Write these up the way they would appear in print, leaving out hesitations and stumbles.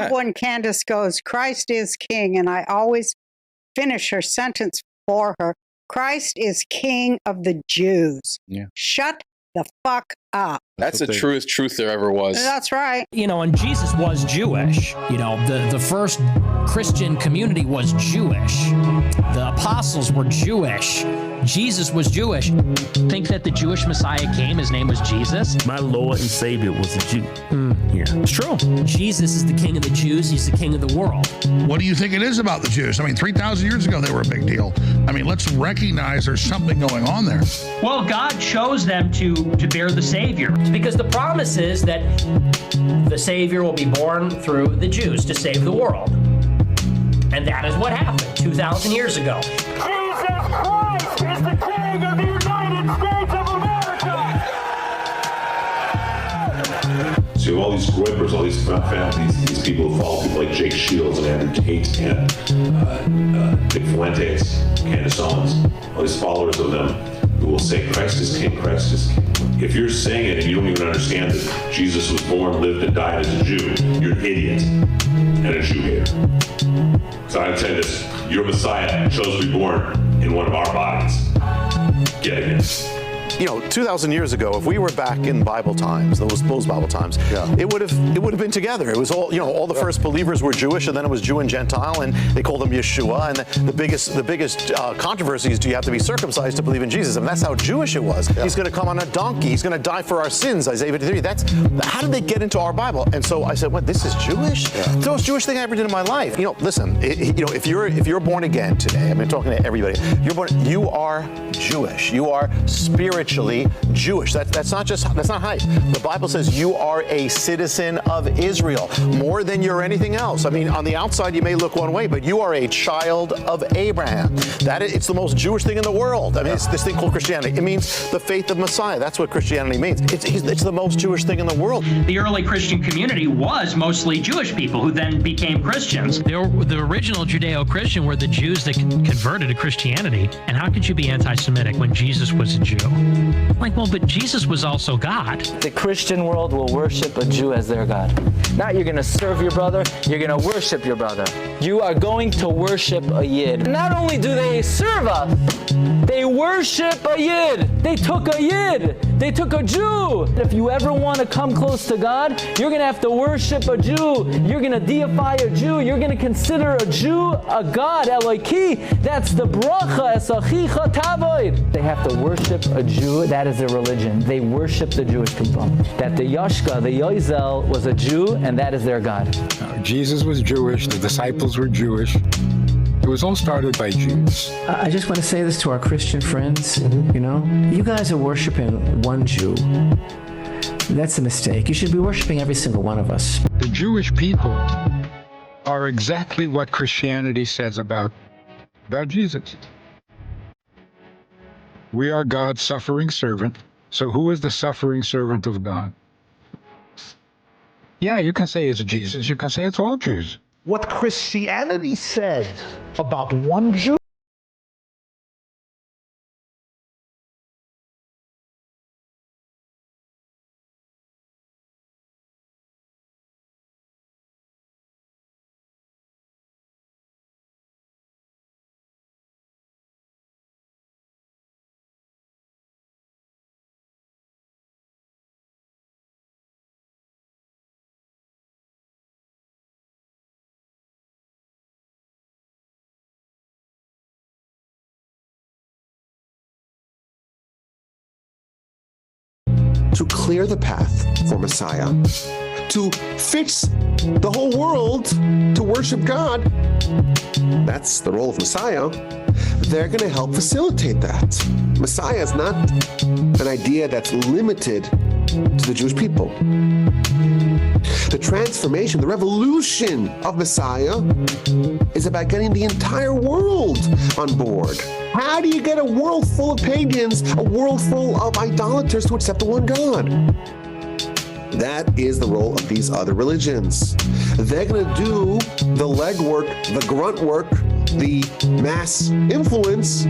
love when Candace goes, Christ is king. And I always finish her sentence for her. Christ is king of the Jews. Yeah. Shut the fuck up. That's the truest truth there ever was. That's right. And Jesus was Jewish. The first Christian community was Jewish. The apostles were Jewish. Jesus was Jewish. Think that the Jewish Messiah came, his name was Jesus? My Lord and Savior was a Jew. Yeah. It's true. Jesus is the king of the Jews. He's the king of the world. What do you think it is about the Jews? 3,000 years ago, they were a big deal. Let's recognize there's something going on there. Well, God chose them to bear the Savior. Because the promise is that the Savior will be born through the Jews to save the world. And that is what happened 2,000 years ago. Jesus Christ is the King of the United States of America! So you have all these Groypers, all these families, these people who follow people like Jake Shields and Andrew Tate and Nick Fuentes, Candace Owens, all these followers of them who will say Christ is king, Christ is king. If you're saying it and you don't even understand that Jesus was born, lived, and died as a Jew, you're an idiot and a Jew hater. So I tell you this, your Messiah chose to be born in one of our bodies. Get it. 2,000 years ago, if we were back in Bible times, those Bible times, it would have been together. It was all, all the first believers were Jewish, and then it was Jew and Gentile, and they called them Yeshua. And the biggest controversy is, do you have to be circumcised to believe in Jesus? That's how Jewish it was. He's going to come on a donkey. He's going to die for our sins. Isaiah 53. How did they get into our Bible? And so I said, what? This is Jewish? It's the most Jewish thing I ever did in my life. Listen. If you're born again today, talking to everybody. You are Jewish. You are spiritually Jewish. That's not hype. The Bible says you are a citizen of Israel more than you're anything else. On the outside you may look one way, but you are a child of Abraham. It's the most Jewish thing in the world. It's this thing called Christianity. It means the faith of Messiah. That's what Christianity means. It's the most Jewish thing in the world. The early Christian community was mostly Jewish people who then became Christians. The original Judeo-Christian were the Jews that converted to Christianity. And how could you be anti-Semitic when Jesus was a Jew? But Jesus was also God. The Christian world will worship a Jew as their God. Not you're going to serve your brother, you're going to worship your brother. You are going to worship a Yid. Not only do they serve us, they worship a Yid. They took a Yid. They took a Jew. If you ever want to come close to God, you're going to have to worship a Jew. You're going to deify a Jew. You're going to consider a Jew a God, Eloki. That's the bracha, esachicha tavoid. They have to worship a Jew. That is their religion. They worship the Jewish people. That the Yashka, the Yoizel, was a Jew, and that is their God. Jesus was Jewish. The disciples were Jewish. It was all started by Jews. I just want to say this to our Christian friends. You guys are worshiping one Jew. That's a mistake. You should be worshiping every single one of us. The Jewish people are exactly what Christianity says about Jesus. We are God's suffering servant. So who is the suffering servant of God? Yeah, you can say it's Jesus. You can say it's all Jews. What Christianity says about one Jew to clear the path for Messiah, to fix the whole world to worship God. That's the role of Messiah. They're going to help facilitate that. Messiah is not an idea that's limited to the Jewish people. The transformation, the revolution of Messiah is about getting the entire world on board. How do you get a world full of pagans, a world full of idolaters to accept the one God? That is the role of these other religions. They're going to do the legwork, the grunt work, the mass influence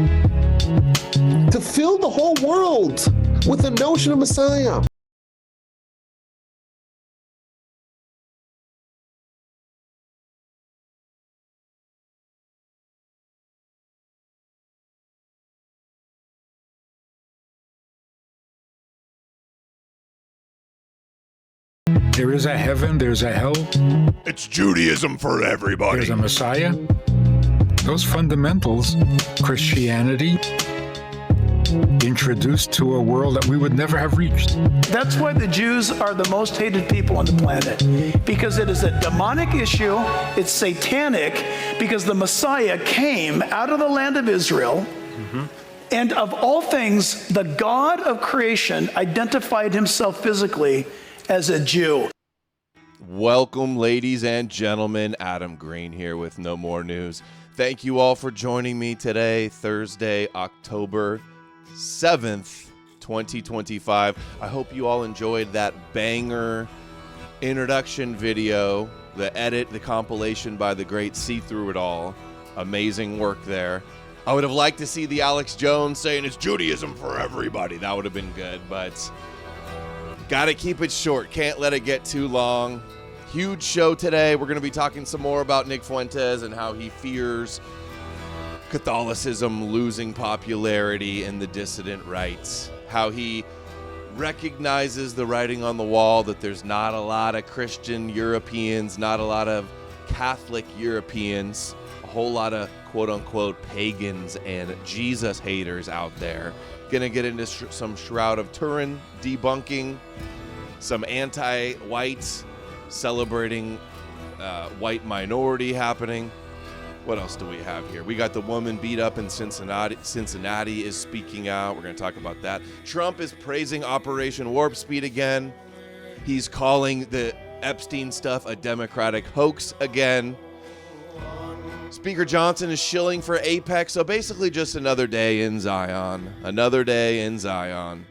to fill the whole world with the notion of Messiah. There is a heaven, there's a hell, It's Judaism for everybody. there's a Messiah. Those fundamentals, Christianity introduced to a world that we would never have reached. That's why the Jews are the most hated people on the planet, because it is a demonic issue, it's satanic, because the Messiah came out of the land of Israel, and of all things, the God of creation identified himself physically as a Jew. Welcome, ladies and gentlemen. Adam Green here with No More News. Thank you all for joining me today, Thursday, October 7th, 2025. I hope you all enjoyed that banger introduction video, the edit, the compilation by the great See Through It All. Amazing work there. I would have liked to see the Alex Jones saying it's Judaism for everybody. That would have been good, but gotta keep it short. Can't let it get too long. Huge show today. We're going to be talking some more about Nick Fuentes and how he fears Catholicism losing popularity in the dissident right. How he recognizes the writing on the wall that there's not a lot of Christian Europeans, not a lot of Catholic Europeans, a whole lot of quote-unquote pagans and Jesus haters out there. Gonna get into some Shroud of Turin debunking, some anti-white celebrating white minority happening. What else do we have here? We got the woman beat up in Cincinnati. Cincinnati is speaking out. We're going to talk about that. Trump is praising Operation Warp Speed again. He's calling the Epstein stuff a Democratic hoax again. Speaker Johnson is shilling for Apex. So basically just another day in Zion. Another day in Zion.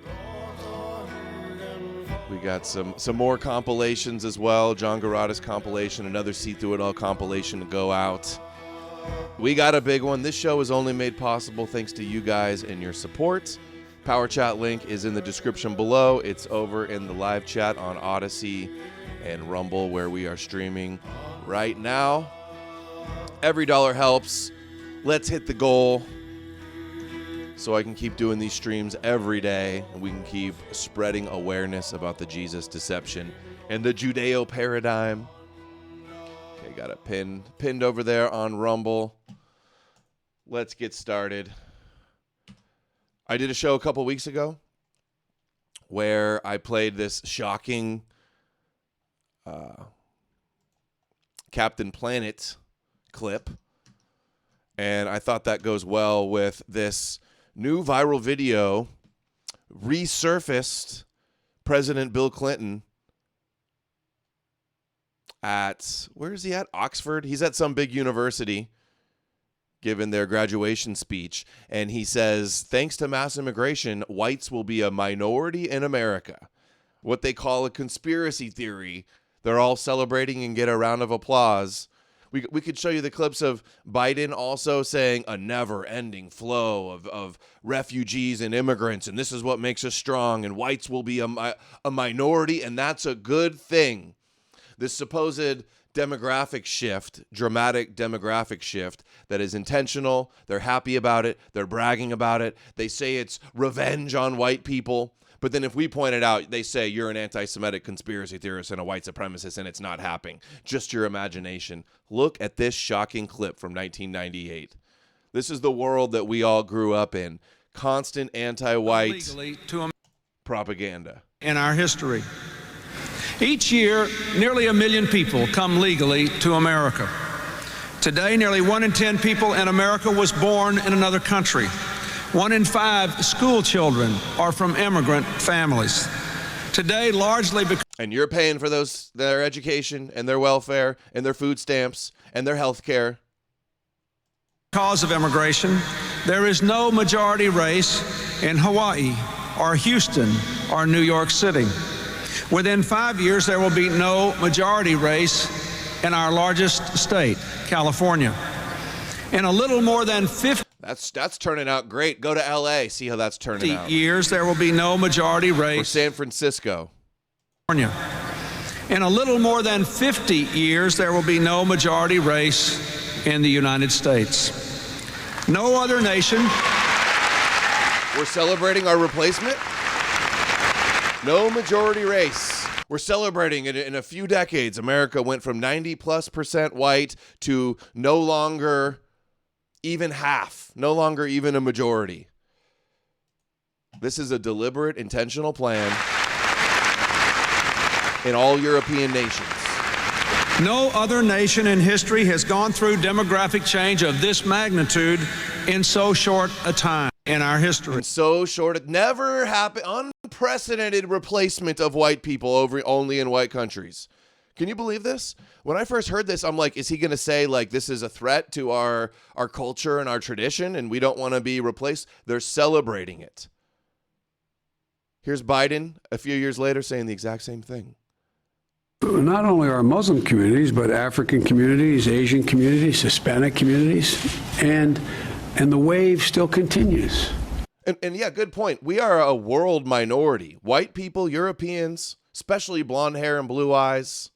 We got some more compilations as well. John Garada's compilation, another See Through It All compilation to go out. We got a big one. This show is only made possible thanks to you guys and your support. Power Chat link is in the description below. It's over in the live chat on Odyssey and Rumble where we are streaming right now. Every dollar helps. Let's hit the goal so I can keep doing these streams every day and we can keep spreading awareness about the Jesus deception and the Judeo paradigm. Okay, got it pinned over there on Rumble. Let's get started. I did a show a couple weeks ago where I played this shocking Captain Planet clip, and I thought that goes well with this new viral video resurfaced President Bill Clinton at, where is he at? Oxford? He's at some big university giving their graduation speech, and he says, thanks to mass immigration, whites will be a minority in America. What they call a conspiracy theory. They're all celebrating and get a round of applause. We could show you the clips of Biden also saying a never-ending flow of refugees and immigrants, and this is what makes us strong, and whites will be a minority, and that's a good thing. This supposed demographic shift, dramatic demographic shift that is intentional. They're happy about it. They're bragging about it. They say it's revenge on white people. But then if we point it out, they say you're an anti-Semitic conspiracy theorist and a white supremacist, and it's not happening. Just your imagination. Look at this shocking clip from 1998. This is the world that we all grew up in. Constant anti-white propaganda. In our history, each year, nearly 1 million people come legally to America. Today, nearly 1 in 10 people in America was born in another country. 1 in 5 school children are from immigrant families. Today, largely because... And you're paying for their education and their welfare and their food stamps and their health care. Because of immigration, there is no majority race in Hawaii or Houston or New York City. Within 5 years, there will be no majority race in our largest state, California. In a little more than 50 That's turning out great. Go to LA, see how that's turning out. years, there will be no majority race. Or San Francisco. In a little more than 50 years, there will be no majority race in the United States. No other nation. We're celebrating our replacement? No majority race. We're celebrating it in a few decades. America went from 90+% white to no longer even half, no longer even a majority. This is a deliberate, intentional plan in all European nations. No other nation in history has gone through demographic change of this magnitude in so short a time in our history. In so short, it never happened. Unprecedented replacement of white people only in white countries. Can you believe this? When I first heard this, I'm like, is he going to say, like, this is a threat to our culture and our tradition and we don't want to be replaced? They're celebrating it. Here's Biden a few years later saying the exact same thing. Not only our Muslim communities, but African communities, Asian communities, Hispanic communities, and the wave still continues. And yeah, good point. We are a world minority. White people, Europeans, especially blonde hair and blue eyes,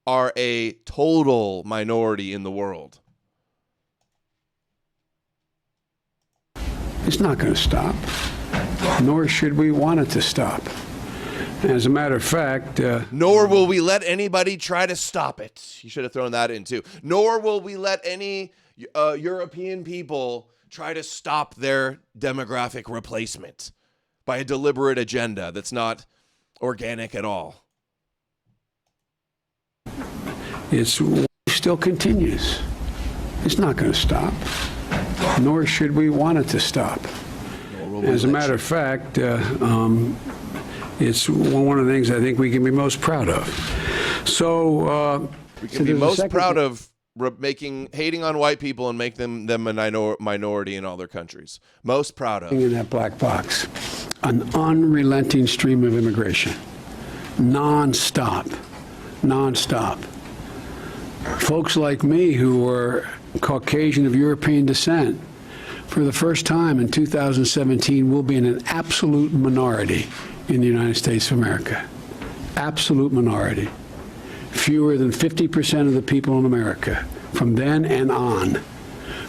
are a total minority in the world. It's not going to stop, nor should we want it to stop. As a matter of fact... nor will we let anybody try to stop it. You should have thrown that in too. Nor will we let any European people try to stop their demographic replacement by a deliberate agenda that's not organic at all. It still continues. It's not going to stop, nor should we want it to stop. As a matter of fact, it's one of the things I think we can be most proud of. So we can be most proud of hating on white people and make them a minority in all their countries. Most proud of. In that black box, an unrelenting stream of immigration, nonstop. Folks like me who were Caucasian of European descent, for the first time in 2017, will be in an absolute minority in the United States of America. Absolute minority. Fewer than 50% of the people in America from then and on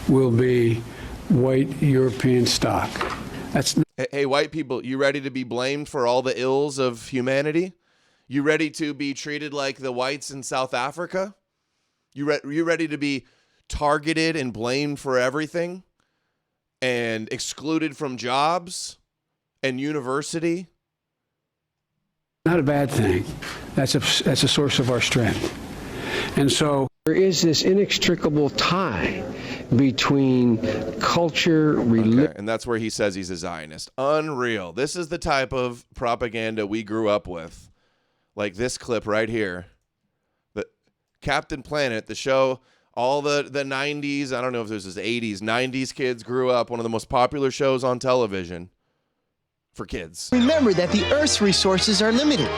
will be white European stock. Hey, white people, you ready to be blamed for all the ills of humanity? You ready to be treated like the whites in South Africa? You ready to be targeted and blamed for everything and excluded from jobs and university? Not a bad thing. That's a source of our strength. And so there is this inextricable tie between culture, religion. Okay, and that's where he says he's a Zionist. Unreal. This is the type of propaganda we grew up with. Like this clip right here. The Captain Planet, the show, all the 90s, I don't know if this was 80s, 90s kids grew up, one of the most popular shows on television for kids. Remember that the Earth's resources are limited.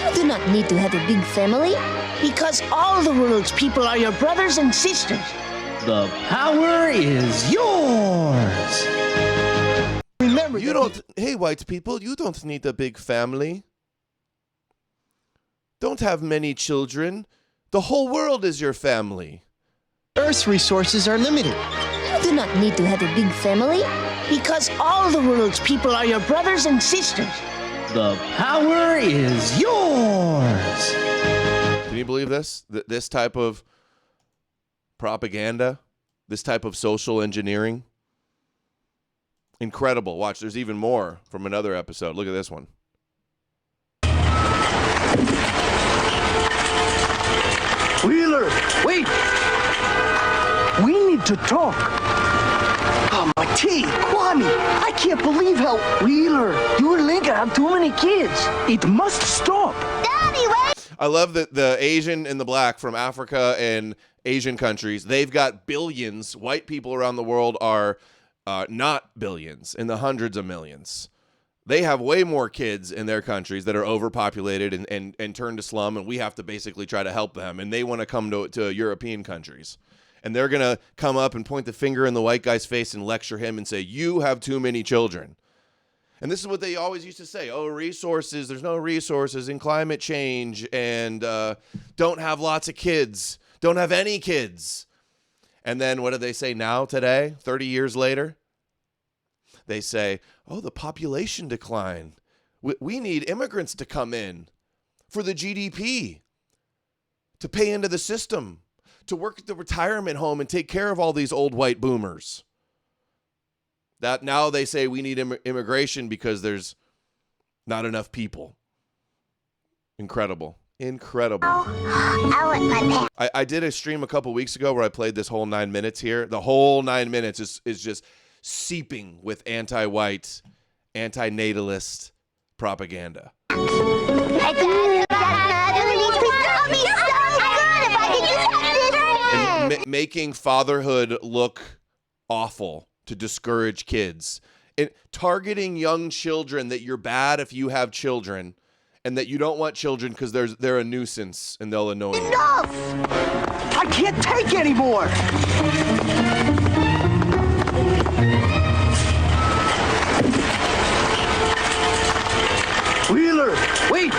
You do not need to have a big family, because all the world's people are your brothers and sisters. The power is yours. Remember, hey, white people, you don't need a big family. Don't have many children. The whole world is your family. Earth's resources are limited. You do not need to have a big family, because all the world's people are your brothers and sisters. The power is yours. Can you believe this? This type of propaganda, this type of social engineering? Incredible. Watch, there's even more from another episode. Look at this one. Wheeler, wait! We need to talk. Oh, my tea, Kwame, I can't believe how Wheeler, you and Lincoln have too many kids. It must stop. Daddy, wait! I love that the Asian and the black from Africa and Asian countries, they've got billions. White people around the world are not billions, in the hundreds of millions. They have way more kids in their countries that are overpopulated and turn to slum, and we have to basically try to help them. And they want to come to European countries. And they're going to come up and point the finger in the white guy's face and lecture him and say, you have too many children. And this is what they always used to say. Oh, resources, there's no resources in climate change, and don't have lots of kids. Don't have any kids. And then what do they say now today, 30 years later? They say, oh, the population decline. We need immigrants to come in. for the GDP, to pay into the system, to work at the retirement home and take care of all these old white boomers. That now they say we need immigration because there's not enough people. Incredible. I did a stream a couple weeks ago where I played this whole 9 minutes here. The whole 9 minutes is just seeping with anti-white, anti-natalist propaganda. And making fatherhood look awful to discourage kids. And targeting young children that you're bad if you have children and that you don't want children because they're a nuisance and they'll annoy you. Enough! I can't take anymore! Wheeler, wait!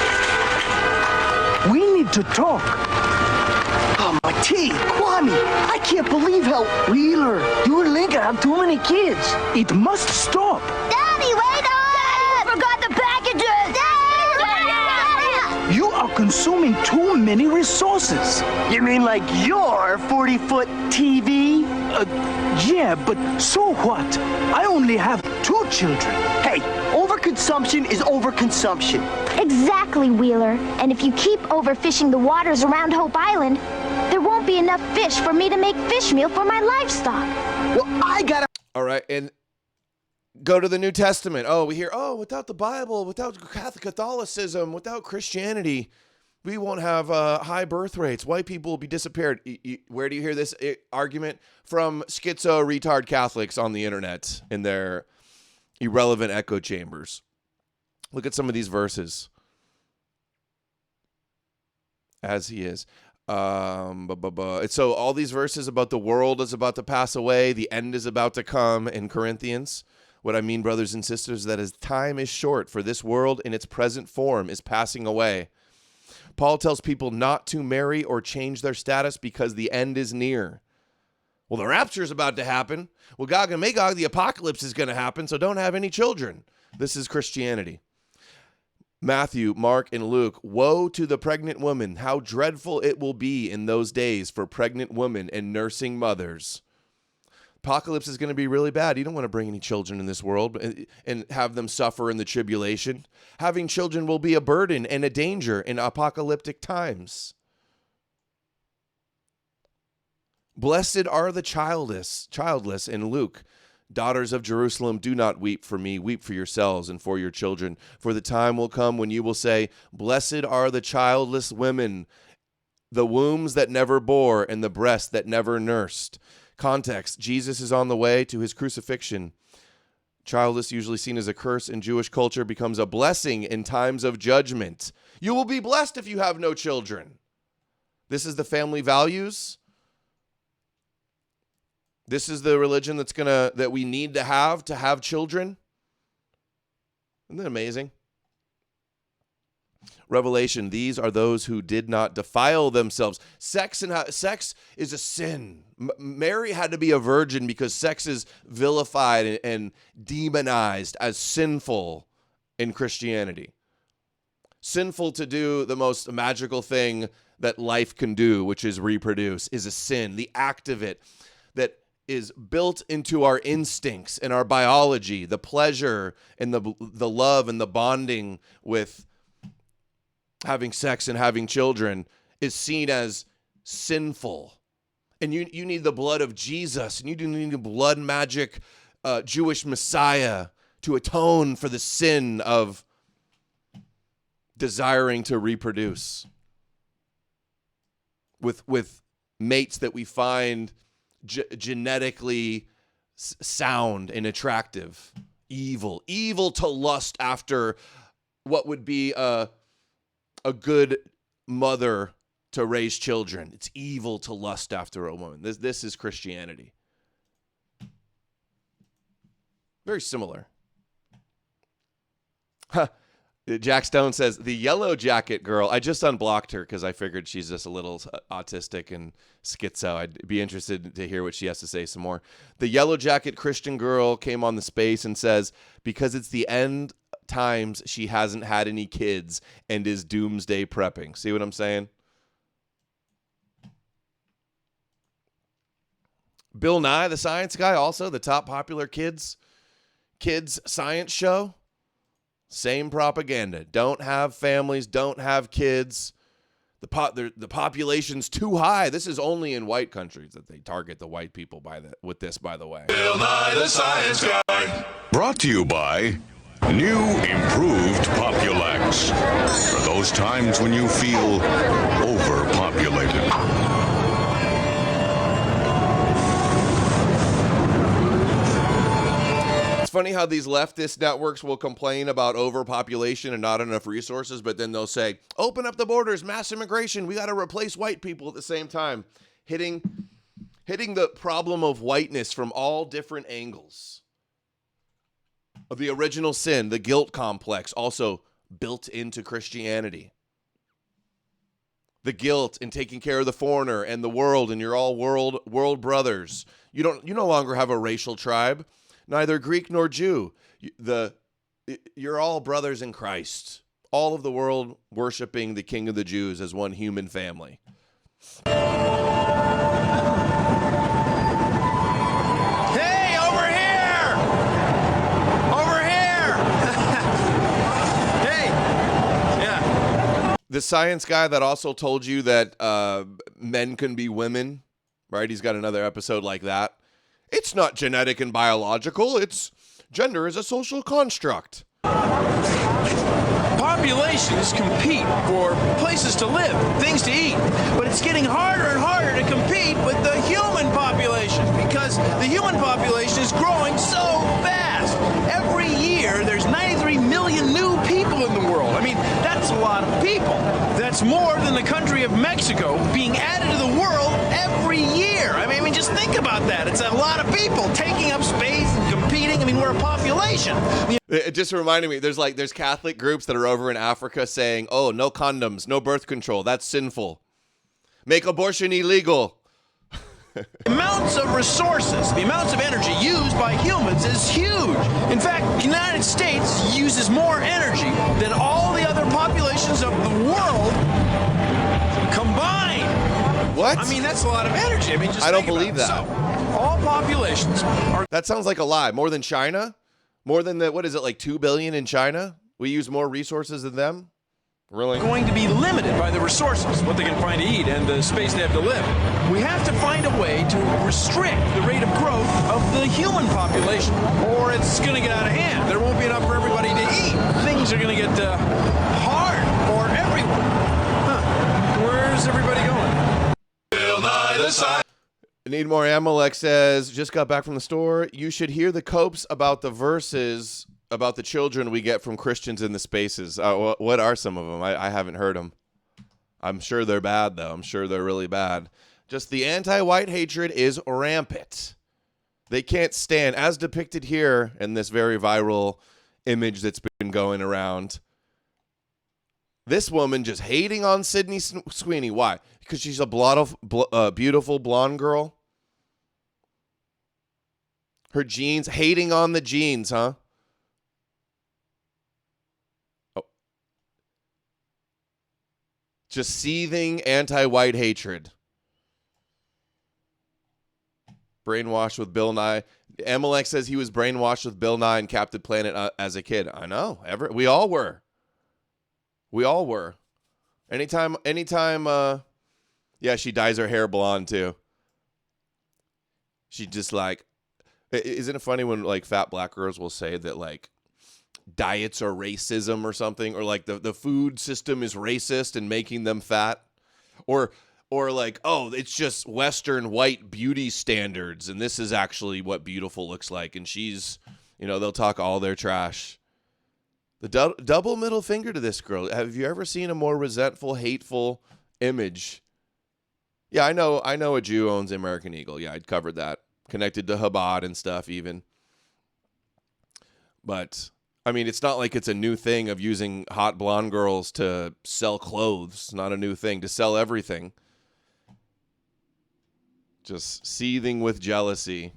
We need to talk. Oh, my tea, Kwame, I can't believe how... Wheeler, you and Lincoln have too many kids. It must stop. Daddy, wait up! Daddy, you forgot the packages! Daddy! You are consuming too many resources. You mean like your 40-foot TV? Yeah, but so what? I only have 2 children. Hey, overconsumption is overconsumption. Exactly, Wheeler. And if you keep overfishing the waters around Hope Island, there won't be enough fish for me to make fish meal for my livestock. Well, I gotta... All right, and go to the New Testament. Oh, we hear, without the Bible, without Catholicism, without Christianity, we won't have high birth rates. White people will be disappeared. Where do you hear this argument? From schizo retard Catholics on the internet in their irrelevant echo chambers. Look at some of these verses. As he is. So all these verses about the world is about to pass away, the end is about to come in Corinthians. What I mean, brothers and sisters, that as time is short, for this world in its present form is passing away. Paul tells people not to marry or change their status because the end is near. Well, the rapture is about to happen. Well, Gog and Magog, the apocalypse is going to happen, so don't have any children. This is Christianity. Matthew, Mark, and Luke, woe to the pregnant woman. How dreadful it will be in those days for pregnant women and nursing mothers. Apocalypse is going to be really bad. You don't want to bring any children in this world and have them suffer in the tribulation. Having children will be a burden and a danger in apocalyptic times. Blessed are the childless in Luke. Daughters of Jerusalem, do not weep for me. Weep for yourselves and for your children. For the time will come when you will say, blessed are the childless women, the wombs that never bore and the breasts that never nursed. Context, Jesus is on the way to his crucifixion. Childless, usually seen as a curse in Jewish culture, becomes a blessing in times of judgment. You will be blessed if you have no children. This is the family values. This is the religion that we need to have children. Isn't that amazing? Revelation, these are those who did not defile themselves. Sex is a sin. Mary had to be a virgin because sex is vilified and demonized as sinful in Christianity. Sinful to do the most magical thing that life can do, which is reproduce, is a sin. The act of it that is built into our instincts and our biology, the pleasure and the love and the bonding with having sex and having children is seen as sinful. And you need the blood of Jesus, and you need the blood magic Jewish Messiah to atone for the sin of desiring to reproduce with mates that we find genetically sound and attractive. Evil to lust after what would be a good mother to raise children. It's evil to lust after a woman. This is Christianity. Very similar. Jack Stone says, the yellow jacket girl, I just unblocked her because I figured she's just a little autistic and schizo. I'd be interested to hear what she has to say some more. The yellow jacket Christian girl came on the space and says, because it's the end times she hasn't had any kids and is doomsday prepping. See what I'm saying? Bill Nye, the science guy, also the top popular kids science show. Same propaganda. Don't have families, don't have kids. The population's too high. This is only in white countries that they target the white people with this, by the way. Bill Nye the Science Guy. Brought to you by new improved Populax. For those times when you feel overpopulated. Funny how these leftist networks will complain about overpopulation and not enough resources, but then they'll say, open up the borders, mass immigration, we got to replace white people at the same time, hitting the problem of whiteness from all different angles. Of the original sin, the guilt complex, also built into Christianity. The guilt in taking care of the foreigner and the world, and you're all world brothers. You no longer have a racial tribe. Neither Greek nor Jew. You're all brothers in Christ. All of the world worshiping the King of the Jews as one human family. Hey, over here! Over here! Hey! Yeah. The science guy that also told you that men can be women, right? He's got another episode like that. It's not genetic and biological. Gender is a social construct. Populations compete for places to live, things to eat, but it's getting harder and harder to compete with the human population because the human population is growing so fast. Every year, there's 93 million new people in the world. I mean, that's a lot of people. That's more than the country of Mexico being added to the world every year. I mean, just think about that. It's a lot of people taking up space and competing. I mean, we're a population. It just reminded me, there's Catholic groups that are over in Africa saying, oh, no condoms, no birth control, that's sinful. Make abortion illegal. The amounts of resources, the amounts of energy used by humans is huge. In fact, the United States uses more energy than all the other populations of the world combined. What? I mean, that's a lot of energy. I mean, just I don't think believe about it. that. So, all populations are... That sounds like a lie. More than China? More than what is it, like 2 billion in China? We use more resources than them? Really? Going to be limited by the resources, what they can find to eat, and the space they have to live. We have to find a way to restrict the rate of growth of the human population, or it's going to get out of hand. There won't be enough for everybody to eat. Things are going to get hard for everyone. Where's everybody going? Bill Nye the Science. Need more Amalek says, just got back from the store. You should hear the copes about the verses about the children we get from Christians in the spaces. What are some of them? I haven't heard them. I'm sure they're bad, though. I'm sure they're really bad. Just the anti-white hatred is rampant. They can't stand, as depicted here in this very viral image that's been going around, this woman just hating on Sydney Sweeney. Why? Because she's a beautiful blonde girl? Her jeans, hating on the jeans, huh? Oh. Just seething anti-white hatred. Brainwashed with Bill Nye. Amalek says he was brainwashed with Bill Nye and Captain Planet as a kid. I know. We all were. We all were. Anytime, yeah, she dyes her hair blonde too. She just like, isn't it funny when like fat black girls will say that like diets are racism or something, or like the food system is racist and making them fat, or like, oh, it's just Western white beauty standards and this is actually what beautiful looks like, and she's, they'll talk all their trash. The double middle finger to this girl. Have you ever seen a more resentful, hateful image? Yeah, I know a Jew owns American Eagle. Yeah, I'd covered that. Connected to Chabad and stuff even. But, I mean, it's not like it's a new thing of using hot blonde girls to sell clothes. Not a new thing. To sell everything. Just seething with jealousy.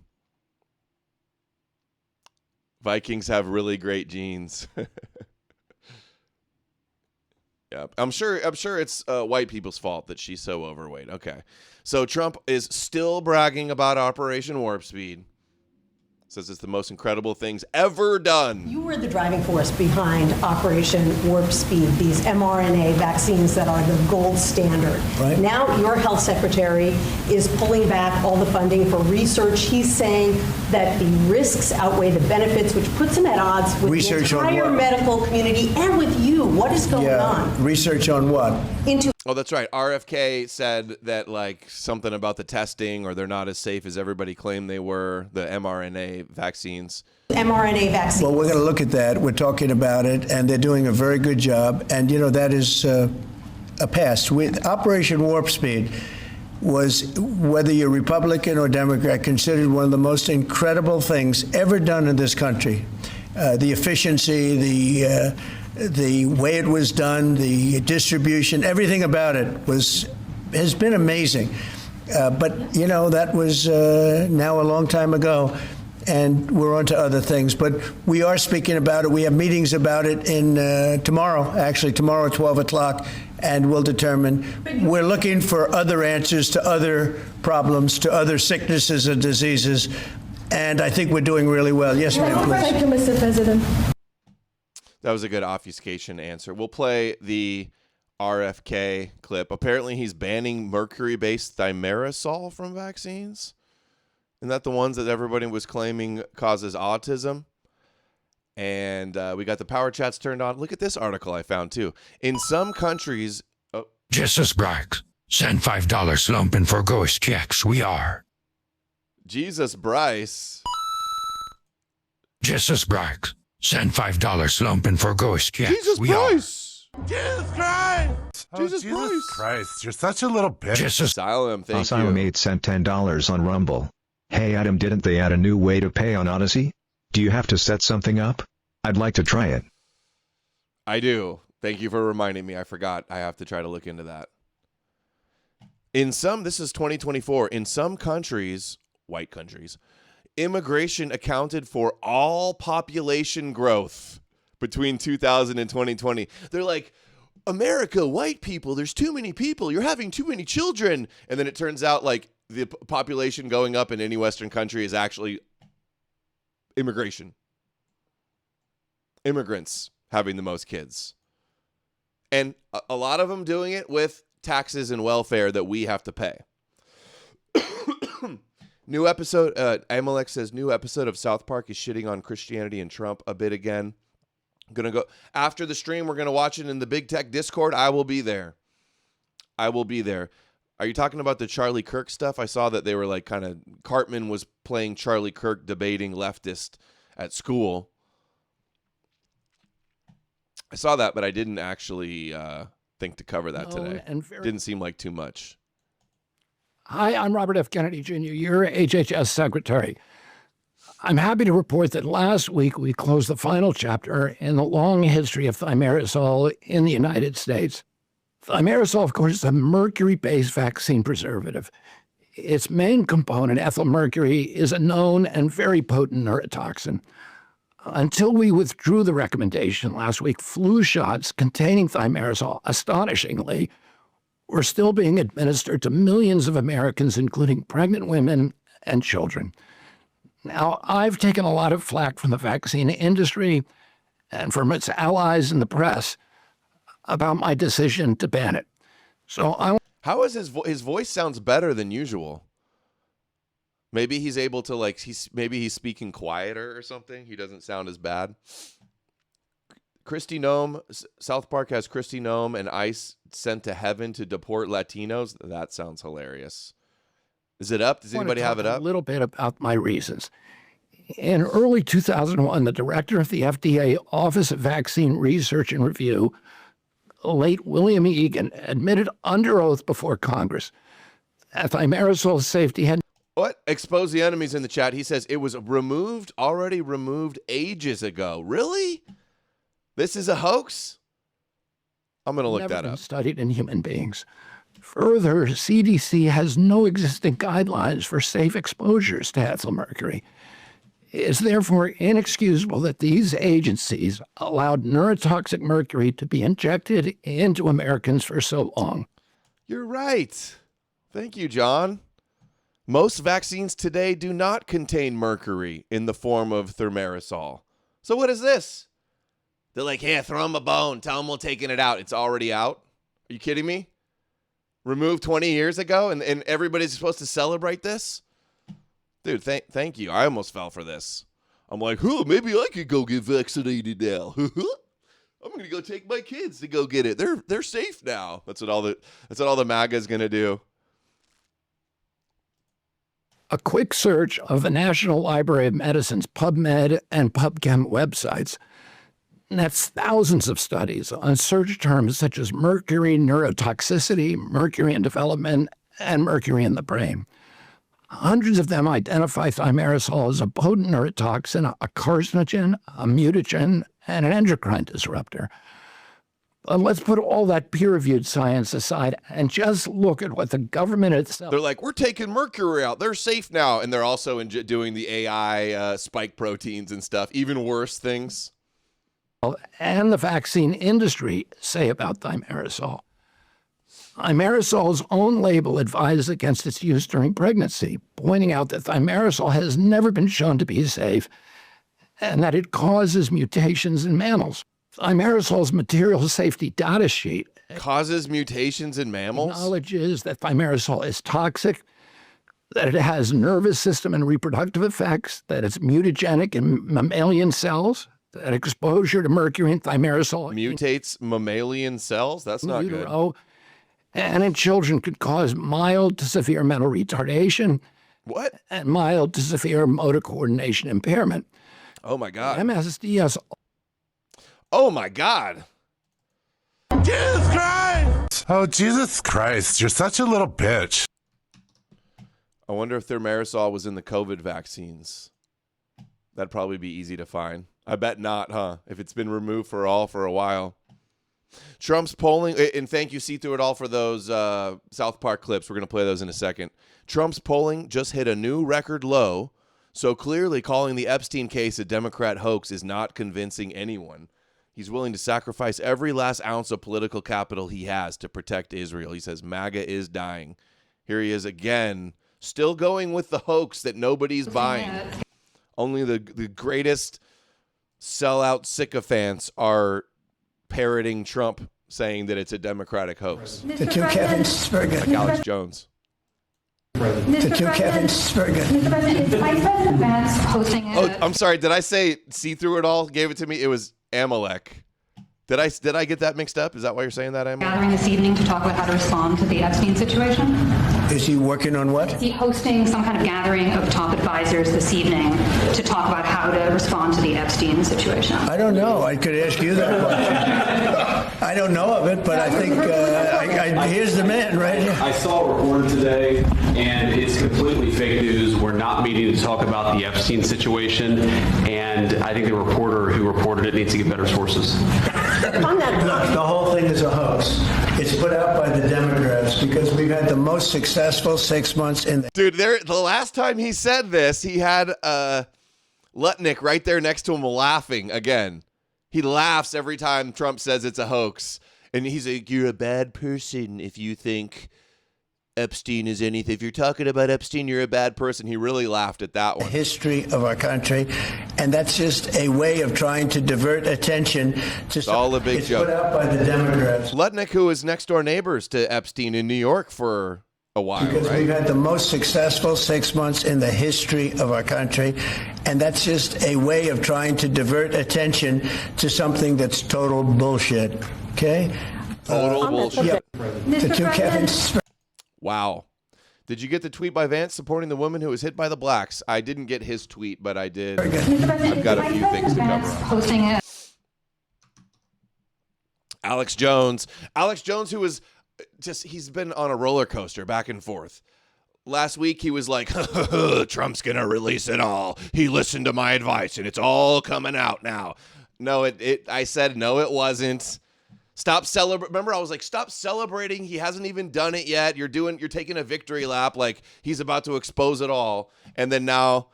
Vikings have really great genes. Yeah, I'm sure it's white people's fault that she's so overweight. Okay. So Trump is still bragging about Operation Warp Speed. Says it's the most incredible things ever done. You were the driving force behind Operation Warp Speed, these mRNA vaccines that are the gold standard. Right. Now your health secretary is pulling back all the funding for research. He's saying that the risks outweigh the benefits, which puts him at odds with Research the on entire what? medical community and with you. What is going on? Research on what? Oh, that's right. RFK said that like something about the testing or they're not as safe as everybody claimed they were, the mRNA vaccines. mRNA vaccines. Well, we're going to look at that. We're talking about it, and they're doing a very good job. And, you know, that is a past. With Operation Warp Speed was, whether you're Republican or Democrat, considered one of the most incredible things ever done in this country. The efficiency, the way it was done, the distribution, everything about it has been amazing. But, you know, that was now a long time ago, and we're on to other things. But we are speaking about it. We have meetings about it tomorrow at 12 o'clock, and we'll determine. We're looking for other answers to other problems, to other sicknesses and diseases, and I think we're doing really well. Yes, ma'am, please. Thank you, Mr. President. That was a good obfuscation answer. We'll play the RFK clip. Apparently, he's banning mercury-based thimerosal from vaccines. Isn't that the ones that everybody was claiming causes autism? And we got the power chats turned on. Look at this article I found, too. In some countries... Oh. Jesus Bryce, send $5 lumping for ghost checks. We are. Jesus Bryce. Jesus Bryce, send $5 lumping for ghost checks. Jesus we Bryce. Jesus Christ! Jesus Christ! You're such a little bitch. Asylum, thank Asylum you. 8 sent $10 on Rumble. Hey Adam, didn't they add a new way to pay on Odyssey? Do you have to set something up? I'd like to try it. I do. Thank you for reminding me. I forgot. I have to try to look into that. This is 2024. In some countries, white countries, immigration accounted for all population growth between 2000 and 2020. They're like, America, white people, there's too many people. You're having too many children. And then it turns out like the population going up in any Western country is actually immigration. Immigrants having the most kids. And a lot of them doing it with taxes and welfare that we have to pay. New episode, Amalek says, new episode of South Park is shitting on Christianity and Trump a bit again. I'm going to go, after the stream, we're going to watch it in the Big Tech Discord. I will be there. I will be there. Are you talking about the Charlie Kirk stuff? I saw that they were like kind of, Cartman was playing Charlie Kirk debating leftist at school. I saw that, but I didn't actually think to cover that today. Didn't seem like too much. Hi, I'm Robert F. Kennedy, Jr., your HHS Secretary. I'm happy to report that last week we closed the final chapter in the long history of thimerosal in the United States. Thimerosal, of course, is a mercury-based vaccine preservative. Its main component, ethyl mercury, is a known and very potent neurotoxin. Until we withdrew the recommendation last week, flu shots containing thimerosal, astonishingly, were still being administered to millions of Americans, including pregnant women and children. Now, I've taken a lot of flack from the vaccine industry and from its allies in the press about my decision to ban it. So how is his voice sounds better than usual? Maybe he's able to maybe he's speaking quieter or something. He doesn't sound as bad. Kristi Noem, South Park has Kristi Noem and ICE sent to heaven to deport Latinos. That sounds hilarious. Is it up? Does anybody have it up? A little bit about my reasons. In early 2001, the director of the FDA Office of Vaccine Research and Review, late William Egan, admitted under oath before Congress that thimerosal safety had... What? Expose the enemies in the chat. He says it was already removed ages ago. Really? This is a hoax? I'm going to look never that been up. Studied in human beings. Further, CDC has no existing guidelines for safe exposures to ethyl mercury. It's therefore inexcusable that these agencies allowed neurotoxic mercury to be injected into Americans for so long. You're right. Thank you, John. Most vaccines today do not contain mercury in the form of thimerosal. So what is this? They're like, hey, throw him a bone. Tell him we're taking it out. It's already out. Are you kidding me? Removed 20 years ago and everybody's supposed to celebrate this? Dude, thank you. I almost fell for this. I'm like, maybe I could go get vaccinated now. I'm going to go take my kids to go get it. They're safe now. That's what all the MAGA is going to do. A quick search of the National Library of Medicine's PubMed and PubChem websites, and that's thousands of studies on search terms such as mercury neurotoxicity, mercury in development, and mercury in the brain. Hundreds of them identify thimerosal as a potent neurotoxin, a carcinogen, a mutagen, and an endocrine disruptor. Let's put all that peer-reviewed science aside and just look at what the government itself... They're like, we're taking mercury out. They're safe now. And they're also doing the AI spike proteins and stuff, even worse things. And the vaccine industry say about thimerosal. Thimerasol's own label advises against its use during pregnancy, pointing out that thimerosal has never been shown to be safe and that it causes mutations in mammals. Thimerasol's material safety data sheet causes mutations in mammals. Acknowledges that thimerosal is toxic, that it has nervous system and reproductive effects, that it's mutagenic in mammalian cells, that exposure to mercury and thimerosal mutates mammalian cells. That's not good. And in children could cause mild to severe mental retardation. What? And mild to severe motor coordination impairment. Oh my God. MSDS. Oh my God. Jesus Christ! Oh, Jesus Christ. You're such a little bitch. I wonder if thimerosal was in the COVID vaccines. That'd probably be easy to find. I bet not, huh? If it's been removed for a while. Trump's polling, and thank you, See Through It All, for those South Park clips. We're going to play those in a second. Trump's polling just hit a new record low, so clearly calling the Epstein case a Democrat hoax is not convincing anyone. He's willing to sacrifice every last ounce of political capital he has to protect Israel. He says MAGA is dying. Here he is again, still going with the hoax that nobody's buying. Only the greatest sellout sycophants are parroting Trump, saying that it's a Democratic hoax. The two Kevins, very good. Like Alex Jones. The two Kevins, very good. Mr. President, is Vice President Vance hosting Oh, I'm sorry. Did I say See Through It All gave it to me? It was Amalek. Did I get that mixed up? Is that why you're saying that, Amalek? gathering this evening to talk about how to respond to the Epstein situation? Is he working on what? Is he hosting some kind of gathering of top advisors this evening to talk about how to respond to the Epstein situation? I don't know. I could ask you that question. I don't know of it, but I think here's the man right here. I saw a report today, and it's completely fake news. We're not meeting to talk about the Epstein situation, and I think the reporter who reported it needs to get better sources. The whole thing is a hoax. It's put out by the Democrats because we've had the most successful 6 months in the... Dude, the last time he said this, he had Lutnick right there next to him laughing again. He laughs every time Trump says it's a hoax. And he's like, you're a bad person if you think Epstein is anything. If you're talking about Epstein, you're a bad person. He really laughed at that one. The history of our country, and that's just a way of trying to divert attention to... It's all a big joke. It's put out by the Democrats. Lutnick, who was next door neighbors to Epstein in New York for a while, because right? We've had the most successful 6 months in the history of our country, and that's just a way of trying to divert attention to something that's total bullshit. Okay? Total bullshit. Yeah. The two Kevins... Wow. Did you get the tweet by Vance supporting the woman who was hit by the blacks? I didn't get his tweet, but I did. I've got a few things to cover up. Hosting it. Alex Jones, who was he's been on a roller coaster back and forth. Last week, he was like, Trump's going to release it all. He listened to my advice, and it's all coming out now. No, I said, no, it wasn't. Stop celebrating. Remember, I was like, stop celebrating. He hasn't even done it yet. You're taking a victory lap like he's about to expose it all. And then now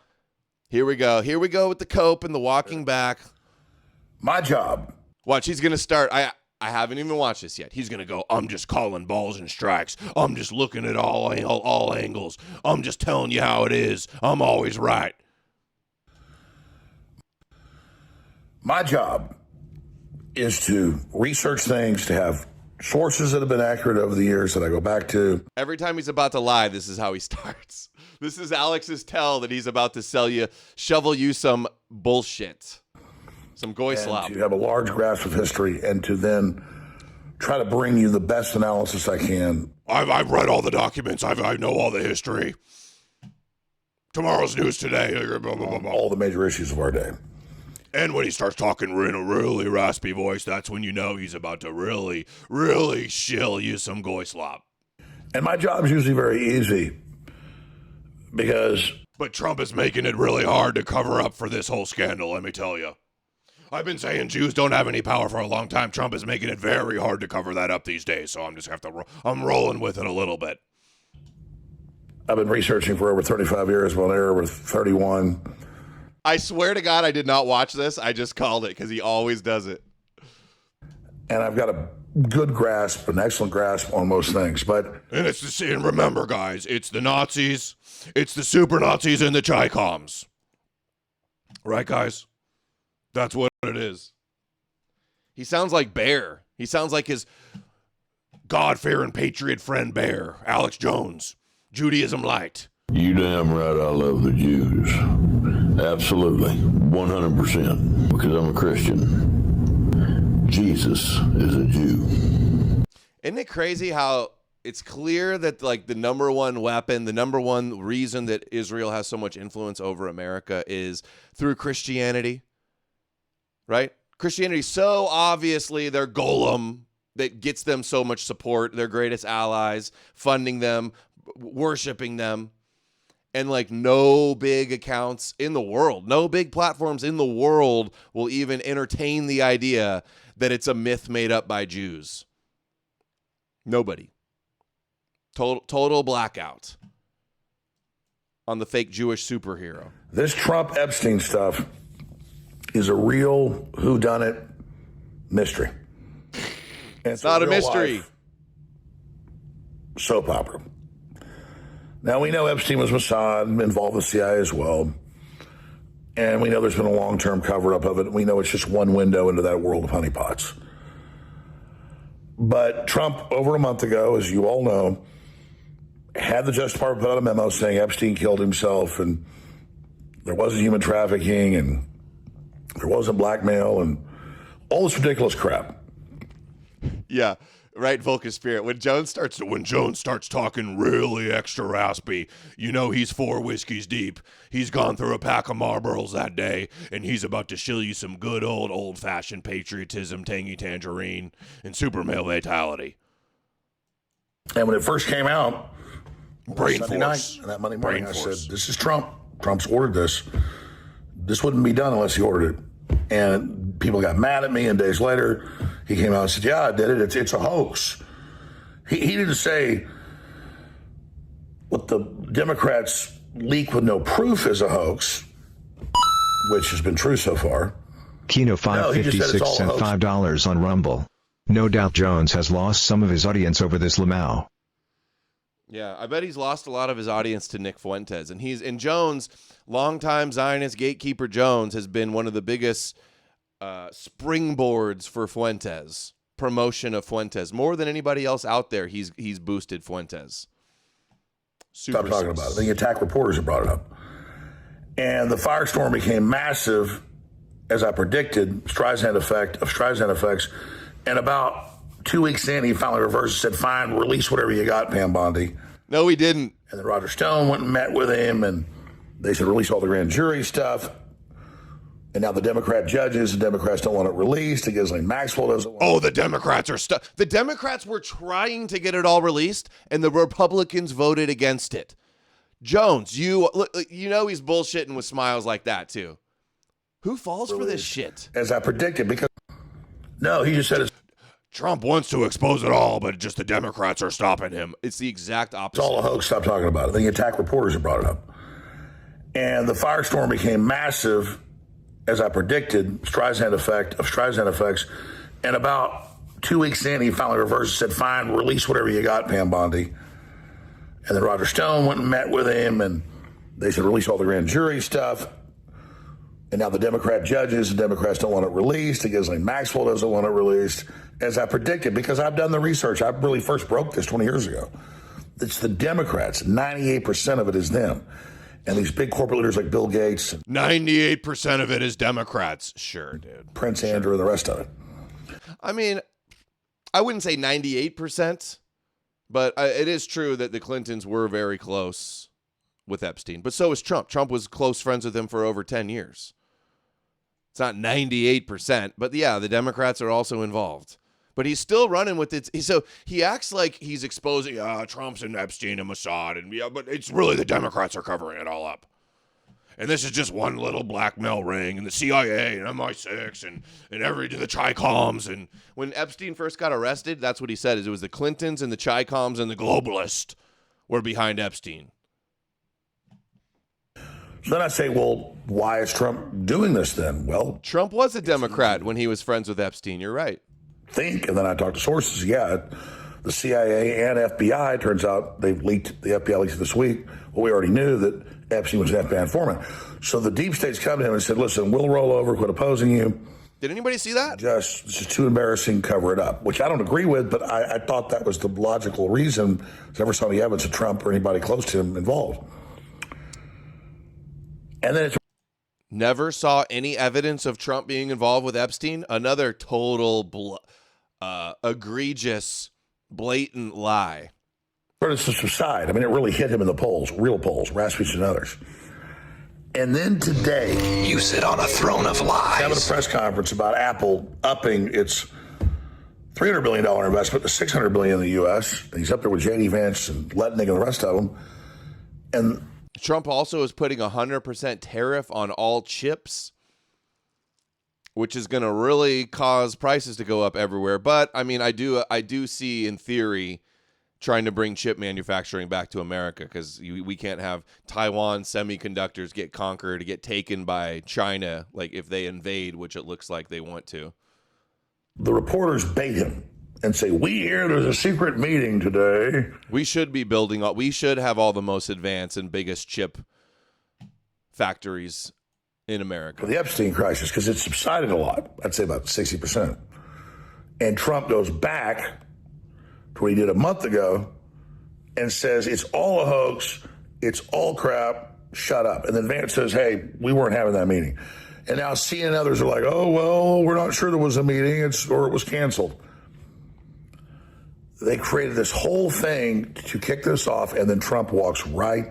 Here we go. Here we go with the cope and the walking back. My job. Watch, he's going to start. I haven't even watched this yet. He's going to go, I'm just calling balls and strikes. I'm just looking at all angles. I'm just telling you how it is. I'm always right. My job is to research things, to have sources that have been accurate over the years that I go back to. Every time he's about to lie, this is how he starts. This is Alex's tell that he's about to shovel you some bullshit. Some goy slop. To have a large grasp of history and to then try to bring you the best analysis I can. I've read all the documents. I know all the history. Tomorrow's news today. Blah, blah, blah, blah. All the major issues of our day. And when he starts talking in a really raspy voice, that's when you know he's about to really, really shill you some goy slop. And my job is usually very easy because... But Trump is making it really hard to cover up for this whole scandal, let me tell you. I've been saying Jews don't have any power for a long time. Trump is making it very hard to cover that up these days, so I'm rolling with it a little bit. I've been researching for over 35 years, well, there over 31. I swear to God, I did not watch this. I just called it because he always does it. And I've got a good grasp, an excellent grasp on most things, but... And remember, guys, it's the Nazis, it's the super Nazis and the Chi-Coms. Right, guys? That's what it is. He sounds like Bear. He sounds like his God-fearing patriot friend Bear, Alex Jones, Judaism light. You damn right I love the Jews. Absolutely. 100%. Because I'm a Christian. Jesus is a Jew. Isn't it crazy how it's clear that like the number one weapon, the number one reason that Israel has so much influence over America is through Christianity, right? Christianity, so obviously their golem that gets them so much support, their greatest allies, funding them, worshiping them. And like no big accounts in the world, no big platforms in the world will even entertain the idea that it's a myth made up by Jews. Nobody. Total blackout on the fake Jewish superhero. This Trump Epstein stuff is a real whodunit mystery. It's not a mystery. Soap opera. Now, we know Epstein was Mossad, involved with the CIA as well. And we know there's been a long-term cover-up of it. We know it's just one window into that world of honeypots. But Trump, over a month ago, as you all know, had the Justice Department put out a memo saying Epstein killed himself and there wasn't human trafficking and there wasn't blackmail and all this ridiculous crap. Yeah. Right, Vulcan Spirit. When Jones starts talking really extra raspy, you know he's 4 whiskeys deep. He's gone through a pack of Marlboros that day, and he's about to shill you some good old-fashioned patriotism, tangy tangerine, and super male vitality. And when it first came out, Brain Sunday force. night, and that Monday morning, I said, this is Trump. Trump's ordered this. This wouldn't be done unless he ordered it. And people got mad at me, and days later, he came out and said, yeah, I did it. It's a hoax. He didn't say what the Democrats leak with no proof is a hoax, which has been true so far. Kino 556 and $5 on Rumble. No doubt Jones has lost some of his audience over this Lamau. Yeah, I bet he's lost a lot of his audience to Nick Fuentes. And Jones, longtime Zionist gatekeeper Jones, has been one of the biggest springboards for Fuentes, promotion of Fuentes. More than anybody else out there, he's boosted Fuentes. Stop talking about it. The attack reporters have brought it up. And the firestorm became massive, as I predicted, Streisand effects. And about 2 weeks in, he finally reversed and said, fine, release whatever you got, Pam Bondi. No, he didn't. And then Roger Stone went and met with him, and they said, release all the grand jury stuff. And now the Democrat judges, the Democrats don't want it released. And Ghislaine Maxwell doesn't want it. The Democrats are stuck. The Democrats were trying to get it all released, and the Republicans voted against it. Jones, you know he's bullshitting with smiles like that, too. Who falls for this shit? As I predicted, because... No, he just said it's... Trump wants to expose it all, but just the Democrats are stopping him. It's the exact opposite. It's all a hoax. Stop talking about it. The attack reporters have brought it up. And the firestorm became massive, as I predicted, Streisand effects. And about 2 weeks in, he finally reversed and said, fine, release whatever you got, Pam Bondi. And then Roger Stone went and met with him, and they said, release all the grand jury stuff. And now the Democrat judges, the Democrats don't want it released. Ghislaine Maxwell doesn't want it released, as I predicted, because I've done the research. I really first broke this 20 years ago. It's the Democrats. 98% of it is them. And these big corporate leaders like Bill Gates. 98% of it is Democrats. Sure, dude. Prince Andrew and the rest of it. I mean, I wouldn't say 98%, but it is true that the Clintons were very close with Epstein. But so was Trump. Trump was close friends with him for over 10 years. It's not 98%, but yeah, the Democrats are also involved. But he's still running with it. So he acts like he's exposing Trump's and Epstein and Mossad, but it's really the Democrats are covering it all up. And this is just one little blackmail ring, and the CIA and MI6 and the Chi-Coms. And when Epstein first got arrested, that's what he said, is it was the Clintons and the Chi-Coms and the globalists were behind Epstein. So then I say, well, why is Trump doing this then? Well, Trump was a Democrat when he was friends with Epstein. You're right. And then I talked to sources. Yeah, the CIA and FBI, turns out the FBI leaked this week. Well, we already knew that Epstein was an FBI informant. So the deep state's come to him and said, listen, we'll roll over, quit opposing you. Did anybody see that? This is too embarrassing, cover it up, which I don't agree with, but I thought that was the logical reason. I never saw any evidence of Trump or anybody close to him involved. And then never saw any evidence of Trump being involved with Epstein. Another total egregious, blatant lie. But it's to subside. I mean, it really hit him in the polls, real polls, Rasmussen and others. And then today, you sit on a throne of lies. Having a press conference about Apple upping its $300 billion investment to $600 billion in the U.S. And he's up there with J.D. Vance and Letnick and the rest of them. And Trump also is putting 100% tariff on all chips, which is going to really cause prices to go up everywhere. But I mean, I do see in theory trying to bring chip manufacturing back to America, because we can't have Taiwan semiconductors get conquered, get taken by China, like if they invade, which it looks like they want to. The reporters bait him and say, we hear there's a secret meeting today. We should be we should have all the most advanced and biggest chip factories in America. For the Epstein crisis, because it's subsided a lot. I'd say about 60%. And Trump goes back to what he did a month ago and says, it's all a hoax, it's all crap, shut up. And then Vance says, hey, we weren't having that meeting. And now CNN and others are like, oh, well, we're not sure there was a meeting, or it was canceled. They created this whole thing to kick this off, and then Trump walks right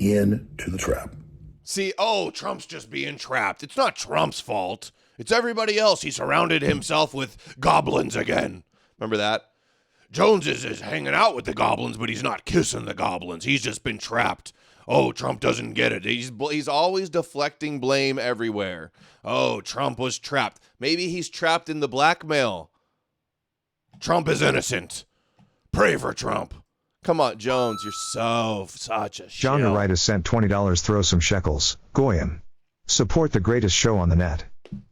into the trap. See, Trump's just being trapped. It's not Trump's fault. It's everybody else. He surrounded himself with goblins again. Remember that? Jones is hanging out with the goblins, but he's not kissing the goblins. He's just been trapped. Trump doesn't get it. He's always deflecting blame everywhere. Trump was trapped. Maybe he's trapped in the blackmail. Trump is innocent. Pray for Trump. Come on, Jones, you're such a John shill. Wright has sent $20. Throw some shekels. Goyim. Support the greatest show on the net.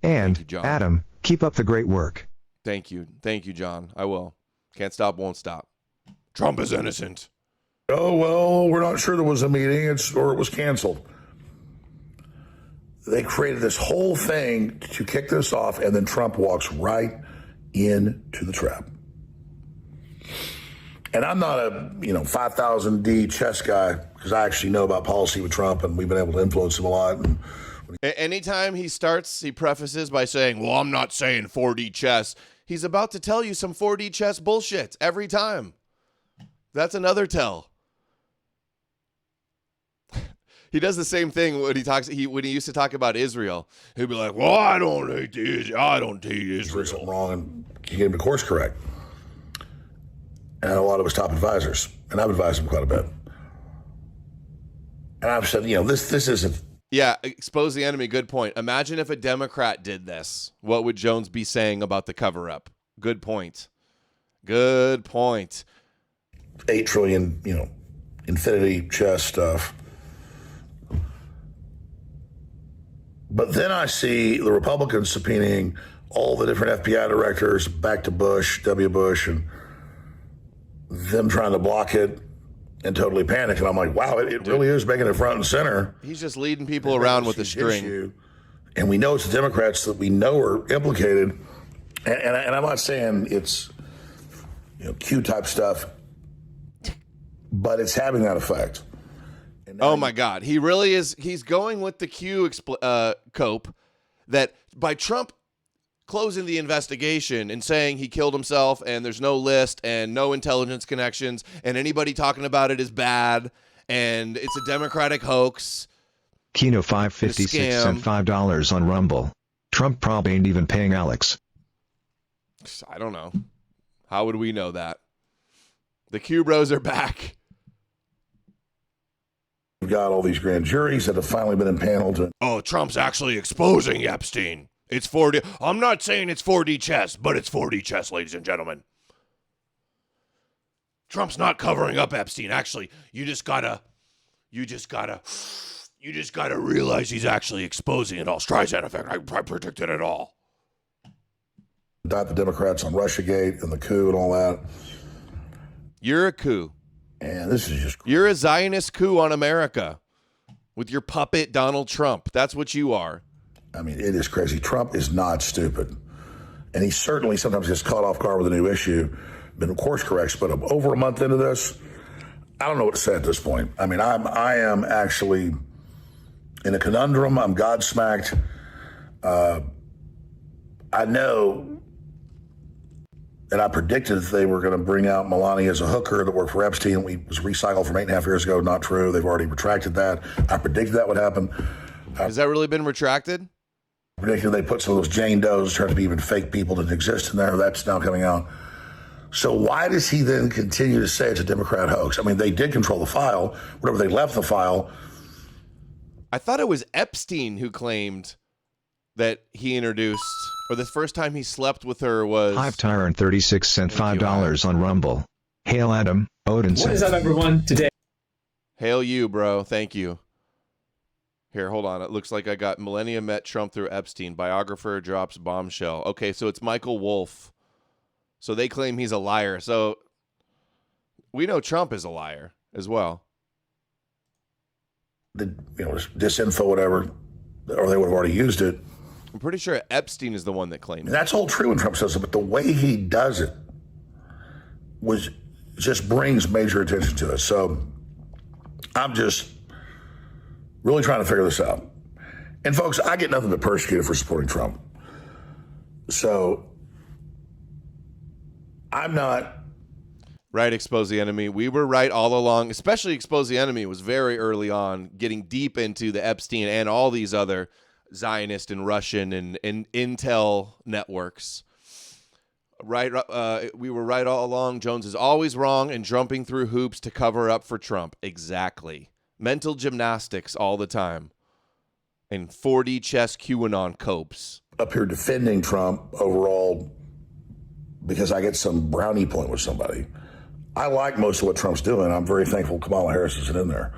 And, you, Adam, keep up the great work. Thank you, John. I will. Can't stop, won't stop. Trump is innocent. Oh, well, we're not sure there was a meeting, or it was canceled. They created this whole thing to kick this off, and then Trump walks right into the trap. And I'm not a 5,000D chess guy, because I actually know about policy with Trump, and we've been able to influence him a lot. And anytime he prefaces by saying, well, I'm not saying 4D chess. He's about to tell you some 4D chess bullshit every time. That's another tell. He does the same thing when when he used to talk about Israel. He'd be like, well, I don't hate Israel. Something wrong, and he gave him the course correct. And a lot of his top advisors. And I've advised him quite a bit. And I've said, this isn't. Yeah, expose the enemy. Good point. Imagine if a Democrat did this. What would Jones be saying about the cover-up? Good point. 8 trillion, infinity chess stuff. But then I see the Republicans subpoenaing all the different FBI directors back to Bush, W. Bush, and them trying to block it and totally panic. And I'm like, wow, it really is making it front and center. He's just leading people around with a string. Issue. And we know it's the Democrats that we know are implicated. And I'm not saying it's Q-type stuff, but it's having that effect. Oh, my God. He really is. He's going with the Q cope that by Trump closing the investigation and saying he killed himself and there's no list and no intelligence connections and anybody talking about it is bad and it's a Democratic hoax. Kino 556 sent $5 on Rumble. Trump probably ain't even paying Alex. I don't know. How would we know that? The Q bros are back. We've got all these grand juries that have finally been impaneled. Oh, Trump's actually exposing Epstein. It's 4D. I'm not saying it's 4D chess, but it's 4D chess, ladies and gentlemen. Trump's not covering up Epstein. Actually, you just gotta realize he's actually exposing it all. Streisand effect. I predicted it all. Got the Democrats on Russiagate and the coup and all that. You're a coup. And this is just... You're a Zionist coup on America with your puppet Donald Trump. That's what you are. I mean, it is crazy. Trump is not stupid. And he certainly sometimes gets caught off guard with a new issue. Been course corrects, but over a month into this, I don't know what to say at this point. I mean, I am actually in a conundrum. I'm godsmacked. I know, and I predicted that they were going to bring out Melania as a hooker that worked for Epstein. We was recycled from 8.5 years ago. Not true. They've already retracted that. I predicted that would happen. Has that really been retracted? I predicted they put some of those Jane Does, turned to be even fake people that exist in there. That's now coming out. So why does he then continue to say it's a Democrat hoax? I mean, they did control the file. Whatever they left the file. I thought it was Epstein who claimed that he introduced, or the first time he slept with her was... Hive Tyrant 36 sent $5 on Rumble. Hail Adam, Odinson. What is up, everyone? Today. Hail you, bro. Thank you. Here, hold on. It looks like I got Melania met Trump through Epstein. Biographer drops bombshell. Okay, so it's Michael Wolff. So they claim he's a liar. So we know Trump is a liar as well. Disinfo, whatever, or they would have already used it. I'm pretty sure Epstein is the one that claimed it. That's all true when Trump says it, but the way he does it just brings major attention to it. So I'm just really trying to figure this out. And folks, I get nothing but persecuted for supporting Trump. So I'm not... Right, Expose the Enemy. We were right all along, especially Expose the Enemy was very early on, getting deep into the Epstein and all these other Zionist and Russian and intel networks. Right, we were right all along. Jones is always wrong and jumping through hoops to cover up for Trump. Exactly. Mental gymnastics all the time. And 4D chess QAnon copes. Up here defending Trump overall because I get some brownie point with somebody. I like most of what Trump's doing. I'm very thankful Kamala Harris isn't in there.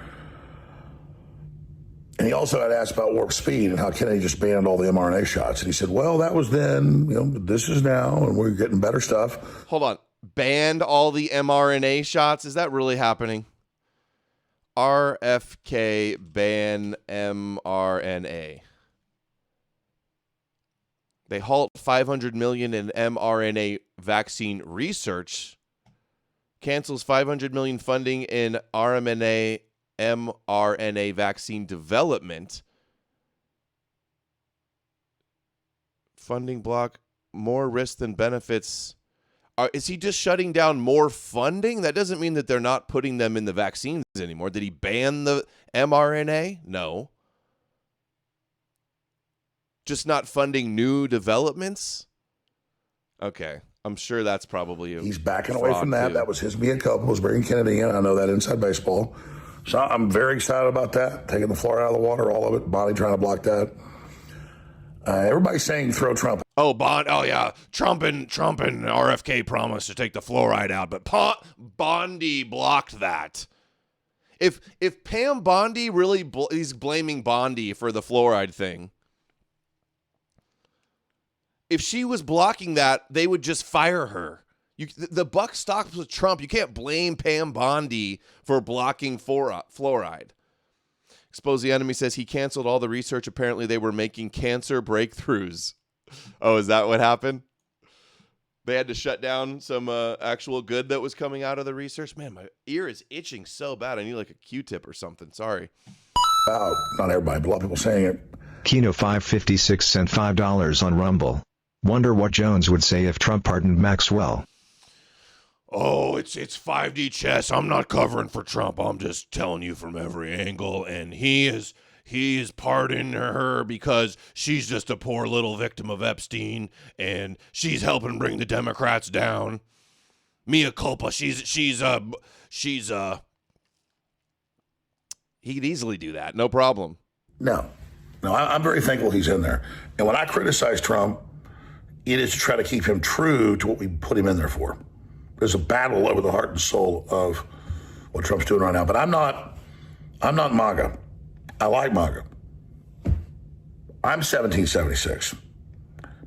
And he also had asked about warp speed and how Kennedy just banned all the mRNA shots. And he said, well, that was then, this is now, and we're getting better stuff. Hold on. Banned all the mRNA shots? Is that really happening? RFK ban mRNA. They halt 500 million in mRNA vaccine research. Cancels 500 million funding in mRNA vaccine development. Funding block, more risk than benefits. Is he just shutting down more funding? That doesn't mean that they're not putting them in the vaccines anymore. Did he ban the mRNA? No. Just not funding new developments? Okay. I'm sure that's probably he's backing away from that. Too. That was his mea culpa, was bringing Kennedy in. I know that inside baseball. So I'm very excited about that. Taking the floor out of the water, all of it. Bonnie trying to block that. Everybody's saying throw Trump. Oh, yeah. Trump and RFK promised to take the fluoride out, but Bondi blocked that. If Pam Bondi really he's blaming Bondi for the fluoride thing, if she was blocking that, they would just fire her. The buck stops with Trump. You can't blame Pam Bondi for blocking fluoride. Expose the Enemy says he canceled all the research. Apparently, they were making cancer breakthroughs. Oh, is that what happened? They had to shut down some actual good that was coming out of the research. Man, my ear is itching so bad. I need like a Q-tip or something. Sorry. Not everybody, but a lot of people saying it. Kino 556 sent $5 on Rumble. Wonder what Jones would say if Trump pardoned Maxwell. Oh, it's 5D chess. I'm not covering for Trump. I'm just telling you from every angle. And he is pardoning her because she's just a poor little victim of Epstein, and she's helping bring the Democrats down. Mea culpa. He could easily do that. No problem. No, I'm very thankful he's in there. And when I criticize Trump, it is to try to keep him true to what we put him in there for. There's a battle over the heart and soul of what Trump's doing right now. But I'm not MAGA. I like MAGA. I'm 1776.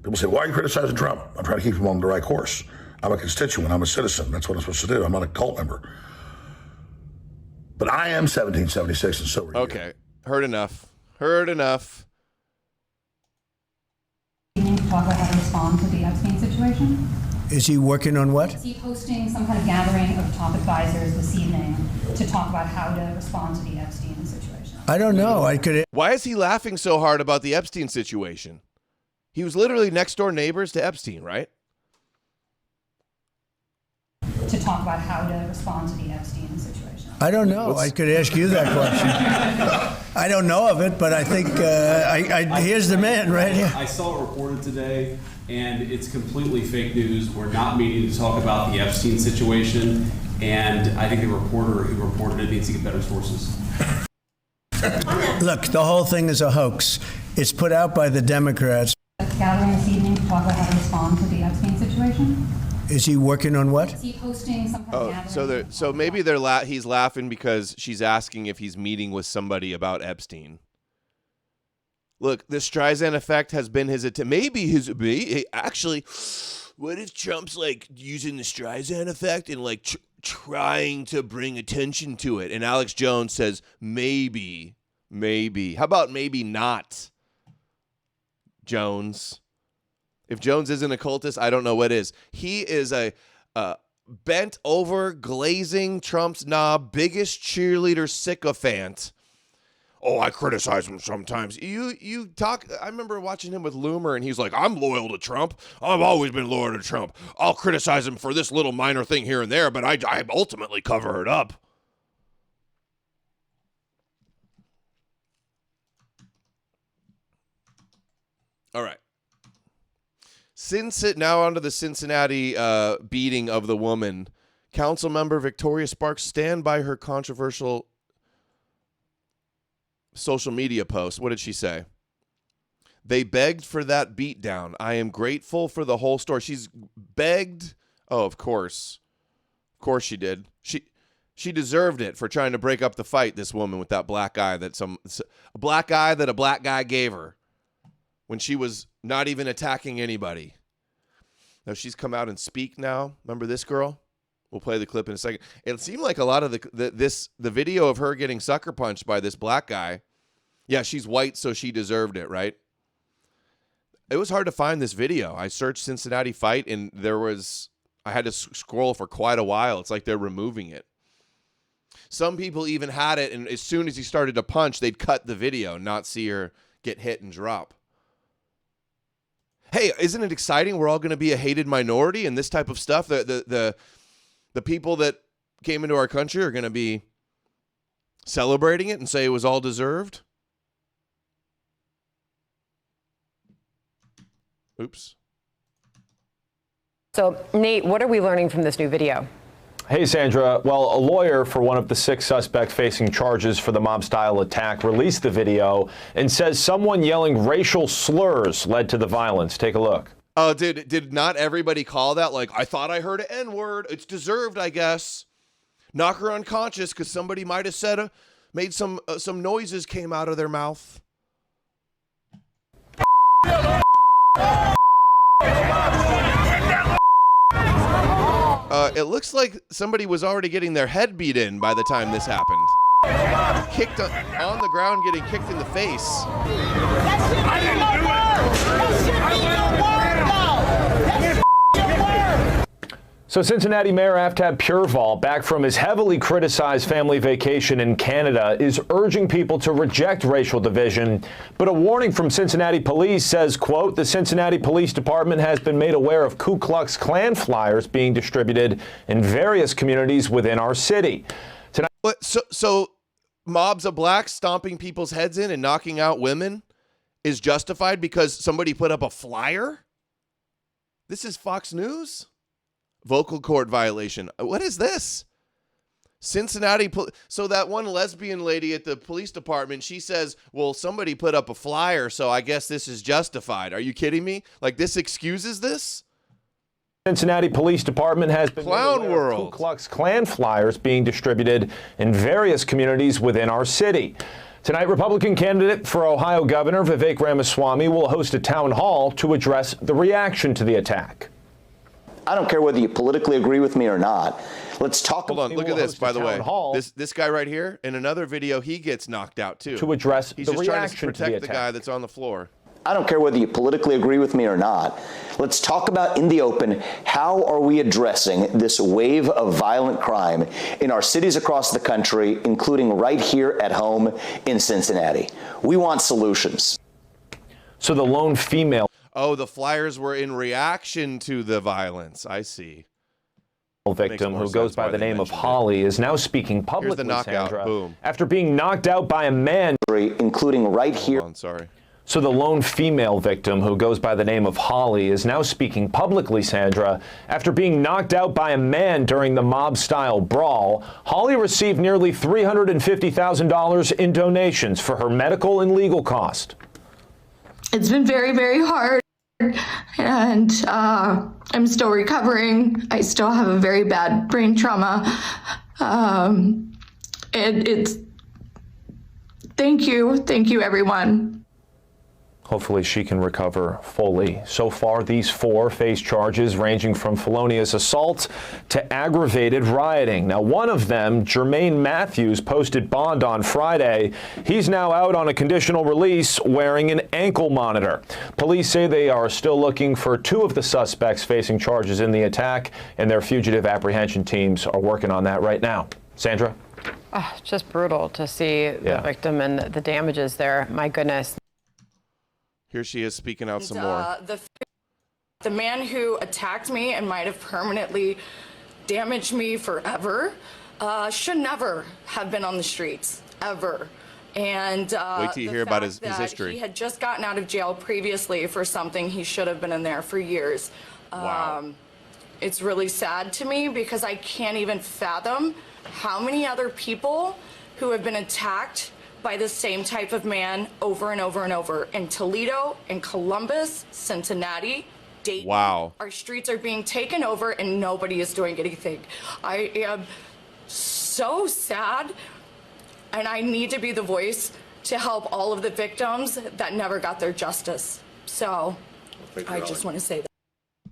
People say, why are you criticizing Trump? I'm trying to keep him on the right course. I'm a constituent. I'm a citizen. That's what I'm supposed to do. I'm not a cult member. But I am 1776, and so are you. Okay. Heard enough. Talk about how to respond to the Epstein situation. Is he working on what? Is he hosting some kind of gathering of top advisors this evening to talk about how to respond to the Epstein situation? I don't know. Why is he laughing so hard about the Epstein situation? He was literally next door neighbors to Epstein, right? To talk about how to respond to the Epstein situation. I don't know. I could ask you that question. I don't know of it, but I think here's the man right here. I saw it reported today, and it's completely fake news. We're not meeting to talk about the Epstein situation, and I think the reporter who reported it needs to get better sources. Look, the whole thing is a hoax. It's put out by the Democrats. Gathering this evening to talk about how to respond to the Epstein situation. Is he working on what? Is he hosting some kind of gathering? So maybe he's laughing because she's asking if he's meeting with somebody about Epstein. Look, the Streisand effect has been his attempt. Actually, what if Trump's like using the Streisand effect and like trying to bring attention to it? And Alex Jones says maybe. How about maybe not? Jones. If Jones isn't a cultist, I don't know what is. He is a bent over, glazing Trump's knob, biggest cheerleader sycophant. Oh, I criticize him sometimes. You talk. I remember watching him with Loomer, and he's like, "I'm loyal to Trump. I've always been loyal to Trump. I'll criticize him for this little minor thing here and there, but I ultimately cover it up." All right. Now on to the Cincinnati beating of the woman. Councilmember Victoria Sparks stand by her controversial social media post. What did she say? They begged for that beatdown. I am grateful for the whole story. She's begged. Oh, of course. Of course she did. She deserved it for trying to break up the fight, this woman with that black eye that a black guy gave her when she was not even attacking anybody. Now she's come out and speak now. Remember this girl? We'll play the clip in a second. It seemed like a lot of the video of her getting sucker punched by this black guy. Yeah, she's white, so she deserved it, right? It was hard to find this video. I searched Cincinnati fight, and I had to scroll for quite a while. It's like they're removing it. Some people even had it, and as soon as he started to punch, they'd cut the video, not see her get hit and drop. Hey, isn't it exciting? We're all going to be a hated minority and this type of stuff. The people that came into our country are going to be celebrating it and say it was all deserved. Oops. So, Nate, what are we learning from this new video? Hey, Sandra. Well, a lawyer for one of the 6 suspects facing charges for the mob-style attack released the video and says someone yelling racial slurs led to the violence. Take a look. Oh, did not everybody call that? Like, I thought I heard an N-word. It's deserved, I guess. Knock her unconscious because somebody might have made some noises came out of their mouth. It looks like somebody was already getting their head beat in by the time this happened. Kicked on the ground, getting kicked in the face. So Cincinnati Mayor Aftab Pureval, back from his heavily criticized family vacation in Canada, is urging people to reject racial division. But a warning from Cincinnati police says, quote, the Cincinnati Police Department has been made aware of Ku Klux Klan flyers being distributed in various communities within our city. Tonight, so mobs of blacks stomping people's heads in and knocking out women is justified because somebody put up a flyer? This is Fox News? Vocal cord violation. What is this? Cincinnati. So that one lesbian lady at the police department, she says, well, somebody put up a flyer, so I guess this is justified. Are you kidding me? Like, this excuses this? Cincinnati Police Department has been Clown World. Ku Klux Klan flyers being distributed in various communities within our city. Tonight, Republican candidate for Ohio Governor Vivek Ramaswamy will host a town hall to address the reaction to the attack. I don't care whether you politically agree with me or not. Let's talk. Hold on, look at this, by the way. This guy right here, in another video, he gets knocked out too. To address He's the just reaction trying to protect to the the attack. guy that's on the floor. I don't care whether you politically agree with me or not. Let's talk about in the open, how are we addressing this wave of violent crime in our cities across the country, including right here at home in Cincinnati? We want solutions. So the lone female. Oh, the flyers were in reaction to the violence. I see. Victim who goes by the name of Holly is now speaking publicly. Here's the knockout. Sandra, Boom. after being knocked out by a man, including right here. Hold on, sorry. So the lone female victim who goes by the name of Holly is now speaking publicly, Sandra, after being knocked out by a man during the mob-style brawl. Holly received nearly $350,000 in donations for her medical and legal cost. It's been very, very hard, and I'm still recovering. I still have a very bad brain trauma. It's thank you, everyone. Hopefully she can recover fully. So far, these four face charges ranging from felonious assault to aggravated rioting. Now, one of them, Jermaine Matthews, posted bond on Friday. He's now out on a conditional release wearing an ankle monitor. Police say they are still looking for two of the suspects facing charges in the attack, and their fugitive apprehension teams are working on that right now. Sandra? Oh, just brutal to see the victim and the damages there. My goodness. Here she is speaking out some more. The man who attacked me and might have permanently damaged me forever should never have been on the streets, ever. And wait till you hear about his history. He had just gotten out of jail previously for something he should have been in there for years. Wow. It's really sad to me because I can't even fathom how many other people who have been attacked by the same type of man over and over and over in Toledo, in Columbus, Cincinnati, Dayton. Wow. Our streets are being taken over and nobody is doing anything. I am so sad, and I need to be the voice to help all of the victims that never got their justice. So I just want to say that.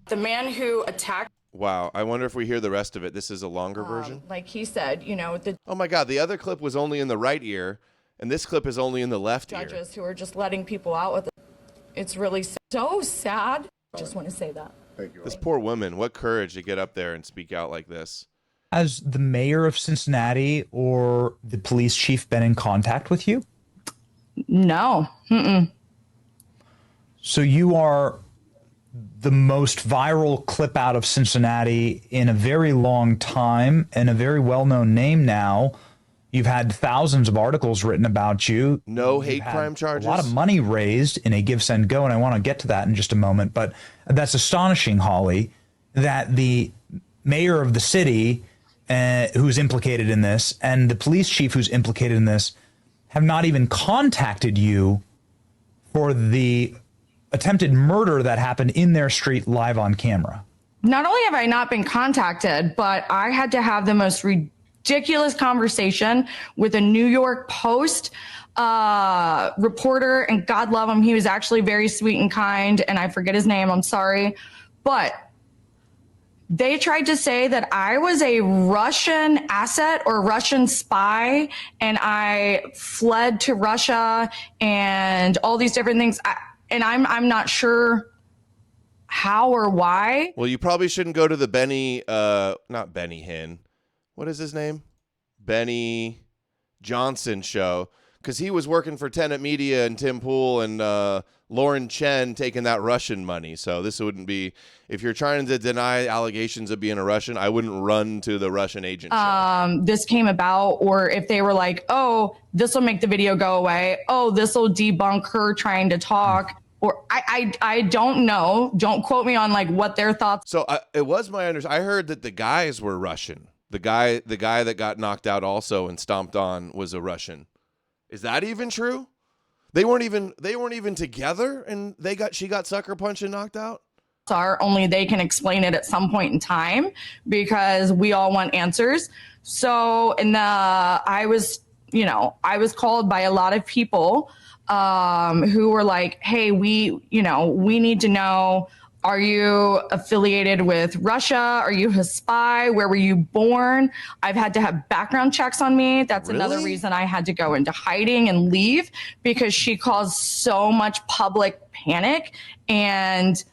The man who attacked. Wow. I wonder if we hear the rest of it. This is a longer version. Like he said, you know, the Oh my God. The other clip was only in the right ear, and this clip is only in the left ear. judges who are just letting people out with it. It's really so sad. I just want to say that. Thank you. This poor woman. What courage to get up there and speak out like this. Has the mayor of Cincinnati or the police chief been in contact with you? No. Mm-mm. So you are the most viral clip out of Cincinnati in a very long time and a very well-known name now. You've had thousands of articles written about you. No hate crime charges. A lot of money raised in a Give, Send, Go, and I want to get to that in just a moment. But that's astonishing, Holly, that the mayor of the city who's implicated in this and the police chief who's implicated in this have not even contacted you for the attempted murder that happened in their street live on camera. Not only have I not been contacted, but I had to have the most ridiculous conversation with a New York Post reporter, and God love him, he was actually very sweet and kind, and I forget his name, I'm sorry. But They tried to say that I was a Russian asset or Russian spy, and I fled to Russia and all these different things. I'm not sure how or why. Well, you probably shouldn't go to the not Benny Hinn. What is his name? Benny Johnson show, because he was working for Tenet Media and Tim Pool and Lauren Chen taking that Russian money. So this wouldn't be, if you're trying to deny allegations of being a Russian, I wouldn't run to the Russian agent show. This came about, or if they were like, oh, this will make the video go away. Oh, this will debunk her trying to talk. Or I don't know. Don't quote me on like what their thoughts. So it was my understanding. I heard that the guys were Russian. The guy that got knocked out also and stomped on was a Russian. Is that even true? They weren't even together, and she got sucker punched and knocked out. Are only they can explain it at some point in time, because we all want answers. So I was called by a lot of people who were like, hey, we need to know, are you affiliated with Russia? Are you a spy? Where were you born? I've had to have background checks on me. That's another reason I had to go into hiding and leave, because she caused so much public panic. And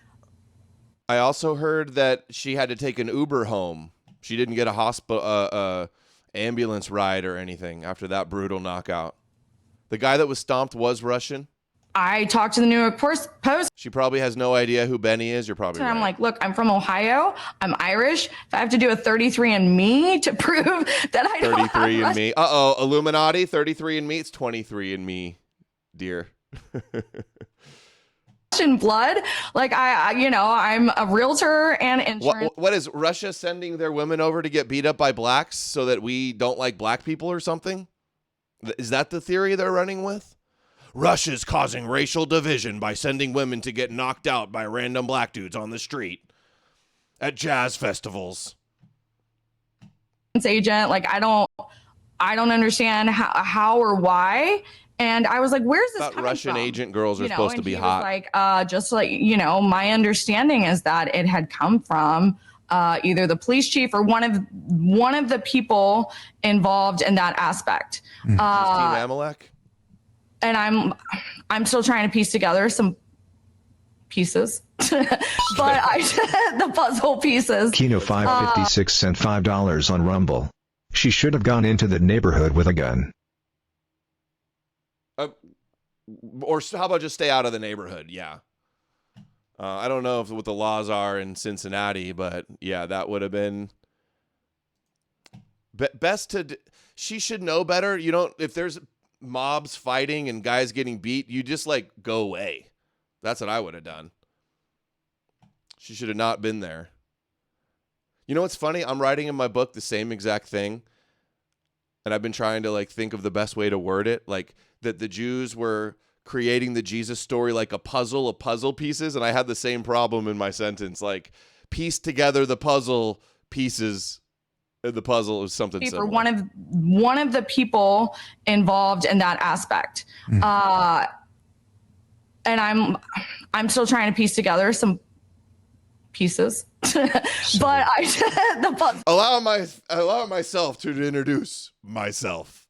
I also heard that she had to take an Uber home. She didn't get a ambulance ride or anything after that brutal knockout. The guy that was stomped was Russian. I talked to the New York Post. She probably has no idea who Benny is. You're probably right. I'm like, look, I'm from Ohio. I'm Irish. If I have to do a 33andMe to prove that I don't have 33andMe. Uh-oh, Illuminati, 33andMe. It's 23andMe, dear. Russian blood. Like I'm a realtor and insurance. What is Russia sending their women over to get beat up by blacks so that we don't like black people or something? Is that the theory they're running with? Russia's causing racial division by sending women to get knocked out by random black dudes on the street at jazz festivals. Agent, like I don't understand how or why. And I was like, where's this coming Russian from? agent girls are supposed to be hot. My understanding is that it had come from either the police chief or one of the people involved in that aspect. Team Amalek? And I'm still trying to piece together some pieces, but the puzzle pieces. Kino 556 sent $5 on Rumble. She should have gone into the neighborhood with a gun. Or how about just stay out of the neighborhood? Yeah. I don't know what the laws are in Cincinnati, but yeah, that would have been best to. She should know better. You don't. If there's mobs fighting and guys getting beat, you just like go away. That's what I would have done. She should have not been there. You know what's funny? I'm writing in my book the same exact thing, and I've been trying to like think of the best way to word it, like that the Jews were creating the Jesus story like a puzzle of puzzle pieces, and I had the same problem in my sentence, like piece together the puzzle pieces. The puzzle is something similar. For one of the people involved in that aspect, and I'm still trying to piece together some pieces, but the puzzle. Allow myself to introduce myself.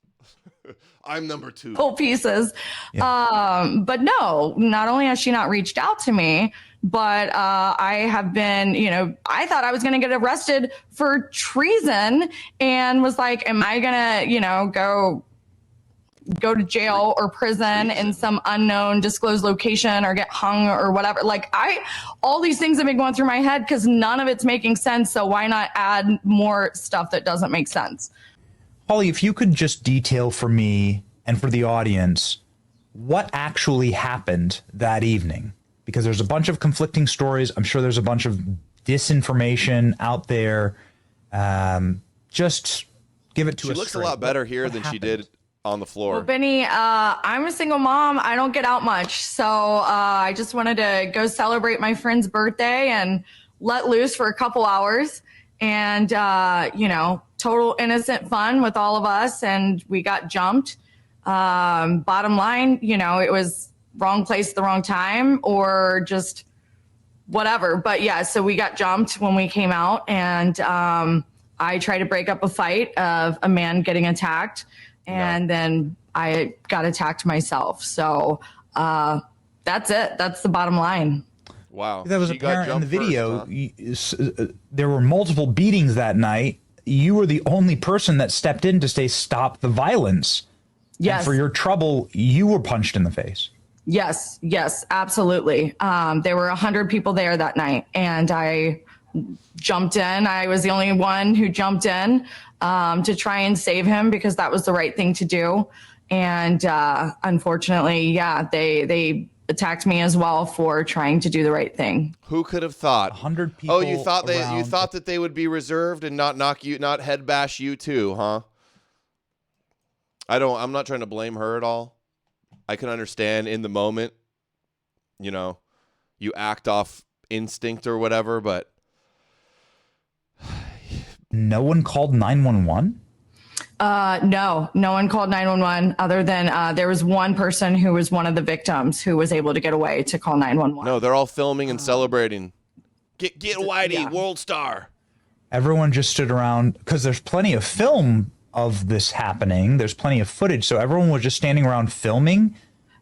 I'm number 2. Whole pieces, but no. Not only has she not reached out to me, but I have been, I thought I was going to get arrested for treason and was like, am I going to, go to jail or prison in some unknown disclosed location or get hung or whatever? Like all these things have been going through my head because none of it's making sense. So why not add more stuff that doesn't make sense? Holly, if you could just detail for me and for the audience what actually happened that evening. Because there's a bunch of conflicting stories. I'm sure there's a bunch of disinformation out there. Just give it to us. She looks a lot better here than she did on the floor. Well, Benny, I'm a single mom. I don't get out much. So I just wanted to go celebrate my friend's birthday and let loose for a couple hours. And, total innocent fun with all of us. And we got jumped. Bottom line, it was wrong place at the wrong time, or just whatever. But yeah, so we got jumped when we came out, and I tried to break up a fight of a man getting attacked, and then I got attacked myself. So that's it. That's the bottom line. Wow. That was She got apparent in the jumped video. first, There were multiple beatings that night. You were the only person that stepped in to say, stop the violence. Yes. And for your trouble, you were punched in the face. Yes, absolutely. There were 100 people there that night, and I jumped in. I was the only one who jumped in to try and save him because that was the right thing to do. And unfortunately, they attacked me as well for trying to do the right thing. Who could have thought? 100 people. Oh, you thought that they would be reserved and not knock you, not head bash you too, huh? I'm not trying to blame her at all. I can understand in the moment, you act off instinct or whatever, but no one called 911? No one called 911 other than there was one person who was one of the victims who was able to get away to call 911. No, they're all filming and celebrating. Get Whitey, world star. Everyone just stood around because there's plenty of film of this happening. There's plenty of footage. So everyone was just standing around filming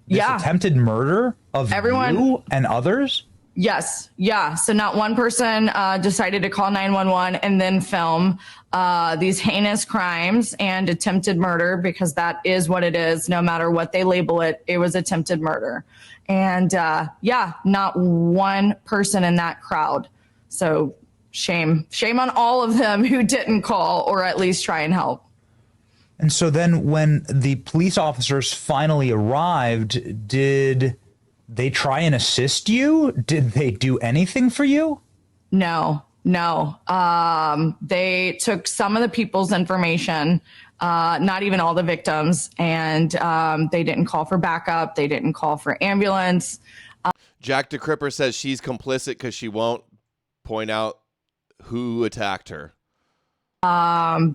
this attempted murder of you and others? Yes. Yeah. So not one person decided to call 911 and then film these heinous crimes and attempted murder, because that is what it is. No matter what they label it, it was attempted murder. And not one person in that crowd. So shame on all of them who didn't call or at least try and help. And so then when the police officers finally arrived, did they try and assist you? Did they do anything for you? No. They took some of the people's information, not even all the victims, and they didn't call for backup. They didn't call for ambulance. Jack DeCripper says she's complicit because she won't point out who attacked her.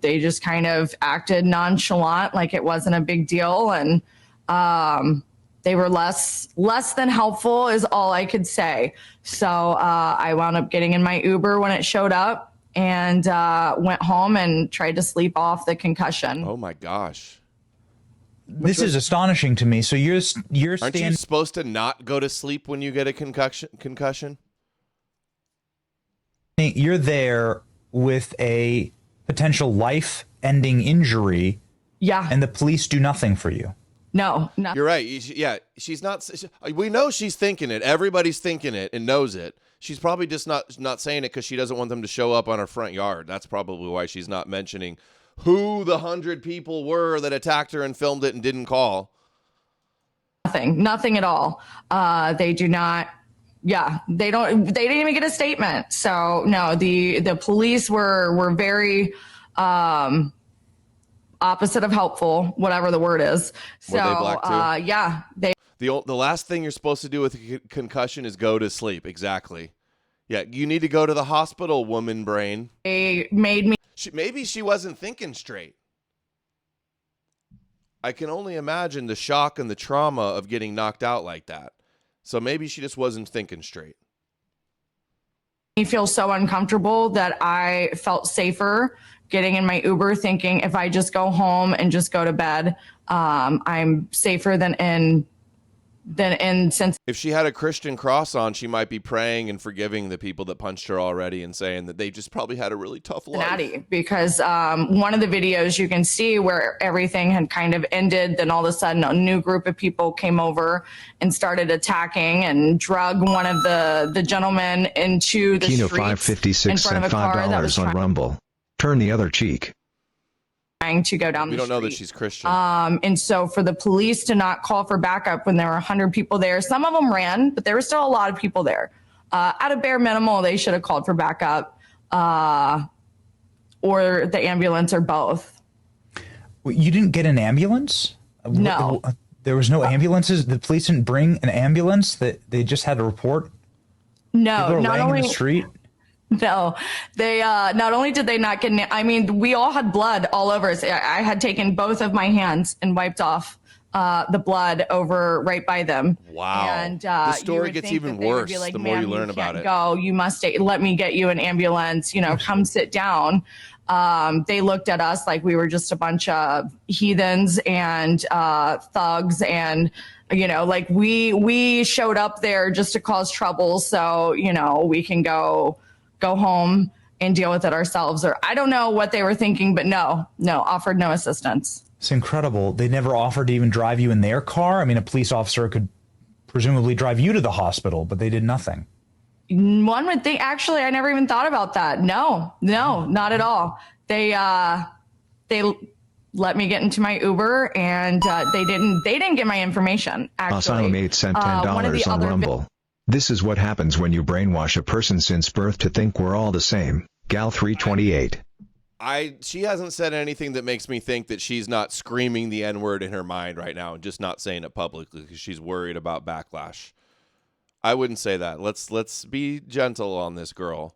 They just kind of acted nonchalant, like it wasn't a big deal, and they were less than helpful is all I could say. So I wound up getting in my Uber when it showed up and went home and tried to sleep off the concussion. Oh my gosh. This is astonishing to me. So you're Aren't you supposed to not go to sleep when you get a concussion? You're there with a potential life-ending injury. Yeah. And the police do nothing for you. No. You're right. Yeah, she's not. We know she's thinking it. Everybody's thinking it and knows it. She's probably just not saying it because she doesn't want them to show up on her front yard. That's probably why she's not mentioning who the 100 people were that attacked her and filmed it and didn't call. Nothing at all. They do not. Yeah, they didn't even get a statement. So no, the police were very opposite of helpful, whatever the word is. So Were they black too? Yeah, the last thing you're supposed to do with a concussion is go to sleep. Exactly. Yeah, you need to go to the hospital, woman brain. They made me. Maybe she wasn't thinking straight. I can only imagine the shock and the trauma of getting knocked out like that. So maybe she just wasn't thinking straight. I feel so uncomfortable that I felt safer getting in my Uber thinking if I just go home and just go to bed, I'm safer than in since. If she had a Christian cross on, she might be praying and forgiving the people that punched her already and saying that they just probably had a really tough life. Because one of the videos you can see where everything had kind of ended, then all of a sudden a new group of people came over and started attacking and drug one of the gentlemen into the Kino streets 556 in front of sent a car that was $5 on Rumble. Turn the other cheek. trying to go down We the don't know street. that she's Christian. And so for the police to not call for backup when there were 100 people there, some of them ran, but there were still a lot of people there. At a bare minimal, they should have called for backup or the ambulance or both. You didn't get an ambulance? No. There was no ambulances? The police didn't bring an ambulance? That they just had a report? No, People are not laying only in the street? No, they not only did they not get, I mean, we all had blood all over us. I had taken both of my hands and wiped off the blood over right by them. Wow. And the story gets even worse the more you learn about it. Go, you must stay, let me get you an ambulance, come sit down. They looked at us like we were just a bunch of heathens and thugs, and like we showed up there just to cause trouble, so we can go home and deal with it ourselves. Or I don't know what they were thinking, but no, offered no assistance. It's incredible. They never offered to even drive you in their car. I mean, a police officer could presumably drive you to the hospital, but they did nothing. One would think, actually, I never even thought about that. No, not at all. They let me get into my Uber, and they didn't get my information. Actually, Asylum 8 sent $10 on Rumble. This is what happens when you brainwash a person since birth to think we're all the same. Gal 328. She hasn't said anything that makes me think that she's not screaming the N-word in her mind right now and just not saying it publicly because she's worried about backlash. I wouldn't say that. Let's be gentle on this girl.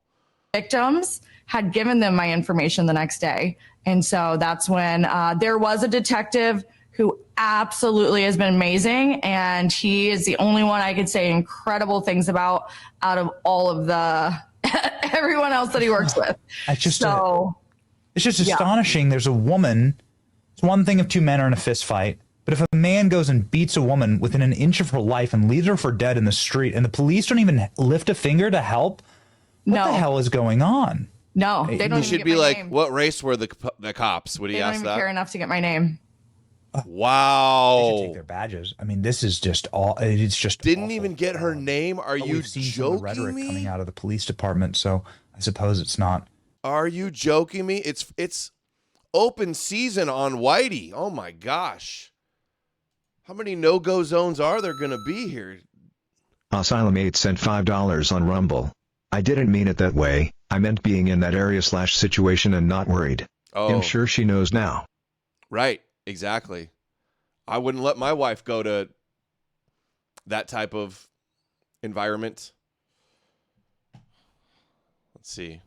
Victims had given them my information the next day. And so that's when there was a detective who absolutely has been amazing. And he is the only one I could say incredible things about out of all of the everyone else that he works with. It's just astonishing. There's a woman. It's one thing if two men are in a fist fight, but if a man goes and beats a woman within an inch of her life and leaves her for dead in the street, and the police don't even lift a finger to help, what the hell is going on? No, they don't. He should be like, name. What race were the cops? Would he ask that? They don't even care enough to get my name. Wow. They should take their badges. I mean, this is just all. It's just didn't awful. even get her name. Are you joking rhetoric me? Coming out of the police department, so I suppose it's not. Are you joking me? It's open season on Whitey. Oh my gosh. How many no-go zones are there going to be here? Asylum 8 sent $5 on Rumble. I didn't mean it that way. I meant being in that area/situation and not worried. Oh. I'm sure she knows now. Right. Exactly. I wouldn't let my wife go to that type of environment. Let's see.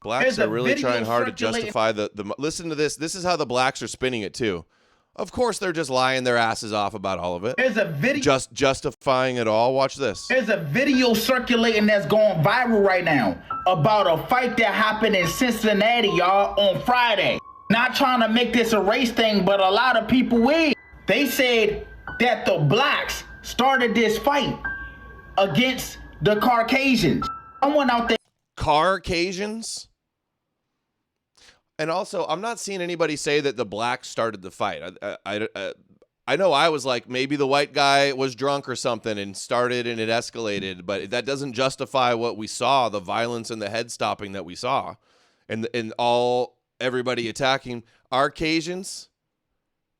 Blacks are really trying hard to justify the listen to this. This is how the blacks are spinning it too. Of course, they're just lying their asses off about all of it. There's a video just justifying it all. Watch this. There's a video circulating that's going viral right now about a fight that happened in Cincinnati, y'all, on Friday. Not trying to make this a race thing, but a lot of people will. They said that the blacks started this fight against the Caucasians. Someone out there. Caucasians? And also, I'm not seeing anybody say that the blacks started the fight. I know I was like, maybe the white guy was drunk or something and started and it escalated, but that doesn't justify what we saw, the violence and the head stopping that we saw, and everybody attacking Caucasians.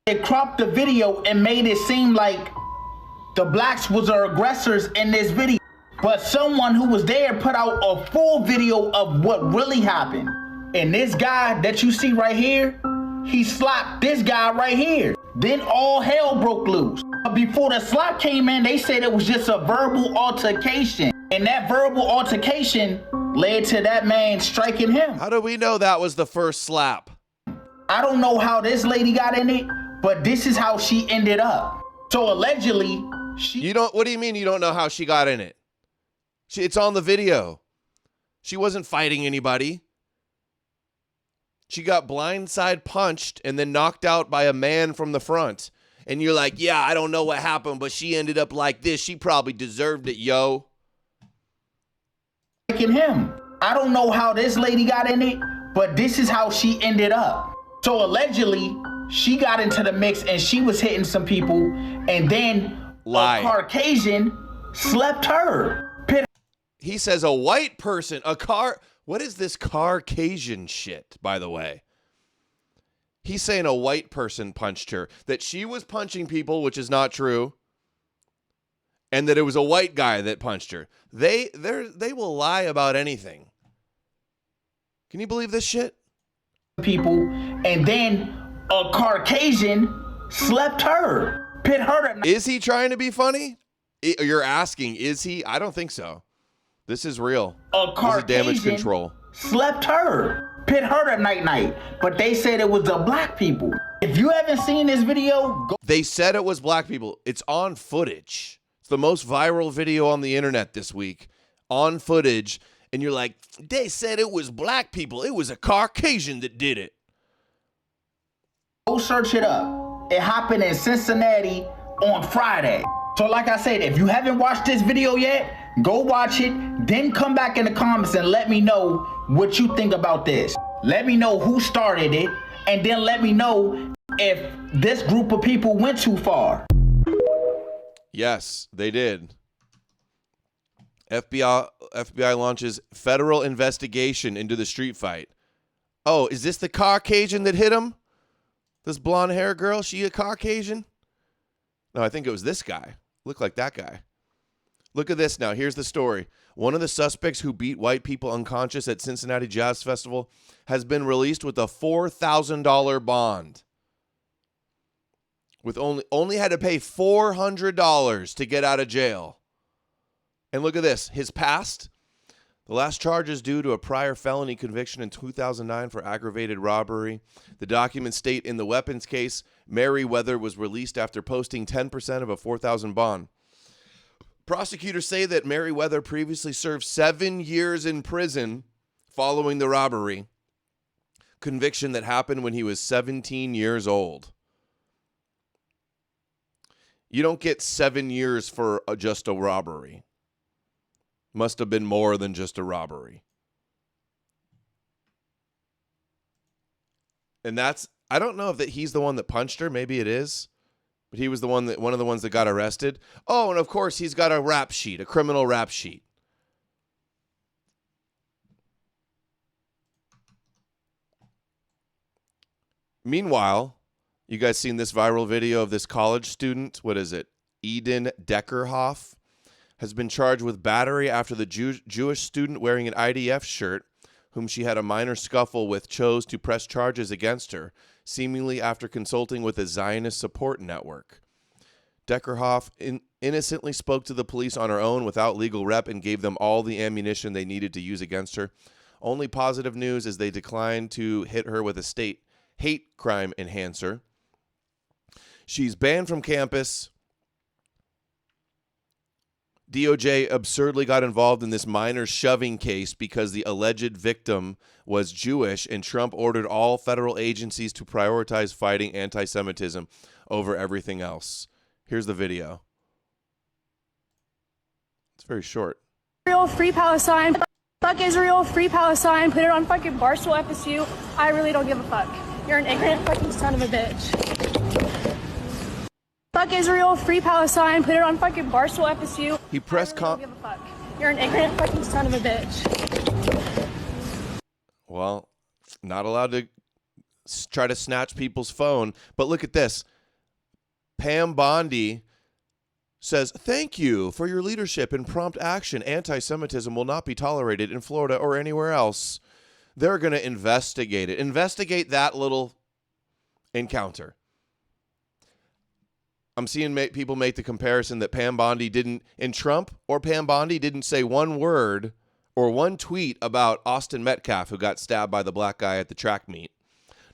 They cropped the video and made it seem like the blacks was the aggressors in this video. But someone who was there put out a full video of what really happened. And this guy that you see right here, he slapped this guy right here. Then all hell broke loose. Before the slap came in, they said it was just a verbal altercation. And that verbal altercation led to that man striking him. How do we know that was the first slap? I don't know how this lady got in it, but this is how she ended up. So allegedly, what do you mean you don't know how she got in it? It's on the video. She wasn't fighting anybody. She got blindside punched and then knocked out by a man from the front. And you're like, yeah, I don't know what happened, but she ended up like this. She probably deserved it, yo. Him. I don't know how this lady got in it, but this is how she ended up. So allegedly, she got into the mix and she was hitting some people, and then a Caucasian slept her. He says a white person, what is this Caucasian shit, by the way? He's saying a white person punched her, that she was punching people, which is not true, and that it was a white guy that punched her. They will lie about anything. Can you believe this shit? People, and then a Caucasian slept her, pit her. Is he trying to be funny? You're asking, is he? I don't think so. This is real. A Caucasian this is damage control. Slept her. pit her to night-night, but they said it was the black people. If you haven't seen this video, go. They said it was black people. It's on footage. It's the most viral video on the internet this week. On footage. And you're like, they said it was black people. It was a Caucasian that did it. Go search it up. It happened in Cincinnati on Friday. So like I said, if you haven't watched this video yet, go watch it. Then come back in the comments and let me know what you think about this. Let me know who started it. And then let me know if this group of people went too far. Yes, they did. FBI launches federal investigation into the street fight. Oh, is this the Caucasian that hit him? This blonde hair girl, she a Caucasian? No, I think it was this guy. Looked like that guy. Look at this now. Here's the story. One of the suspects who beat white people unconscious at Cincinnati Jazz Festival has been released with a $4,000 bond. With only had to pay $400 to get out of jail. And look at this. His past. The last charge is due to a prior felony conviction in 2009 for aggravated robbery. The documents state in the weapons case, Merriweather was released after posting 10% of a $4,000 bond. Prosecutors say that Merriweather previously served 7 years in prison following the robbery. Conviction that happened when he was 17 years old. You don't get 7 years for just a robbery. Must have been more than just a robbery. And that's, I don't know if that he's the one that punched her. Maybe it is. But he was one of the ones that got arrested. Oh, and of course he's got a rap sheet, a criminal rap sheet. Meanwhile, you guys seen this viral video of this college student? What is it? Eden Deckerhoff has been charged with battery after the Jewish student wearing an IDF shirt, whom she had a minor scuffle with, chose to press charges against her, seemingly after consulting with a Zionist support network. Deckerhoff innocently spoke to the police on her own without legal rep and gave them all the ammunition they needed to use against her. Only positive news is they declined to hit her with a state hate crime enhancer. She's banned from campus. DOJ absurdly got involved in this minor shoving case because the alleged victim was Jewish, and Trump ordered all federal agencies to prioritize fighting anti-Semitism over everything else. Here's the video. It's very short. Israel, free Palestine. Fuck Israel, free Palestine. Put it on fucking Barstool FSU. I really don't give a fuck. You're an ignorant fucking son of a bitch. Fuck Israel, free Palestine. Put it on fucking Barstool FSU. He pressed don't give a fuck. You're an ignorant fucking son of a bitch. Well, not allowed to try to snatch people's phone. But look at this. Pam Bondi says, "Thank you for your leadership and prompt action. Anti-Semitism will not be tolerated in Florida or anywhere else. They're going to investigate it." Investigate that little encounter. I'm seeing people make the comparison that Pam Bondi didn't, in Trump or Pam Bondi didn't say one word or one tweet about Austin Metcalf, who got stabbed by the black guy at the track meet.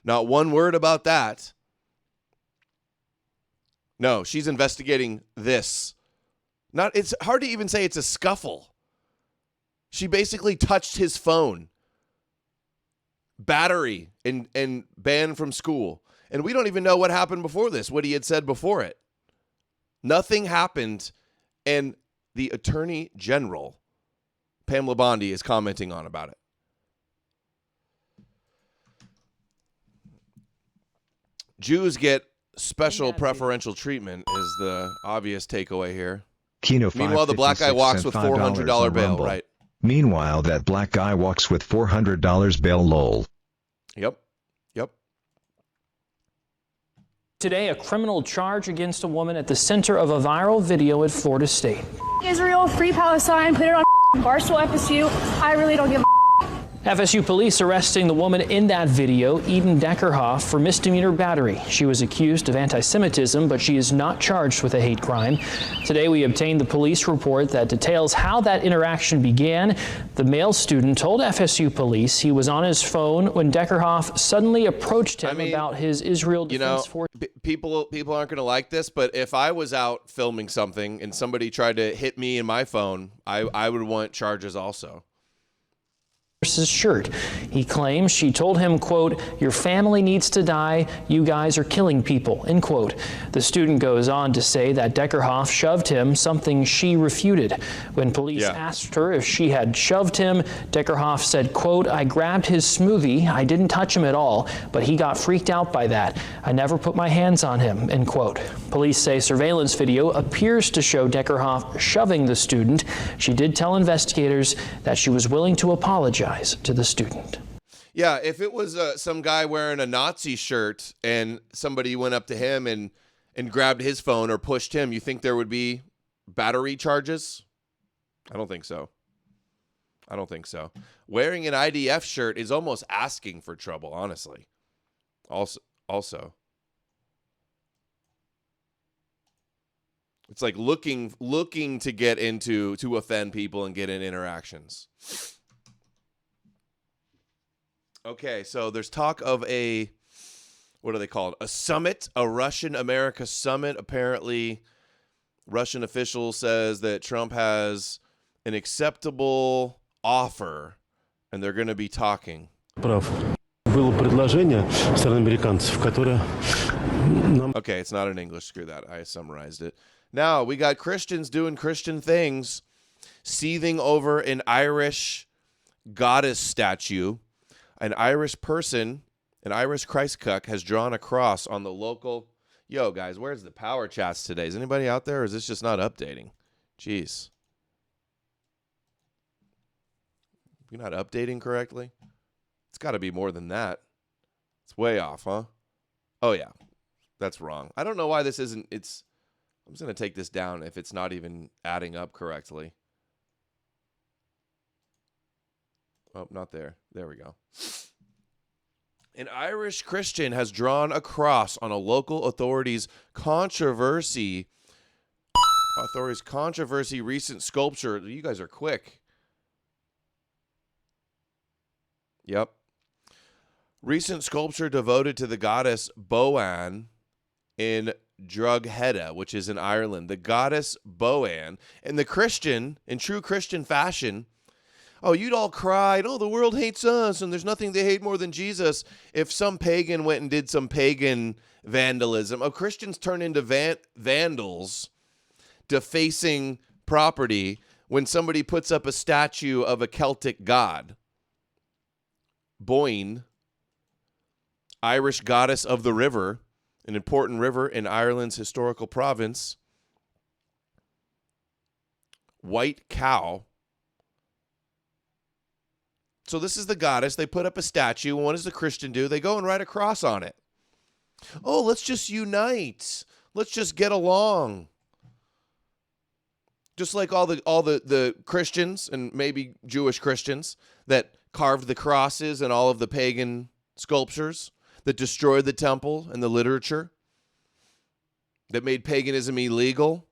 Not one word about that. No, she's investigating this. It's hard to even say it's a scuffle. She basically touched his phone. Battery and banned from school. And we don't even know what happened before this, what he had said before it. Nothing happened, and the Attorney General, Pamela Bondi, is commenting about it. Jews get special preferential treatment is the obvious takeaway here. Kino Meanwhile, the black guy walks with $400 bail, right? Meanwhile, that black guy walks with $400 bail, lol. Yep. Today, a criminal charge against a woman at the center of a viral video at Florida State. Israel, free Palestine. Put it on Barstool FSU. I really don't give a FSU police arresting the woman in that video, Eden Deckerhoff, for misdemeanor battery. She was accused of anti-Semitism, but she is not charged with a hate crime. Today, we obtained the police report that details how that interaction began. The male student told FSU police he was on his phone when Deckerhoff suddenly approached him about his Israel Defense Force. People aren't going to like this, but if I was out filming something and somebody tried to hit me in my phone, I would want charges also. Shirt. He claims she told him, quote, "Your family needs to die. You guys are killing people," end quote. The student goes on to say that Deckerhoff shoved him, something she refuted. When police asked her if she had shoved him, Deckerhoff said, quote, "I grabbed his smoothie. I didn't touch him at all, but he got freaked out by that. I never put my hands on him," end quote. Police say surveillance video appears to show Deckerhoff shoving the student. She did tell investigators that she was willing to apologize to the student. Yeah, if it was some guy wearing a Nazi shirt and somebody went up to him and grabbed his phone or pushed him, you think there would be battery charges? I don't think so. I don't think so. Wearing an IDF shirt is almost asking for trouble, honestly. Also. It's like looking to get to offend people and get in interactions. Okay, so there's talk of what are they called? A summit, a Russian-America summit. Apparently, Russian official says that Trump has an acceptable offer, and they're going to be talking. Okay, it's not in English. Screw that. I summarized it. Now, we got Christians doing Christian things, seething over an Irish goddess statue. An Irish person, an Irish Christ cuck, has drawn a cross on the local... Yo, guys, where's the power chats today? Is anybody out there, or is this just not updating? Jeez. You're not updating correctly? It's got to be more than that. It's way off, huh? Oh, yeah. That's wrong. I don't know why this isn't... I'm just going to take this down if it's not even adding up correctly. Oh, not there. There we go. An Irish Christian has drawn a cross on a local authorities' controversy recent sculpture. You guys are quick. Yep. Recent sculpture devoted to the goddess Boan in Drogheda, which is in Ireland. The goddess Boan. And the Christian, in true Christian fashion... Oh, you'd all cried, oh, the world hates us, and there's nothing they hate more than Jesus. If some pagan went and did some pagan vandalism. Oh, Christians turn into vandals, defacing property when somebody puts up a statue of a Celtic god. Boyne, Irish goddess of the river, an important river in Ireland's historical province. White cow. So this is the goddess. They put up a statue. And what does the Christian do? They go and write a cross on it. Oh, let's just unite. Let's just get along. Just like all the Christians and maybe Jewish Christians that carved the crosses and all of the pagan sculptures, that destroyed the temple and the literature, that made paganism illegal,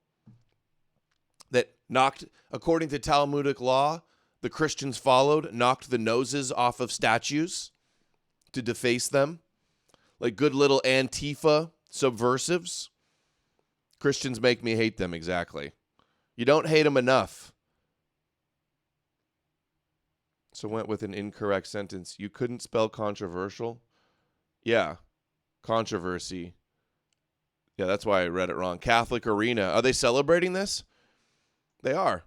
that knocked, according to Talmudic law, the Christians followed, knocked the noses off of statues to deface them, like good little Antifa subversives. Christians make me hate them, exactly. You don't hate them enough. So went with an incorrect sentence. You couldn't spell controversial? Yeah, controversy. Yeah, that's why I read it wrong. Catholic Arena. Are they celebrating this? They are.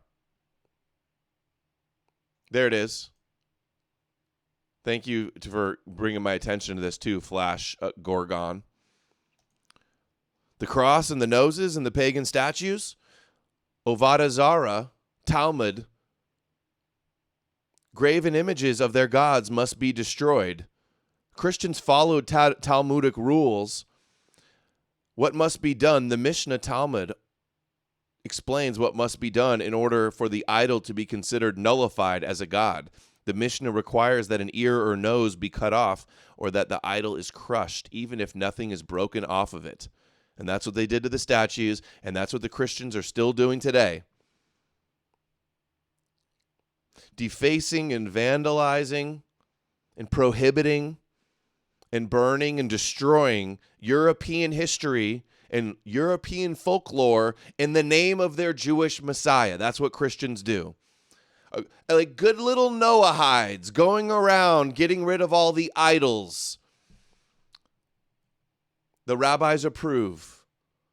There it is. Thank you for bringing my attention to this too, Flash Gorgon. The cross and the noses and the pagan statues. Ovada Zara, Talmud. Graven images of their gods must be destroyed. Christians followed Talmudic rules. What must be done? The Mishnah Talmud explains what must be done in order for the idol to be considered nullified as a god. The Mishnah requires that an ear or nose be cut off or that the idol is crushed, even if nothing is broken off of it. And that's what they did to the statues, and that's what the Christians are still doing today. Defacing and vandalizing and prohibiting and burning and destroying European history and European folklore in the name of their Jewish Messiah. That's what Christians do. Like good little Noahides going around getting rid of all the idols. The rabbis approve.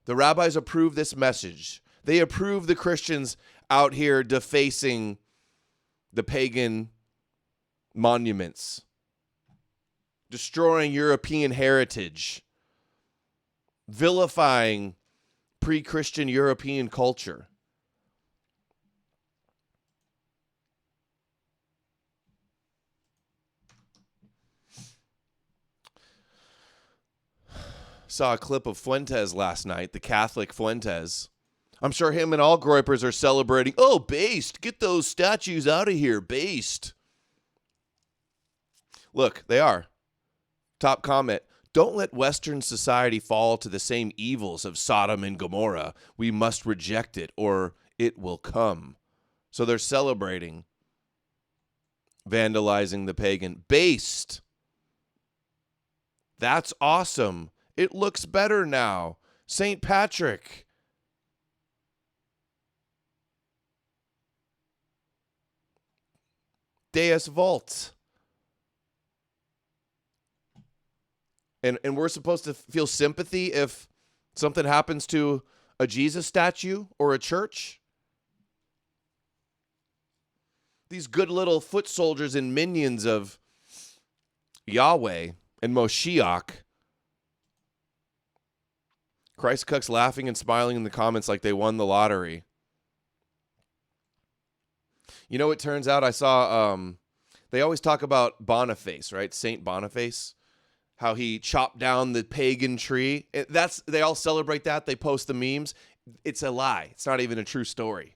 The rabbis approve this message. They approve the Christians out here defacing the pagan monuments, destroying European heritage, vilifying pre-Christian European culture. Saw a clip of Fuentes last night, the Catholic Fuentes. I'm sure him and all Groypers are celebrating. Oh, based. Get those statues out of here, based. Look, they are. Top comment. Don't let Western society fall to the same evils of Sodom and Gomorrah. We must reject it or it will come. So they're celebrating vandalizing the pagan. Based. That's awesome. It looks better now. St. Patrick. Deus Vult. And we're supposed to feel sympathy if something happens to a Jesus statue or a church? These good little foot soldiers and minions of Yahweh and Moshiach. Christ Cuck's laughing and smiling in the comments like they won the lottery. You know, it turns out I saw, they always talk about Boniface, right? Saint Boniface, how he chopped down the pagan tree. They all celebrate that. They post the memes. It's a lie. It's not even a true story.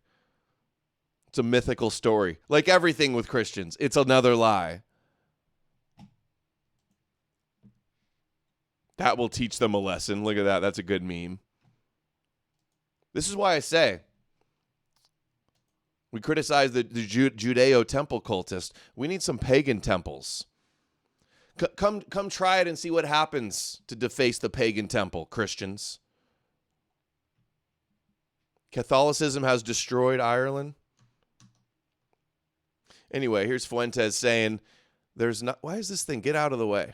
It's a mythical story. Like everything with Christians, it's another lie. That will teach them a lesson. Look at that. That's a good meme. This is why I say we criticize the Judeo temple cultist. We need some pagan temples. Come try it and see what happens to deface the pagan temple, Christians. Catholicism has destroyed Ireland. Anyway, here's Fuentes saying, why is this thing? Get out of the way.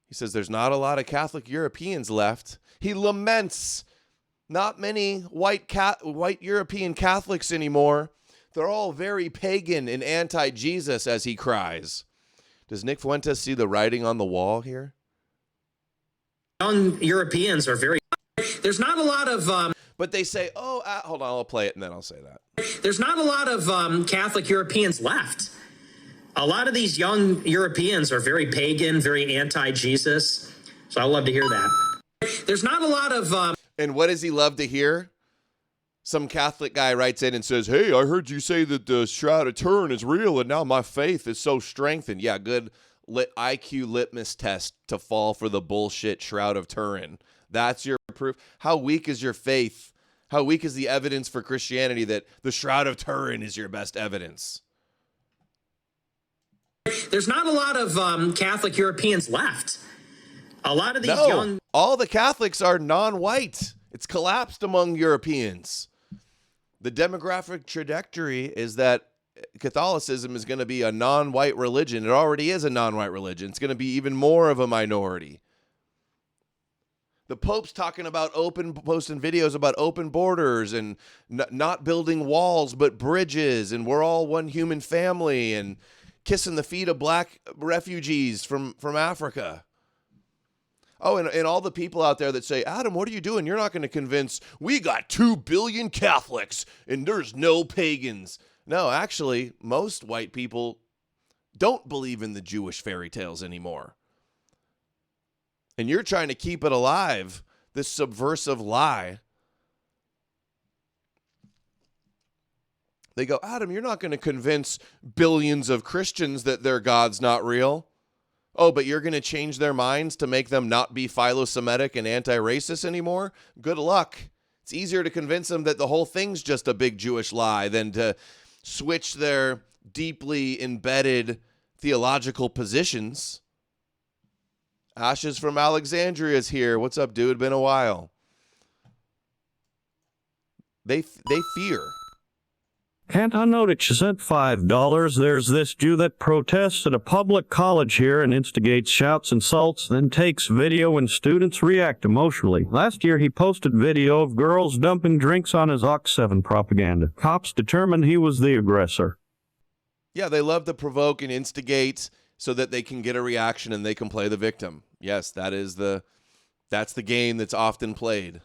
He says there's not a lot of Catholic Europeans left. He laments not many white European Catholics anymore. They're all very pagan and anti-Jesus, as he cries. Does Nick Fuentes see the writing on the wall here? Young Europeans are very... There's not a lot of... But they say, hold on, I'll play it and then I'll say that. There's not a lot of Catholic Europeans left. A lot of these young Europeans are very pagan, very anti-Jesus. So I love to hear that. There's not a lot of... And what does he love to hear? Some Catholic guy writes in and says, hey, I heard you say that the Shroud of Turin is real and now my faith is so strengthened. Yeah, good IQ litmus test to fall for the bullshit Shroud of Turin. That's your proof. How weak is your faith? How weak is the evidence for Christianity that the Shroud of Turin is your best evidence? There's not a lot of Catholic Europeans left. A lot of these all the Catholics are non-white. It's collapsed among Europeans. The demographic trajectory is that Catholicism is going to be a non-white religion. It already is a non-white religion. It's going to be even more of a minority. The Pope's talking about posting videos about open borders and not building walls but bridges, and we're all one human family, and kissing the feet of black refugees from Africa. Oh, and all the people out there that say, Adam, what are you doing? You're not going to convince, we got 2 billion Catholics and there's no pagans. No, actually, most white people don't believe in the Jewish fairy tales anymore. And you're trying to keep it alive, this subversive lie They go, Adam, you're not going to convince billions of Christians that their God's not real. Oh, but you're going to change their minds to make them not be philo-Semitic and anti-racist anymore? Good luck. It's easier to convince them that the whole thing's just a big Jewish lie than to switch their deeply embedded theological positions. Ashes from Alexandria is here. What's up, dude? Been a while. They fear. And I noticed you sent $5. There's this Jew that protests at a public college here and instigates shouts, insults, then takes video and students react emotionally. Last year he posted video of girls dumping drinks on his Ox 7 propaganda. Cops determined he was the aggressor. Yeah, they love to provoke and instigate so that they can get a reaction and they can play the victim. Yes, that's the game that's often played.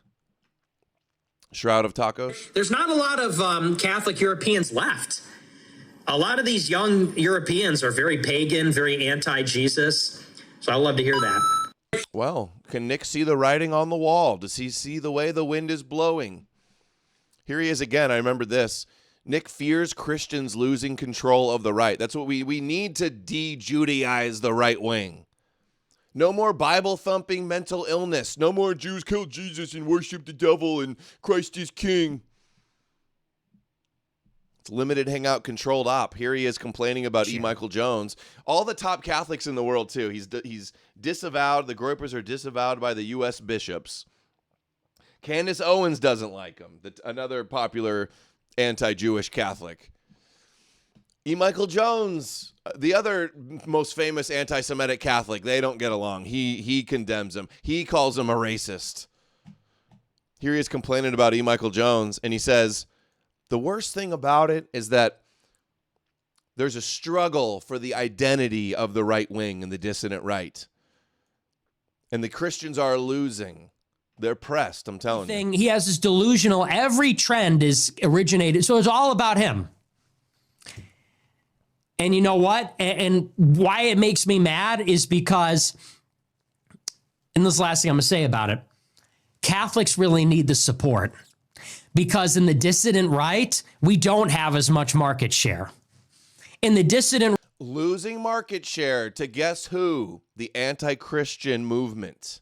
Shroud of Tacos? There's not a lot of Catholic Europeans left. A lot of these young Europeans are very pagan, very anti-Jesus. So I love to hear that. Well, can Nick see the writing on the wall? Does he see the way the wind is blowing? Here he is again. I remember this. Nick fears Christians losing control of the right. That's what we need to de-Judaize the right wing. No more Bible-thumping mental illness. No more Jews kill Jesus and worship the devil and Christ is king. It's limited hangout controlled op. Here he is complaining about E. Michael Jones. All the top Catholics in the world, too. He's disavowed. The Groypers are disavowed by the U.S. bishops. Candace Owens doesn't like him. Another popular anti-Jewish Catholic. E. Michael Jones, the other most famous anti-Semitic Catholic, they don't get along. He condemns him. He calls him a racist. Here he is complaining about E. Michael Jones, and he says, the worst thing about it is that there's a struggle for the identity of the right wing and the dissident right. And the Christians are losing. They're pressed, I'm telling you. He has this delusional, every trend is originated, so it's all about him. And you know what? And why it makes me mad is because, and this is the last thing I'm going to say about it, Catholics really need the support. Because in the dissident right, we don't have as much market share. In the dissident... Losing market share to guess who? The anti-Christian movement.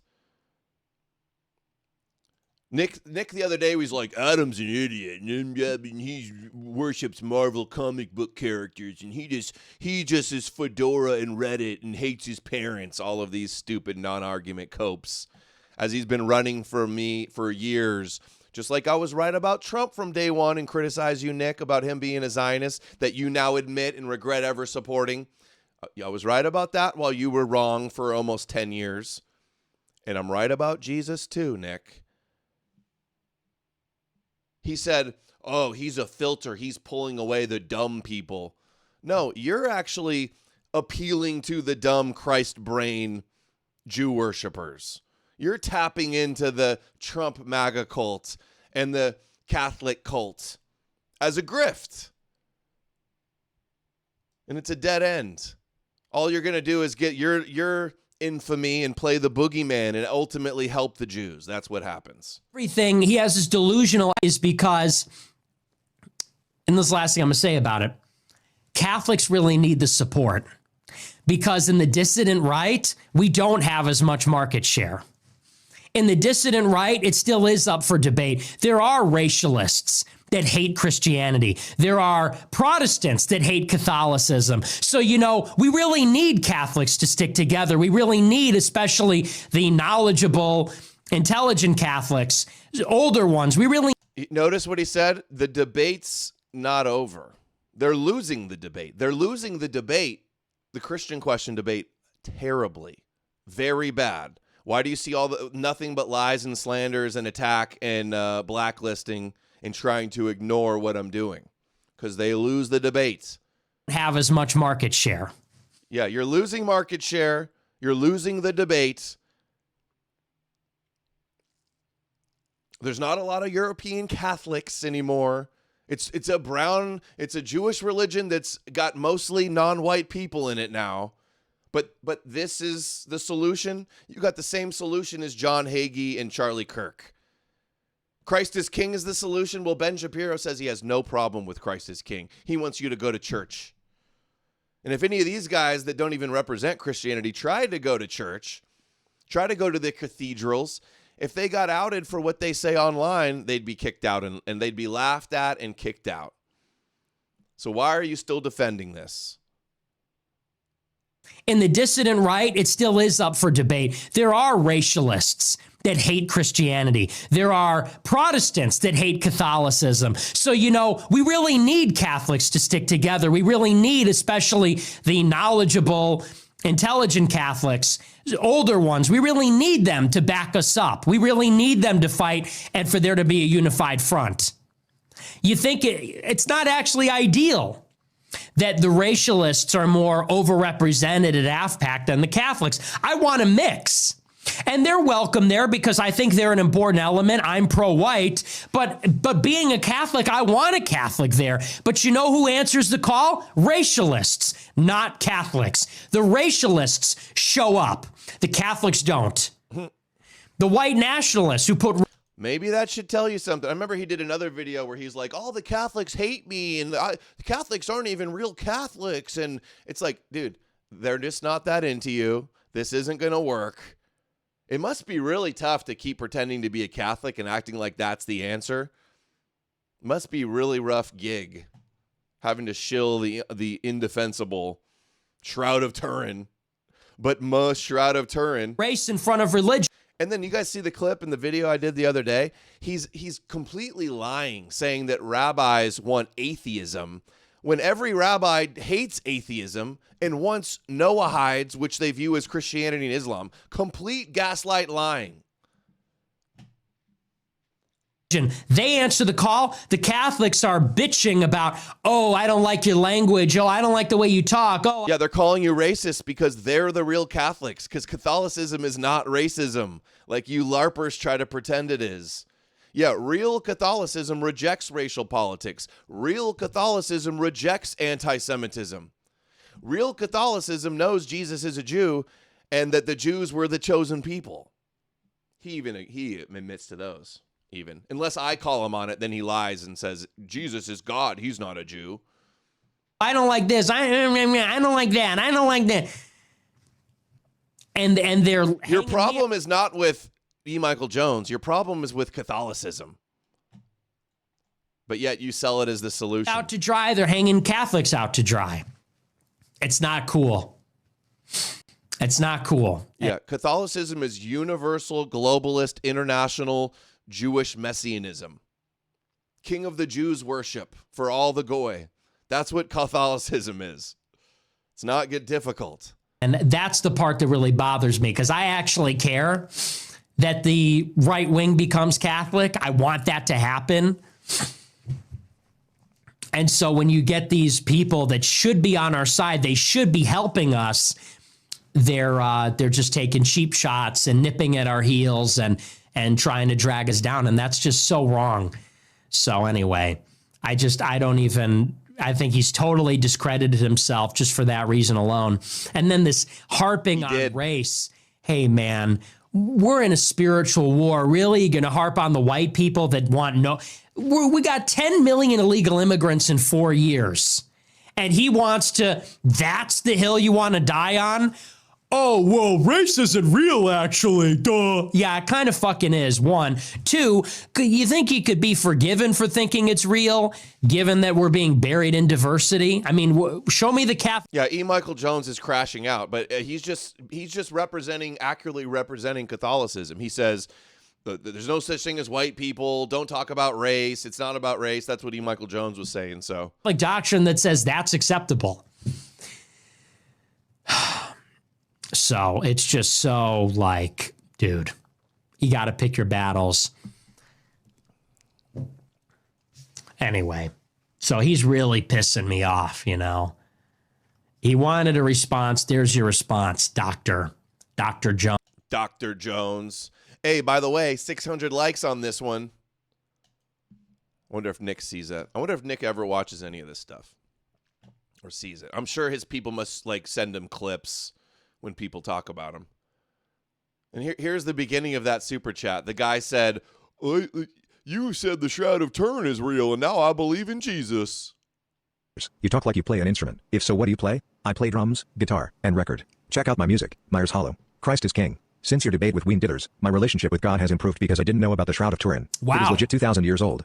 Nick the other day was like, Adam's an idiot, and he worships Marvel comic book characters, and he just is Fedora and Reddit and hates his parents, all of these stupid non-argument copes, as he's been running for me for years. Just like I was right about Trump from day one and criticize you, Nick, about him being a Zionist that you now admit and regret ever supporting. I was right about that while you were wrong for almost 10 years. And I'm right about Jesus too, Nick. He said, oh, he's a filter. He's pulling away the dumb people. No, you're actually appealing to the dumb Christ brain Jew worshipers. You're tapping into the Trump MAGA cult and the Catholic cult as a grift. And it's a dead end. All you're going to do is get your infamy and play the boogeyman and ultimately help the Jews. That's what happens. Everything he has is delusional is because, and this is the last thing I'm going to say about it, Catholics really need the support. Because in the dissident right, we don't have as much market share. In the dissident right, it still is up for debate. There are racialists that hate Christianity. There are Protestants that hate Catholicism. So, we really need Catholics to stick together. We really need, especially the knowledgeable, intelligent Catholics, older ones. We really... Notice what he said? The debate's not over. They're losing the debate. They're losing the debate, the Christian question debate, terribly. Very bad. Why do you see nothing but lies and slanders and attack and blacklisting and trying to ignore what I'm doing? Because they lose the debates. Have as much market share. Yeah, you're losing market share. You're losing the debate. There's not a lot of European Catholics anymore. It's a Jewish religion that's got mostly non-white people in it now. But this is the solution. You got the same solution as John Hagee and Charlie Kirk. Christ is King is the solution. Well, Ben Shapiro says he has no problem with Christ is King. He wants you to go to church. And if any of these guys that don't even represent Christianity tried to go to church, try to go to the cathedrals, if they got outed for what they say online, they'd be kicked out and they'd be laughed at and kicked out. So why are you still defending this? In the dissident right, it still is up for debate. There are racialists that hate Christianity. There are Protestants that hate Catholicism. So, we really need Catholics to stick together. We really need, especially the knowledgeable, intelligent Catholics, older ones, we really need them to back us up. We really need them to fight and for there to be a unified front. You think it's not actually ideal that the racialists are more overrepresented at AFPAC than the Catholics. I want a mix. And they're welcome there because I think they're an important element. I'm pro-white, but being a Catholic, I want a Catholic there. But you know who answers the call? Racialists, not Catholics. The racialists show up. The Catholics don't. The white nationalists who put... Maybe that should tell you something. I remember he did another video where he's like, all the Catholics hate me, and the Catholics aren't even real Catholics. And it's like, dude, they're just not that into you. This isn't going to work. It must be really tough to keep pretending to be a Catholic and acting like that's the answer. It must be a really rough gig, having to shill the indefensible Shroud of Turin, but most Shroud of Turin. Race in front of religion. And then you guys see the clip in the video I did the other day. He's completely lying, saying that rabbis want atheism, when every rabbi hates atheism and wants Noahides, which they view as Christianity and Islam. Complete gaslight lying. They answer the call. The Catholics are bitching about, oh, I don't like your language. Oh, I don't like the way you talk. Oh, yeah, they're calling you racist because they're the real Catholics, because Catholicism is not racism like you LARPers try to pretend it is. Yeah, real Catholicism rejects racial politics. Real Catholicism rejects anti-Semitism. Real Catholicism knows Jesus is a Jew and that the Jews were the chosen people. He admits to those. Even unless I call him on it, then he lies and says Jesus is God. He's not a Jew. I don't like this. I don't like that. I don't like that. And they're your problem is not with E. Michael Jones. Your problem is with Catholicism. But yet you sell it as the solution. Out to dry. They're hanging Catholics out to dry. It's not cool. It's not cool. Yeah, Catholicism is universal, globalist, international Jewish messianism. King of the Jews worship for all the goy. That's what Catholicism is. It's not get difficult. And that's the part that really bothers me, because I actually care that the right wing becomes Catholic. I want that to happen. And so when you get these people that should be on our side, they should be helping us, they're just taking cheap shots and nipping at our heels and trying to drag us down. And that's just so wrong. So anyway, I think he's totally discredited himself just for that reason alone. And then this harping on race. Hey, man, we're in a spiritual war. Really? You're going to harp on the white people that want we got 10 million illegal immigrants in 4 years. And he wants to, that's the hill you want to die on? Oh, well, race isn't real, actually. Duh. Yeah, it kind of fucking is. 1. 2, you think he could be forgiven for thinking it's real, given that we're being buried in diversity? I mean, show me the Catholic. Yeah, E. Michael Jones is crashing out, but he's just accurately representing Catholicism. He says there's no such thing as white people. Don't talk about race. It's not about race. That's what E. Michael Jones was saying. So, like doctrine that says that's acceptable. So it's just so like, dude, you got to pick your battles. Anyway, so he's really pissing me off, you know. He wanted a response. There's your response, Dr. Jones. Dr. Jones. Hey, by the way, 600 likes on this one. I wonder if Nick sees that. I wonder if Nick ever watches any of this stuff or sees it. I'm sure his people must like send him clips when people talk about him. And here's the beginning of that super chat. The guy said, You said the Shroud of Turin is real, and now I believe in Jesus. You talk like you play an instrument. If so, what do you play? I play drums, guitar, and record. Check out my music, Myers Hollow. Christ is King. Since your debate with Ween Dithers, my relationship with God has improved because I didn't know about the Shroud of Turin. Wow. It is legit 2,000 years old.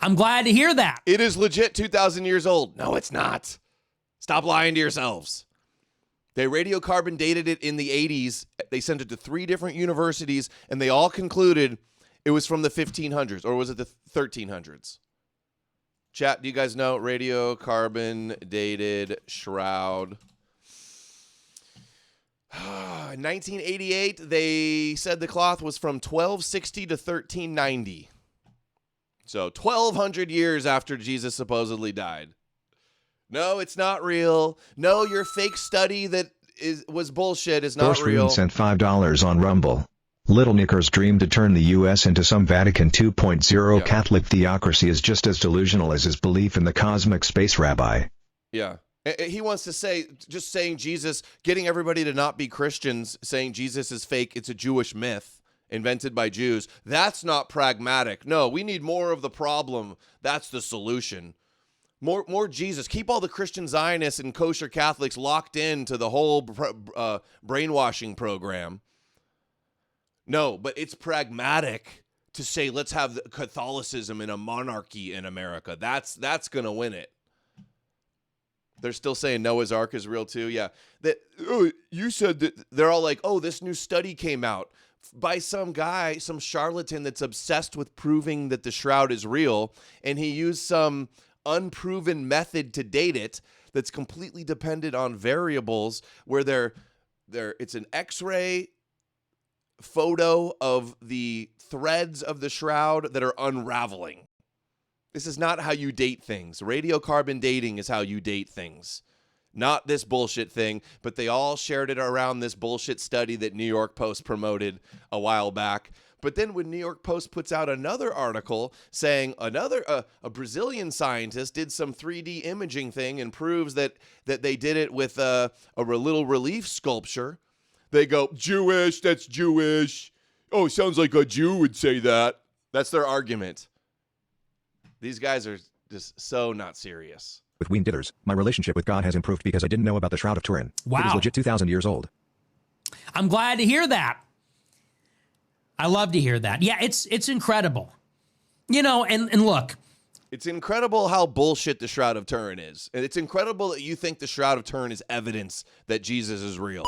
I'm glad to hear that. It is legit 2,000 years old. No, it's not. Stop lying to yourselves. They radiocarbon dated it in the 80s. They sent it to 3 different universities, and they all concluded it was from the 1500s, or was it the 1300s? Chat, do you guys know radiocarbon dated shroud? In 1988, they said the cloth was from 1260 to 1390. So 1,200 years after Jesus supposedly died. No, it's not real. No, your fake study that was bullshit is not real. Sent $5 on Rumble. Little Nickers' dream to turn the U.S. into some Vatican 2.0 Catholic theocracy is just as delusional as his belief in the cosmic space rabbi. Yeah. He wants to say, just saying Jesus, getting everybody to not be Christians, saying Jesus is fake, it's a Jewish myth invented by Jews. That's not pragmatic. No, we need more of the problem. That's the solution. More Jesus. Keep all the Christian Zionists and kosher Catholics locked into the whole brainwashing program. No, but it's pragmatic to say, let's have Catholicism in a monarchy in America. That's going to win it. They're still saying Noah's Ark is real too. Yeah. You said that. They're all like, oh, this new study came out by some guy, some charlatan that's obsessed with proving that the shroud is real. And he used some unproven method to date it that's completely dependent on variables where it's an X-ray photo of the threads of the shroud that are unraveling. This is not how you date things. Radiocarbon dating is how you date things. Not this bullshit thing, but they all shared it around this bullshit study that New York Post promoted a while back. But then when New York Post puts out another article saying a Brazilian scientist did some 3D imaging thing and proves that they did it with a little relief sculpture, they go, Jewish, that's Jewish. Oh, sounds like a Jew would say that. That's their argument. These guys are just so not serious. With Ween Dithers, my relationship with God has improved because I didn't know about the Shroud of Turin. Wow. It is legit 2,000 years old. I'm glad to hear that. I love to hear that. Yeah, it's incredible. You know, and look. It's incredible how bullshit the Shroud of Turin is. And it's incredible that you think the Shroud of Turin is evidence that Jesus is real.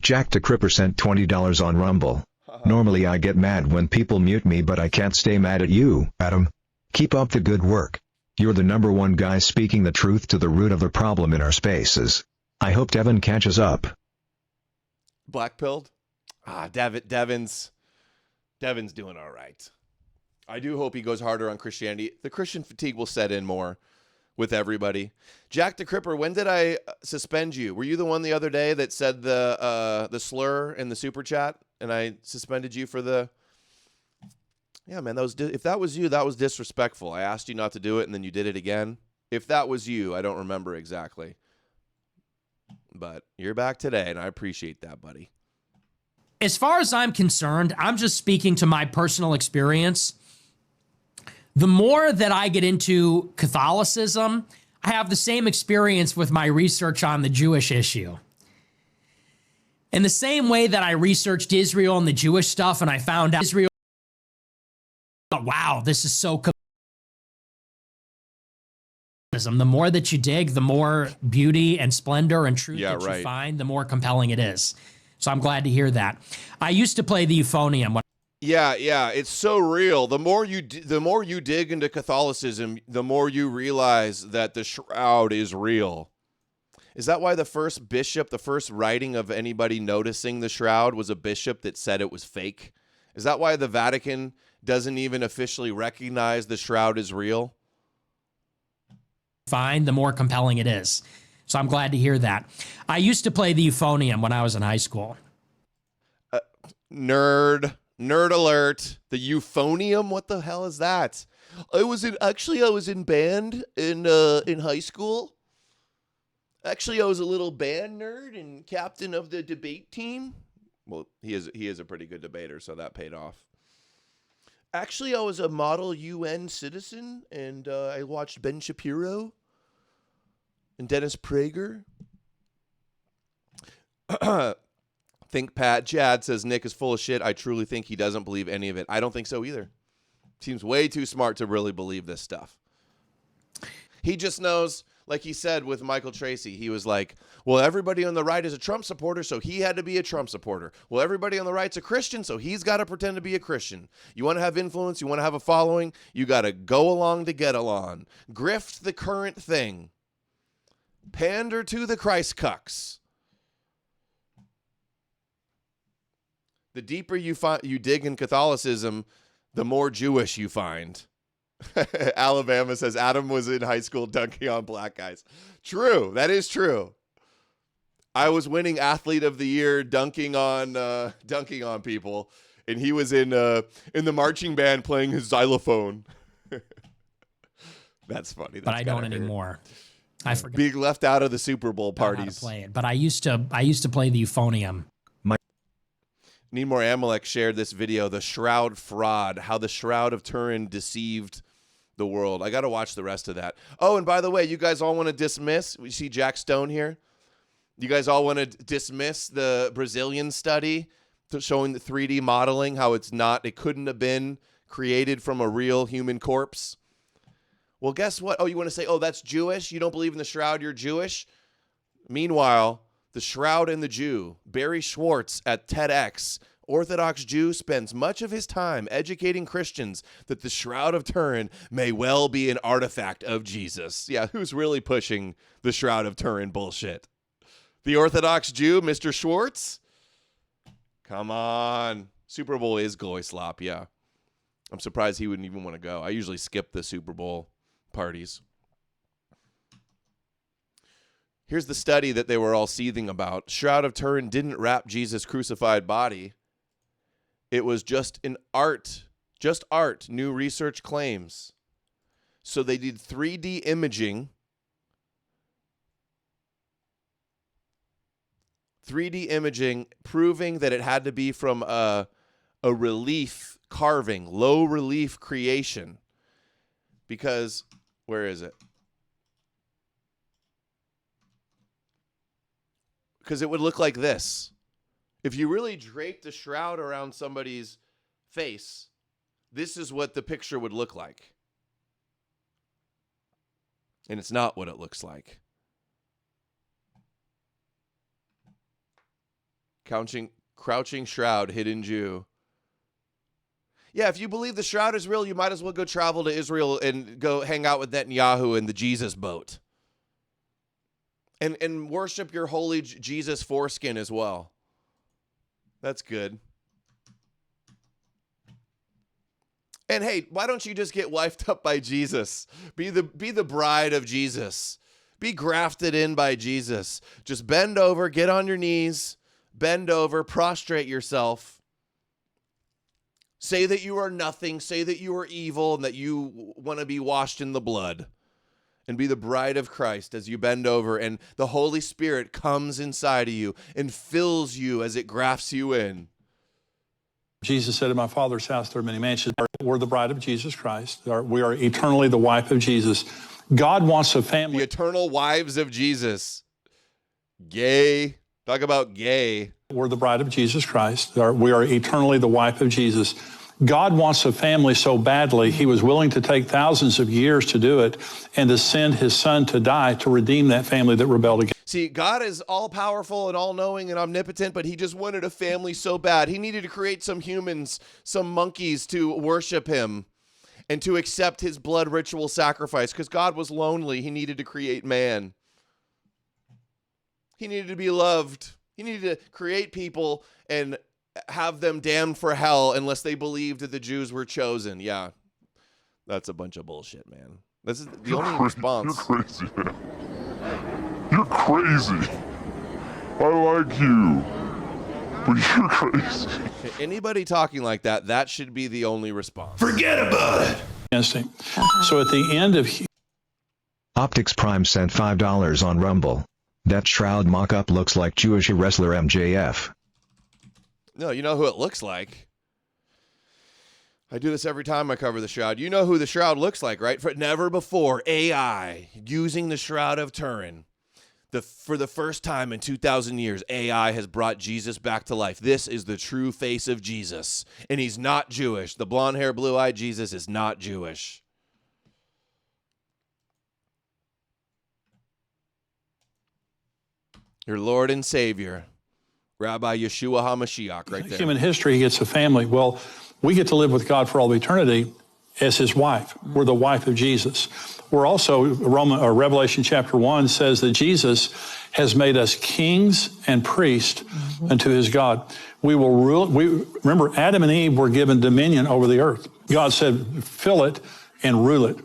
Jack the Cripper sent $20 on Rumble. Normally I get mad when people mute me, but I can't stay mad at you, Adam. Keep up the good work. You're the #1 guy speaking the truth to the root of the problem in our spaces. I hope Devin catches up. Black-pilled? Devin's doing all right. I do hope he goes harder on Christianity. The Christian fatigue will set in more with everybody. Jack the Cripper, when did I suspend you? Were you the one the other day that said the slur in the super chat, and I suspended you for the? Yeah, man, if that was you, that was disrespectful. I asked you not to do it, and then you did it again. If that was you, I don't remember exactly. But you're back today, and I appreciate that, buddy. As far as I'm concerned, I'm just speaking to my personal experience. The more that I get into Catholicism, I have the same experience with my research on the Jewish issue. In the same way that I researched Israel and the Jewish stuff, and I found out Israel, wow, this is so the more that you dig, the more beauty and splendor and truth that you find, the more compelling it is. So I'm glad to hear that. I used to play the euphonium. Yeah, it's so real. The more you dig into Catholicism, the more you realize that the shroud is real. Is that why the first bishop, the first writing of anybody noticing the shroud was a bishop that said it was fake? Is that why the Vatican doesn't even officially recognize the shroud is real? Find, the more compelling it is. So I'm glad to hear that. I used to play the euphonium when I was in high school. Nerd alert. The euphonium? What the hell is that? I was in band in high school. Actually, I was a little band nerd and captain of the debate team. Well, he is a pretty good debater, so that paid off. Actually, I was a model UN citizen, and I watched Ben Shapiro and Dennis Prager. Think Pat Jad says Nick is full of shit. I truly think he doesn't believe any of it. I don't think so either. Seems way too smart to really believe this stuff. He just knows, like he said with Michael Tracy, he was like, well, everybody on the right is a Trump supporter, so he had to be a Trump supporter. Well, everybody on the right's a Christian, so he's got to pretend to be a Christian. You want to have influence, you want to have a following, you got to go along to get along. Grift the current thing. Pander to the Christ cucks. The deeper you dig in Catholicism, the more Jewish you find. Alabama says Adam was in high school dunking on black guys. True. That is true. I was winning athlete of the year dunking on people, and he was in the marching band playing his xylophone. That's funny. But I don't anymore. I forgot. Being left out of the Super Bowl parties. How to play it. But I used to play the euphonium. Need More Amalek shared this video, The Shroud Fraud, how the Shroud of Turin deceived the world. I got to watch the rest of that. Oh, and by the way, you guys all want to dismiss, we see Jack Stone here. You guys all want to dismiss the Brazilian study showing the 3D modeling, how it couldn't have been created from a real human corpse. Well, guess what? Oh, you want to say, oh, that's Jewish? You don't believe in the Shroud, you're Jewish? Meanwhile, The Shroud and the Jew, Barry Schwartz at TEDx, Orthodox Jew, spends much of his time educating Christians that the Shroud of Turin may well be an artifact of Jesus. Yeah, who's really pushing the Shroud of Turin bullshit? The Orthodox Jew, Mr. Schwartz? Come on. Super Bowl is goy slop, yeah. I'm surprised he wouldn't even want to go. I usually skip the Super Bowl parties. Here's the study that they were all seething about. Shroud of Turin didn't wrap Jesus' crucified body. It was just art, new research claims. So they did 3D imaging. 3D imaging proving that it had to be from a relief carving, low relief creation. Because, where is it? Because it would look like this. If you really draped a shroud around somebody's face, this is what the picture would look like. And it's not what it looks like. Crouching shroud, hidden Jew. Yeah, if you believe the shroud is real, you might as well go travel to Israel and go hang out with Netanyahu in the Jesus boat. And worship your holy Jesus foreskin as well. That's good. And hey, why don't you just get wifed up by Jesus? Be the bride of Jesus. Be grafted in by Jesus. Just bend over, get on your knees, bend over, prostrate yourself. Say that you are nothing. Say that you are evil and that you want to be washed in the blood. And be the bride of Christ as you bend over and the Holy Spirit comes inside of you and fills you as it grafts you in. Jesus said, in my Father's house there are many mansions. We're the bride of Jesus Christ. We are eternally the wife of Jesus. God wants a family. The eternal wives of Jesus. Gay. Talk about gay. We're the bride of Jesus Christ. We are eternally the wife of Jesus. God wants a family so badly, he was willing to take thousands of years to do it and to send his son to die to redeem that family that rebelled against. See, God is all-powerful and all-knowing and omnipotent, but he just wanted a family so bad. He needed to create some humans, some monkeys to worship him and to accept his blood ritual sacrifice because God was lonely. He needed to create man. He needed to be loved. He needed to create people and have them damned for hell unless they believed that the Jews were chosen. Yeah, that's a bunch of bullshit, man. This is the only response. You're crazy, man. You're crazy. I like you, but you're crazy. Anybody talking like that, that should be the only response. Forget about it. So at the end of... Optics Prime sent $5 on Rumble. That shroud mock-up looks like Jewish wrestler MJF. No, you know who it looks like? I do this every time I cover the Shroud. You know who the Shroud looks like, right? For never before, AI using the Shroud of Turin. For the first time in 2,000 years, AI has brought Jesus back to life. This is the true face of Jesus, and he's not Jewish. The blonde hair, blue-eyed Jesus is not Jewish. Your Lord and Savior, Rabbi Yeshua HaMashiach, right there. Human history gets a family. Well, we get to live with God for all eternity as his wife. We're the wife of Jesus. We're also, Revelation chapter 1 says that Jesus has made us kings and priests unto his God. We will rule. Remember, Adam and Eve were given dominion over the earth. God said, fill it and rule it.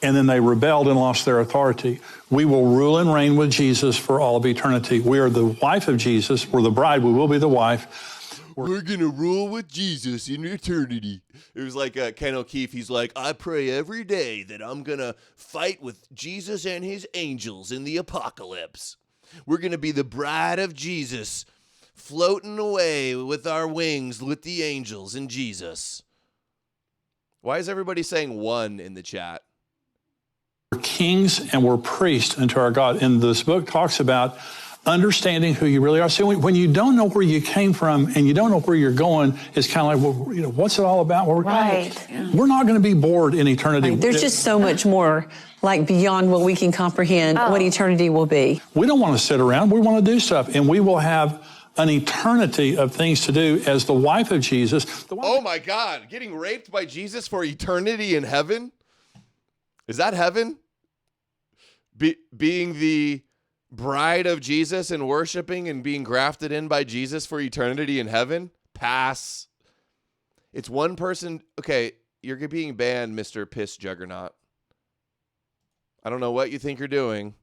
And then they rebelled and lost their authority. We will rule and reign with Jesus for all of eternity. We are the wife of Jesus. We're the bride. We will be the wife. We're going to rule with Jesus in eternity. It was like Ken O'Keefe. He's like, I pray every day that I'm going to fight with Jesus and his angels in the apocalypse. We're going to be the bride of Jesus, floating away with our wings with the angels and Jesus. Why is everybody saying one in the chat? We're kings and we're priests unto our God. And this book talks about understanding who you really are. So when you don't know where you came from and you don't know where you're going, it's kind of like, well, you know, what's it all about? Well, we're not going to be bored in eternity. Right. There's just so much more, like beyond what we can comprehend, what eternity will be. We don't want to sit around. We want to do stuff. And we will have an eternity of things to do as the wife of Jesus. Oh my God, getting raped by Jesus for eternity in heaven? Is that heaven? Being the bride of Jesus and worshiping and being grafted in by Jesus for eternity in heaven? Pass. It's one person. Okay, you're being banned, Mr. Piss Juggernaut. I don't know what you think you're doing.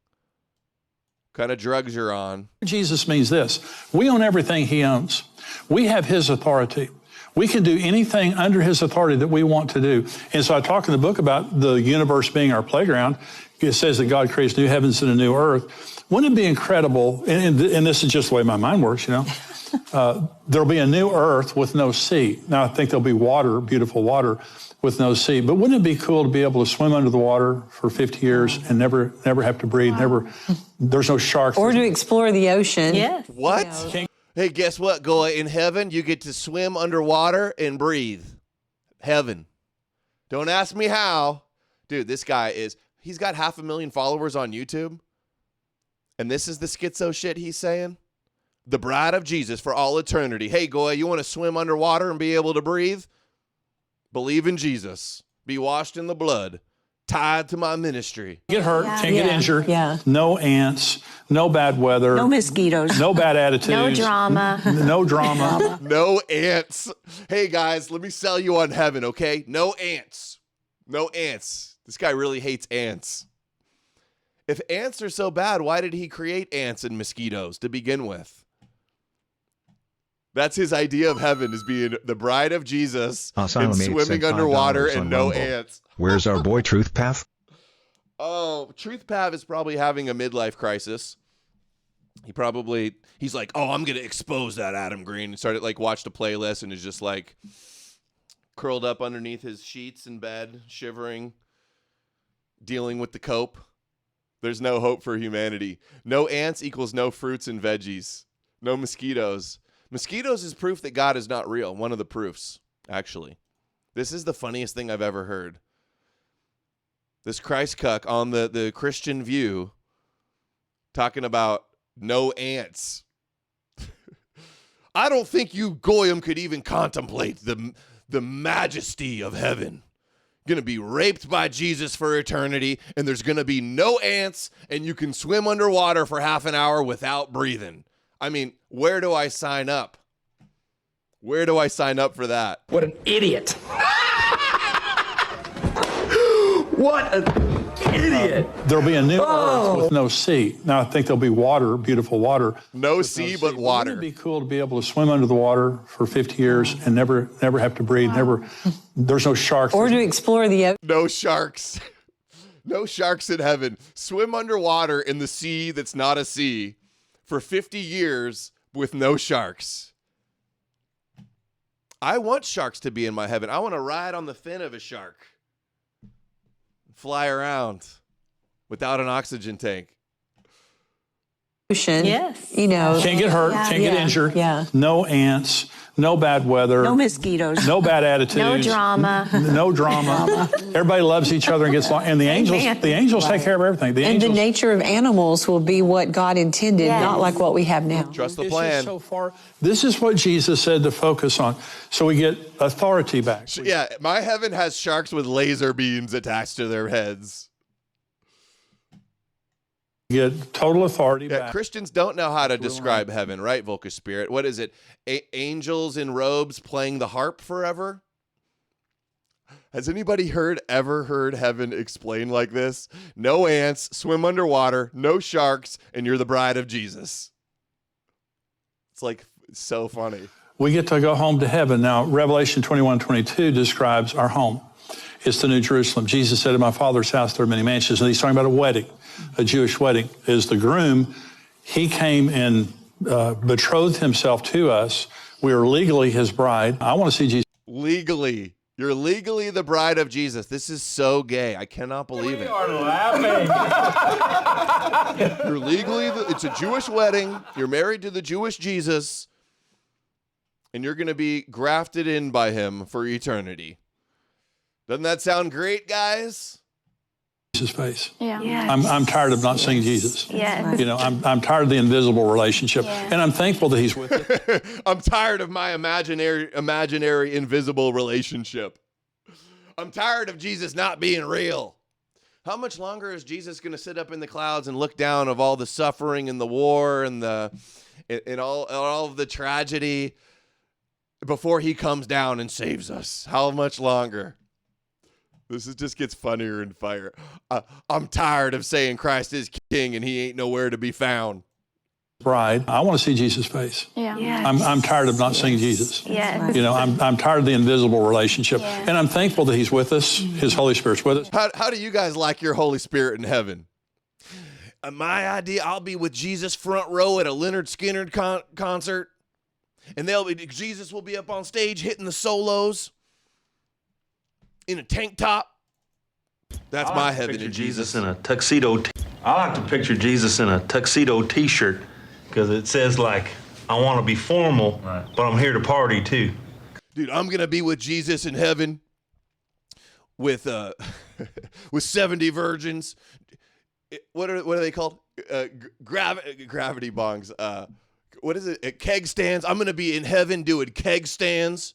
What kind of drugs you're on. Jesus means this. We own everything he owns. We have his authority. We can do anything under his authority that we want to do. And so I talk in the book about the universe being our playground. It says that God creates new heavens and a new earth. Wouldn't it be incredible, and this is just the way my mind works, you know, there'll be a new earth with no sea. Now, I think there'll be water, beautiful water, with no sea. But wouldn't it be cool to be able to swim under the water for 50 years and never have to breathe, there's no sharks. Or to explore the ocean. Yeah. What? Hey, guess what, Goa? In heaven, you get to swim underwater and breathe. Heaven. Don't ask me how. Dude, this guy he's got 500,000 followers on YouTube. And this is the schizo shit he's saying? The bride of Jesus for all eternity. Hey, Goya, you want to swim underwater and be able to breathe? Believe in Jesus. Be washed in the blood. Tied to my ministry. Get hurt, can't get injured. No ants, no bad weather. No mosquitoes. No bad attitudes. No drama. No drama. No ants. Hey, guys, let me sell you on heaven, okay? No ants. No ants. This guy really hates ants. If ants are so bad, why did he create ants and mosquitoes to begin with? That's his idea of heaven, is being the bride of Jesus and swimming underwater and no ants. Where's our boy Truth Path? Oh, Truth Path is probably having a midlife crisis. He's like, oh, I'm going to expose that Adam Green. And started watched a playlist and is just curled up underneath his sheets in bed, shivering, dealing with the cope. There's no hope for humanity. No ants equals no fruits and veggies. No mosquitoes. Mosquitoes is proof that God is not real. One of the proofs, actually. This is the funniest thing I've ever heard. This Christ cuck on the Christian View talking about no ants. I don't think you Goyim could even contemplate the majesty of heaven. Going to be raped by Jesus for eternity, and there's going to be no ants, and you can swim underwater for half an hour without breathing. I mean, where do I sign up? Where do I sign up for that? What an idiot. What an idiot. There'll be a new earth with no sea. Now, I think there'll be water, beautiful water. No sea, but water. Wouldn't it be cool to be able to swim under the water for 50 years and never have to breathe? There's no sharks. Or to explore the ocean. No sharks. No sharks in heaven. Swim underwater in the sea that's not a sea for 50 years with no sharks. I want sharks to be in my heaven. I want to ride on the fin of a shark. Fly around without an oxygen tank. Yes. You know, Can't get hurt, can't get injured. Yeah. No ants, no bad weather. No mosquitoes. No bad attitudes. No drama. No drama. Everybody loves each other and gets along. And the angels take care of everything. And the nature of animals will be what God intended, Yes. not like what we have now. Trust the It's plan. just so far. This is what Jesus said to focus on. So we get authority back. Yeah, my heaven has sharks with laser beams attached to their heads. Get total authority back. Christians don't know how to describe heaven, right, Volca Spirit? What is it? Angels in robes playing the harp forever? Has anybody ever heard heaven explained like this? No ants, swim underwater, no sharks, and you're the bride of Jesus. It's like so funny. We get to go home to heaven. Now, Revelation 21:22 describes our home. It's the New Jerusalem. Jesus said, in my Father's house there are many mansions. And he's talking about a wedding, a Jewish wedding. As the groom, he came and betrothed himself to us. We are legally his bride. I want to see Jesus. Legally. You're legally the bride of Jesus. This is so gay. I cannot believe it. We are laughing. You're legally, it's a Jewish wedding. You're married to the Jewish Jesus. And you're going to be grafted in by him for eternity. Doesn't that sound great, guys? Jesus' face. Yeah. Yes. I'm tired of not seeing Jesus. Yes. You know, I'm tired of the invisible relationship. And I'm thankful that he's with us. I'm tired of my imaginary invisible relationship. I'm tired of Jesus not being real. How much longer is Jesus going to sit up in the clouds and look down of all the suffering and the war and all of the tragedy before he comes down and saves us? How much longer? Just gets funnier and funnier. I'm tired of saying Christ is king and he ain't nowhere to be found. Bride, I want to see Jesus' face. Yeah. Yes. I'm tired of not seeing Jesus. Yes. You know, I'm tired of the invisible relationship. And I'm thankful that he's with us. His Holy Spirit's with us. How do you guys like your Holy Spirit in heaven? My idea, I'll be with Jesus front row at a Leonard Skinner concert. And Jesus will be up on stage hitting the solos in a tank top. That's my heaven in Jesus. In a tuxedo. I like to picture Jesus in a tuxedo T-shirt because it says like, I want to be formal, but I'm here to party too. Dude, I'm gonna be with Jesus in heaven with 70 virgins. What are they called? Gravity bongs. What is it? Keg stands. I'm gonna be in heaven doing keg stands.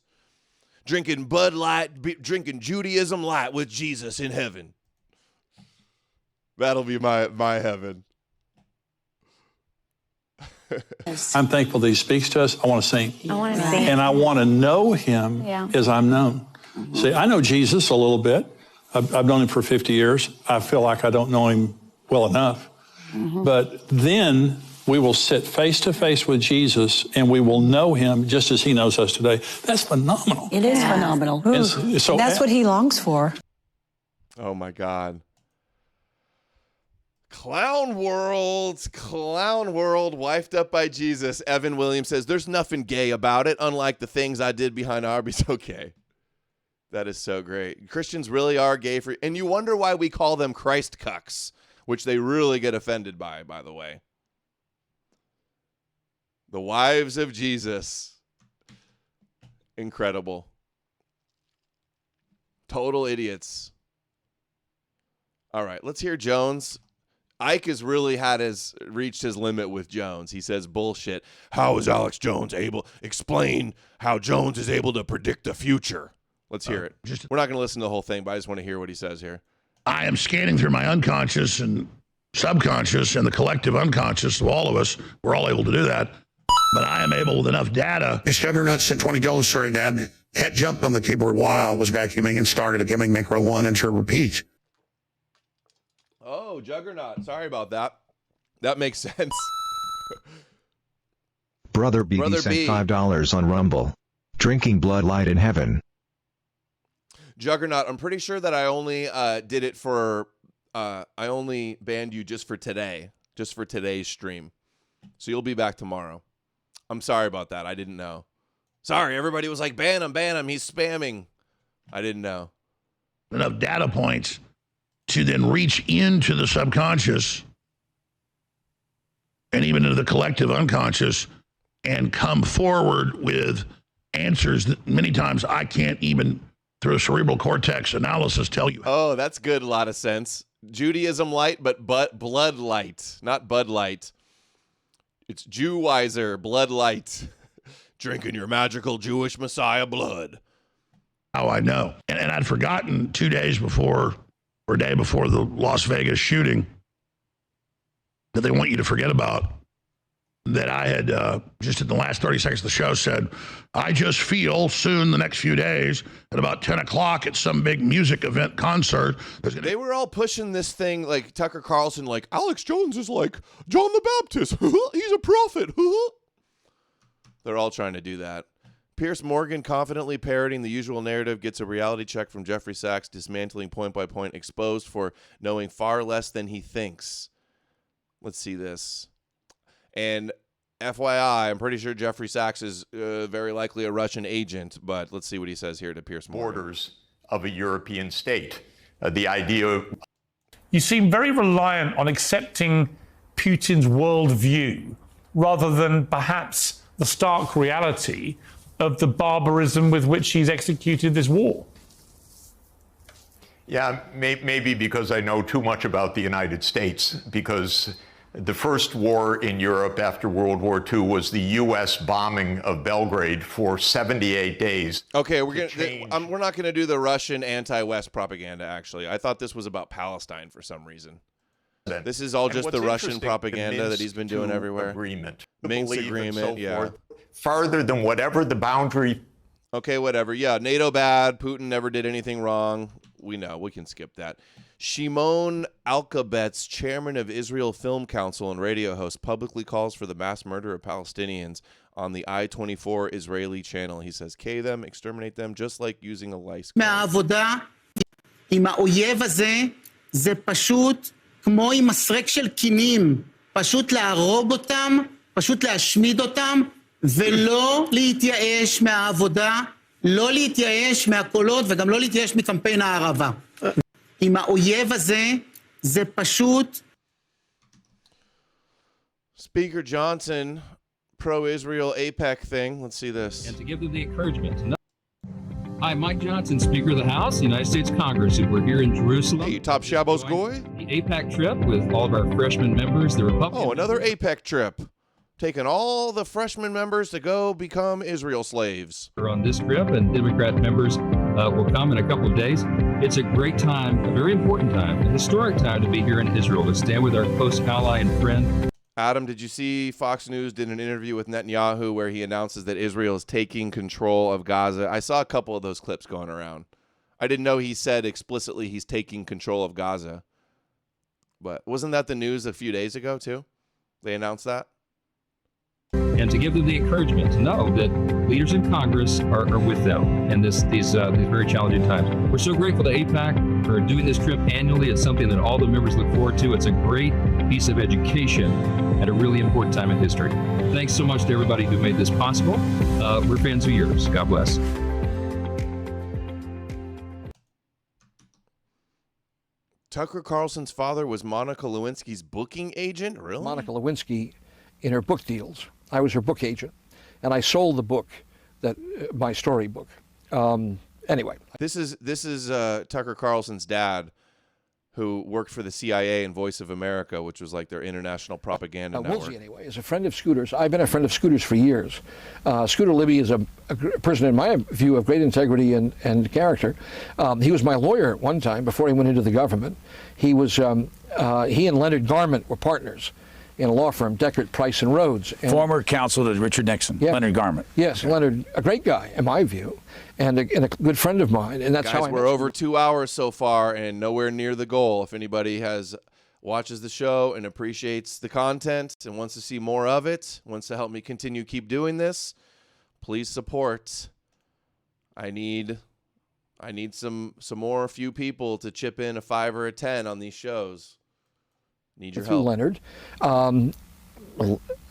Drinking Bud Light, drinking Judaism Light with Jesus in heaven. That'll be my heaven. I'm thankful that he speaks to us. I want to sing. I want to sing. And I want to know him as I'm known. See, I know Jesus a little bit. I've known him for 50 years. I feel like I don't know him well enough. But then we will sit face to face with Jesus and we will know him just as he knows us today. That's phenomenal. It is phenomenal. So That's what he longs for. Oh my God. Clown World, wifed up by Jesus. Evan Williams says, there's nothing gay about it, unlike the things I did behind Arby's. Okay. That is so great. Christians really are gay free. And you wonder why we call them Christ cucks, which they really get offended by the way. The wives of Jesus. Incredible. Total idiots. All right, let's hear Jones. Ike has really reached his limit with Jones. He says bullshit. How is Alex Jones able? Explain how Jones is able to predict the future. Let's hear it. We're not going to listen to the whole thing, but I just want to hear what he says here. I am scanning through my unconscious and subconscious and the collective unconscious of all of us. We're all able to do that. But I am able with enough data. This Juggernaut sent $20 for it, Dad. Had jumped on the keyboard while I was vacuuming and started a giving macro 1 enter repeat. Oh, Juggernaut. Sorry about that. That makes sense. Brother B sent $5 on Rumble. Drinking Blood Light in Heaven. Juggernaut, I'm pretty sure that I only did it for, I only banned you just for today, just for today's stream. So you'll be back tomorrow. I'm sorry about that. I didn't know. Sorry, everybody was like, ban him, he's spamming. I didn't know. Enough data points to then reach into the subconscious and even into the collective unconscious and come forward with answers that many times I can't even, through a cerebral cortex analysis, tell you. Oh, that's good. A lot of sense. Judaism light, but blood light, not Bud Light. It's Jew-wiser, blood light. Drinking your magical Jewish Messiah blood. Oh, I know. And I'd forgotten 2 days before, or a day before the Las Vegas shooting, that they want you to forget about, that I had just in the last 30 seconds of the show said, I just feel soon, the next few days, at about 10 o'clock at some big music event concert. They were all pushing this thing like Tucker Carlson, like Alex Jones is like John the Baptist. He's a prophet. They're all trying to do that. Piers Morgan, confidently parroting the usual narrative, gets a reality check from Jeffrey Sachs, dismantling point by point, exposed for knowing far less than he thinks. Let's see this. And FYI, I'm pretty sure Jeffrey Sachs is very likely a Russian agent, but let's see what he says here to Piers Morgan. Borders of a European state. The idea... You seem very reliant on accepting Putin's worldview rather than perhaps the stark reality of the barbarism with which he's executed this war. Yeah, maybe because I know too much about the United States, because the first war in Europe after World War II was the U.S. bombing of Belgrade for 78 days. Okay, we're not going to do the Russian anti-West propaganda, actually. I thought this was about Palestine for some reason. This is all just the Russian propaganda that he's been doing everywhere. Minsk agreement, yeah. Farther than whatever the boundary. Okay, whatever. Yeah, NATO bad. Putin never did anything wrong. We know. We can skip that. Shimon Alkabetz, chairman of Israel Film Council and radio host, publicly calls for the mass murder of Palestinians on the I-24 Israeli channel. He says, "K them, exterminate them, just like using a lice." מהעבודה עם האויב הזה זה פשוט כמו עם מסרק של קינים, פשוט להרוג אותם, פשוט להשמיד אותם, ולא להתייאש מהעבודה, לא להתייאש מהקולות וגם לא להתייאש מקמפיין הערבה. עם האויב הזה זה פשוט... Speaker Johnson, pro-Israel APEC thing. Let's see this. And to give them the encouragement to know. Hi, Mike Johnson, Speaker of the House, United States Congress. We're here in Jerusalem. Hey, Top Shabbos Goy. The APEC trip with all of our freshman members, the Republican. Oh, another APEC trip. Taking all the freshman members to go become Israel slaves. We're on this trip, and Democrat members will come in a couple of days. It's a great time, a very important time, a historic time to be here in Israel, to stand with our close ally and friend. Adam, did you see Fox News did an interview with Netanyahu where he announces that Israel is taking control of Gaza? I saw a couple of those clips going around. I didn't know he said explicitly he's taking control of Gaza. But wasn't that the news a few days ago, too? They announced that? And to give them the encouragement to know that leaders in Congress are with them in these very challenging times. We're so grateful to AIPAC for doing this trip annually. It's something that all the members look forward to. It's a great piece of education at a really important time in history. Thanks so much to everybody who made this possible. We're fans of yours. God bless. Tucker Carlson's father was Monica Lewinsky's booking agent? Really? Monica Lewinsky in her book deals. I was her book agent, and I sold the book, my storybook. Anyway. This is Tucker Carlson's dad, who worked for the CIA and Voice of America, which was like their international propaganda network. Woolsey, anyway, is a friend of Scooter's. I've been a friend of Scooter's for years. Scooter Libby is a person, in my view, of great integrity and character. He was my lawyer at one time before he went into the government. He was he and Leonard Garment were partners in a law firm, Deckert, Price and Rhodes. And former counsel to Richard Nixon, yeah, Leonard Garment. Yes, Leonard, a great guy, in my view, and a good friend of mine. And that's Guys, how I we're over 2 hours so far and nowhere near the goal. If anybody watches the show and appreciates the content and wants to see more of it, wants to help me continue keep doing this, please support. I need some few people to chip in a 5 or a 10 on these shows. Need your help. Leonard.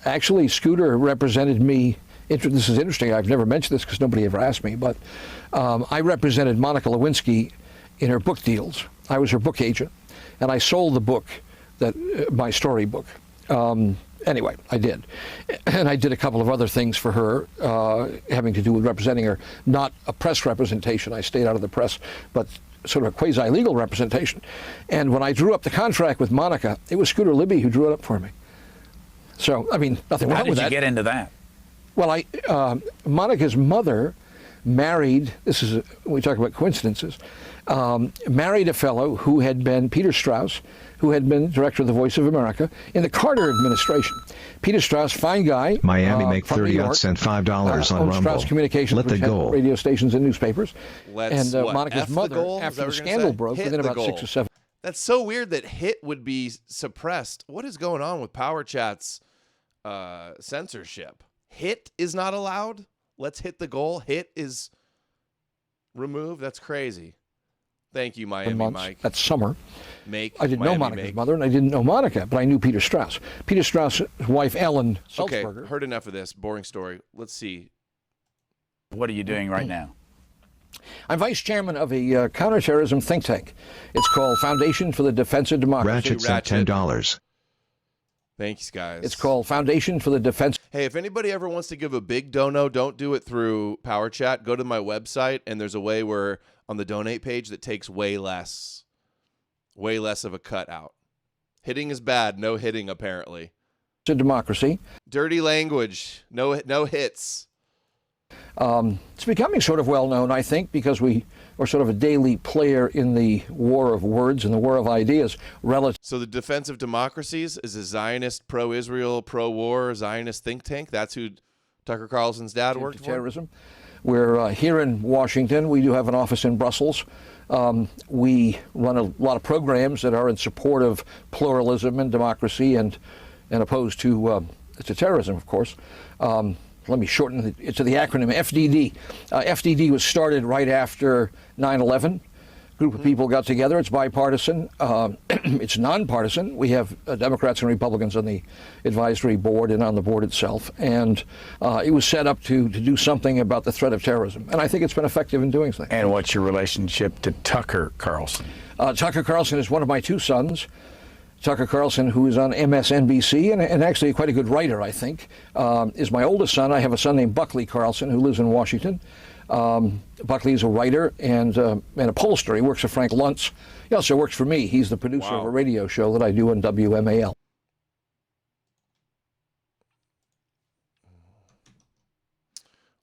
Actually, Scooter represented me this is interesting. I've never mentioned this because nobody ever asked me, but I represented Monica Lewinsky in her book deals. I was her book agent, and I sold the book, my storybook. Anyway, I did. And I did a couple of other things for her having to do with representing her. Not a press representation. I stayed out of the press, but sort of a quasi-legal representation. And when I drew up the contract with Monica, it was Scooter Libby who drew it up for me. So, I mean, nothing wrong with that. How did you get into that? Well, Monica's mother married, we talk about coincidences, married a fellow who had been Peter Strauss, who had been director of the Voice of America in the Carter administration. Peter Strauss, fine guy. Miami make from 30 New York, oughts and $5 on Rumble. Strauss Communications, Let the which had goal. radio stations and newspapers. Let's, and what, Monica's F the mother, goal? Is after that the what you're gonna scandal say? broke, Hit within the about goal. 6 or 7. That's so weird that hit would be suppressed. What is going on with Power Chat's censorship? Hit is not allowed? Let's hit the goal. Hit is removed? That's crazy. Thank you, Miami Mike. That's summer. I didn't know Miami Monica's mother, and I didn't know Monica, but I knew Peter Strauss. Peter Strauss' wife, Ellen Okay, Sulzberger. heard enough of this. Boring story. Let's see. What are you doing right now? I'm vice chairman of a counterterrorism think tank. It's called Foundation for the Defense of Democracy. Ratchet sent $10. Thanks, guys. It's called Foundation for the Defense. Hey, if anybody ever wants to give a big dono, don't do it through Power Chat. Go to my website, and there's a way where on the donate page that takes way less of a cut out. Hitting is bad. No hitting, apparently. To democracy. Dirty language. No hits. It's becoming sort of well known, I think, because we are sort of a daily player in the war of words and the war of ideas. So the Defense of Democracies is a Zionist, pro-Israel, pro-war Zionist think tank. That's who Tucker Carlson's dad worked for. Terrorism. We're here in Washington. We do have an office in Brussels. We run a lot of programs that are in support of pluralism and democracy and opposed to terrorism, of course. Let me shorten it to the acronym FDD. FDD was started right after 9/11. A group of people got together. It's bipartisan. It's nonpartisan. We have Democrats and Republicans on the advisory board and on the board itself. And it was set up to do something about the threat of terrorism. And I think it's been effective in doing so. And what's your relationship to Tucker Carlson? Tucker Carlson is one of my two sons. Tucker Carlson, who is on MSNBC and actually quite a good writer, I think, is my oldest son. I have a son named Buckley Carlson who lives in Washington. Buckley is a writer and a pollster. He works for Frank Luntz. He also works for me. He's the producer of a radio show that I do on WMAL.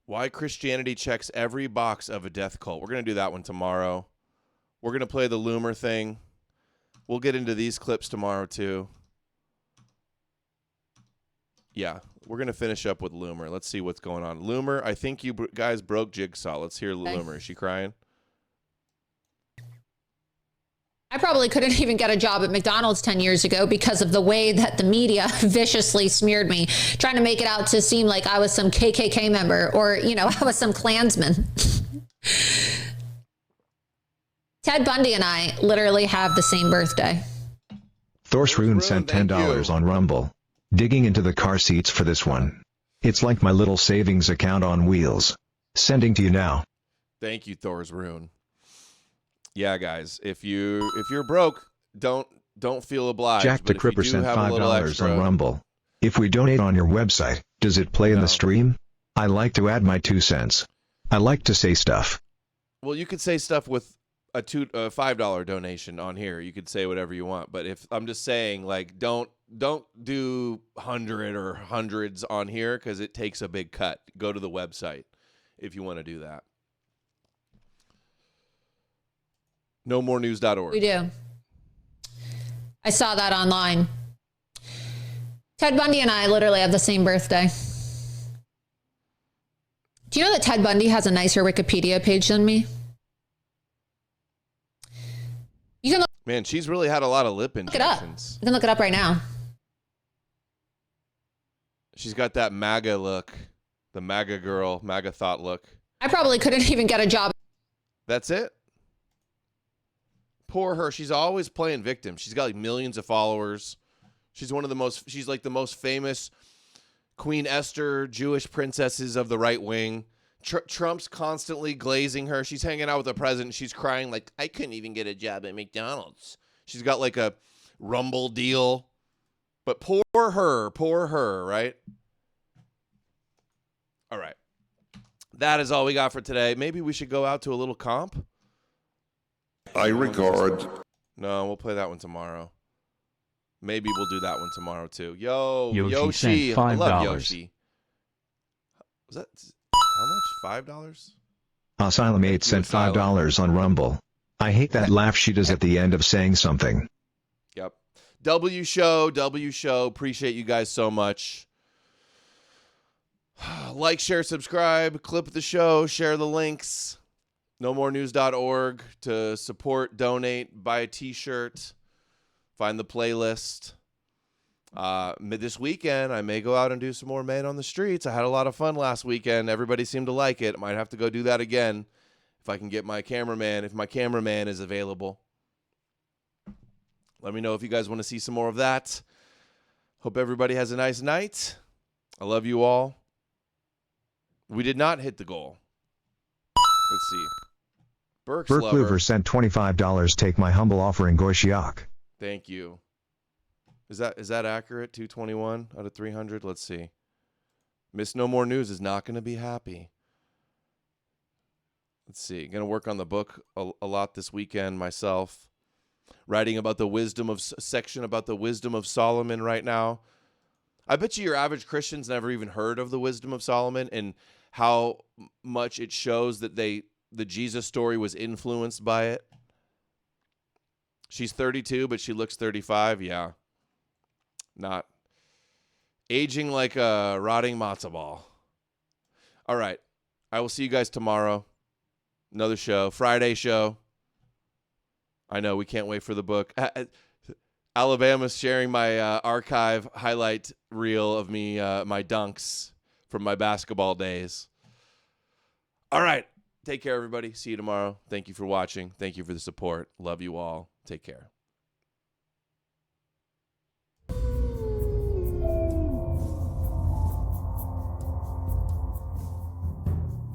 Why Christianity checks every box of a death cult. We're going to do that one tomorrow. We're going to play the Loomer thing. We'll get into these clips tomorrow, too. Yeah, we're going to finish up with Loomer. Let's see what's going on. Loomer, I think you guys broke Jigsaw. Let's hear Loomer. Is she crying? I probably couldn't even get a job at McDonald's 10 years ago because of the way that the media viciously smeared me, trying to make it out to seem like I was some KKK member or, I was some Klansman. Ted Bundy and I literally have the same birthday. Thorsrune sent $10 on Rumble. Digging into the car seats for this one. It's like my little savings account on wheels. Sending to you now. Thank you, Thorsrune. Yeah, guys, if you're broke, don't feel obliged. Jack the Cripper sent $5 on Rumble. If we donate on your website, does it play in the stream? I like to add my 2 cents. I like to say stuff. Well, you could say stuff with a $5 donation on here. You could say whatever you want, but if I'm just saying, like, don't do 100 or hundreds on here because it takes a big cut. Go to the website if you want to do that. NoMoreNews.org. We do. I saw that online. Ted Bundy and I literally have the same birthday. Do you know that Ted Bundy has a nicer Wikipedia page than me? You can Man, she's really had a lot of lip look it up. injections. You can look it up right now. She's got that MAGA look, the MAGA girl, MAGA thought look. I probably couldn't even get a job. That's it. Poor her. She's always playing victim. She's got like millions of followers. She's like the most famous Queen Esther, Jewish princesses of the right wing. Trump's constantly glazing her. She's hanging out with the president. She's crying like, I couldn't even get a job at McDonald's. She's got like a Rumble deal. But poor her, right? All right. That is all we got for today. Maybe we should go out to a little comp. I regard. No, we'll play that one tomorrow. Maybe we'll do that one tomorrow too. Yoshi Yoshi I sent love $5. Yoshi. Was that how much? $5? Asylum 8 sent $5 on Rumble. I hate that laugh she does at the end of saying something. Yep. W show. Appreciate you guys so much. Like, share, subscribe, clip the show, share the links. NoMoreNews.org to support, donate, buy a t-shirt, find the playlist. This weekend, I may go out and do some more Man on the Streets. I had a lot of fun last weekend. Everybody seemed to like it. Might have to go do that again if I can get my cameraman, if my cameraman is available. Let me know if you guys want to see some more of that. Hope everybody has a nice night. I love you all. We did not hit the goal. Let's see. Burke Luver sent $25. Take my humble offering, Goishiak. Thank you. Is that accurate? 221 out of 300? Let's see. Miss No More News is not going to be happy. Let's see. Going to work on the book a lot this weekend myself. Writing about the wisdom of section about the wisdom of Solomon right now. I bet you your average Christian's never even heard of the wisdom of Solomon and how much it shows that the Jesus story was influenced by it. She's 32, but she looks 35. Yeah. Not aging like a rotting matzo ball. All right. I will see you guys tomorrow. Another show. Friday show. I know we can't wait for the book. Alabama's sharing my archive highlight reel of me, my dunks from my basketball days. All right. Take care, everybody. See you tomorrow. Thank you for watching. Thank you for the support. Love you all. Take care.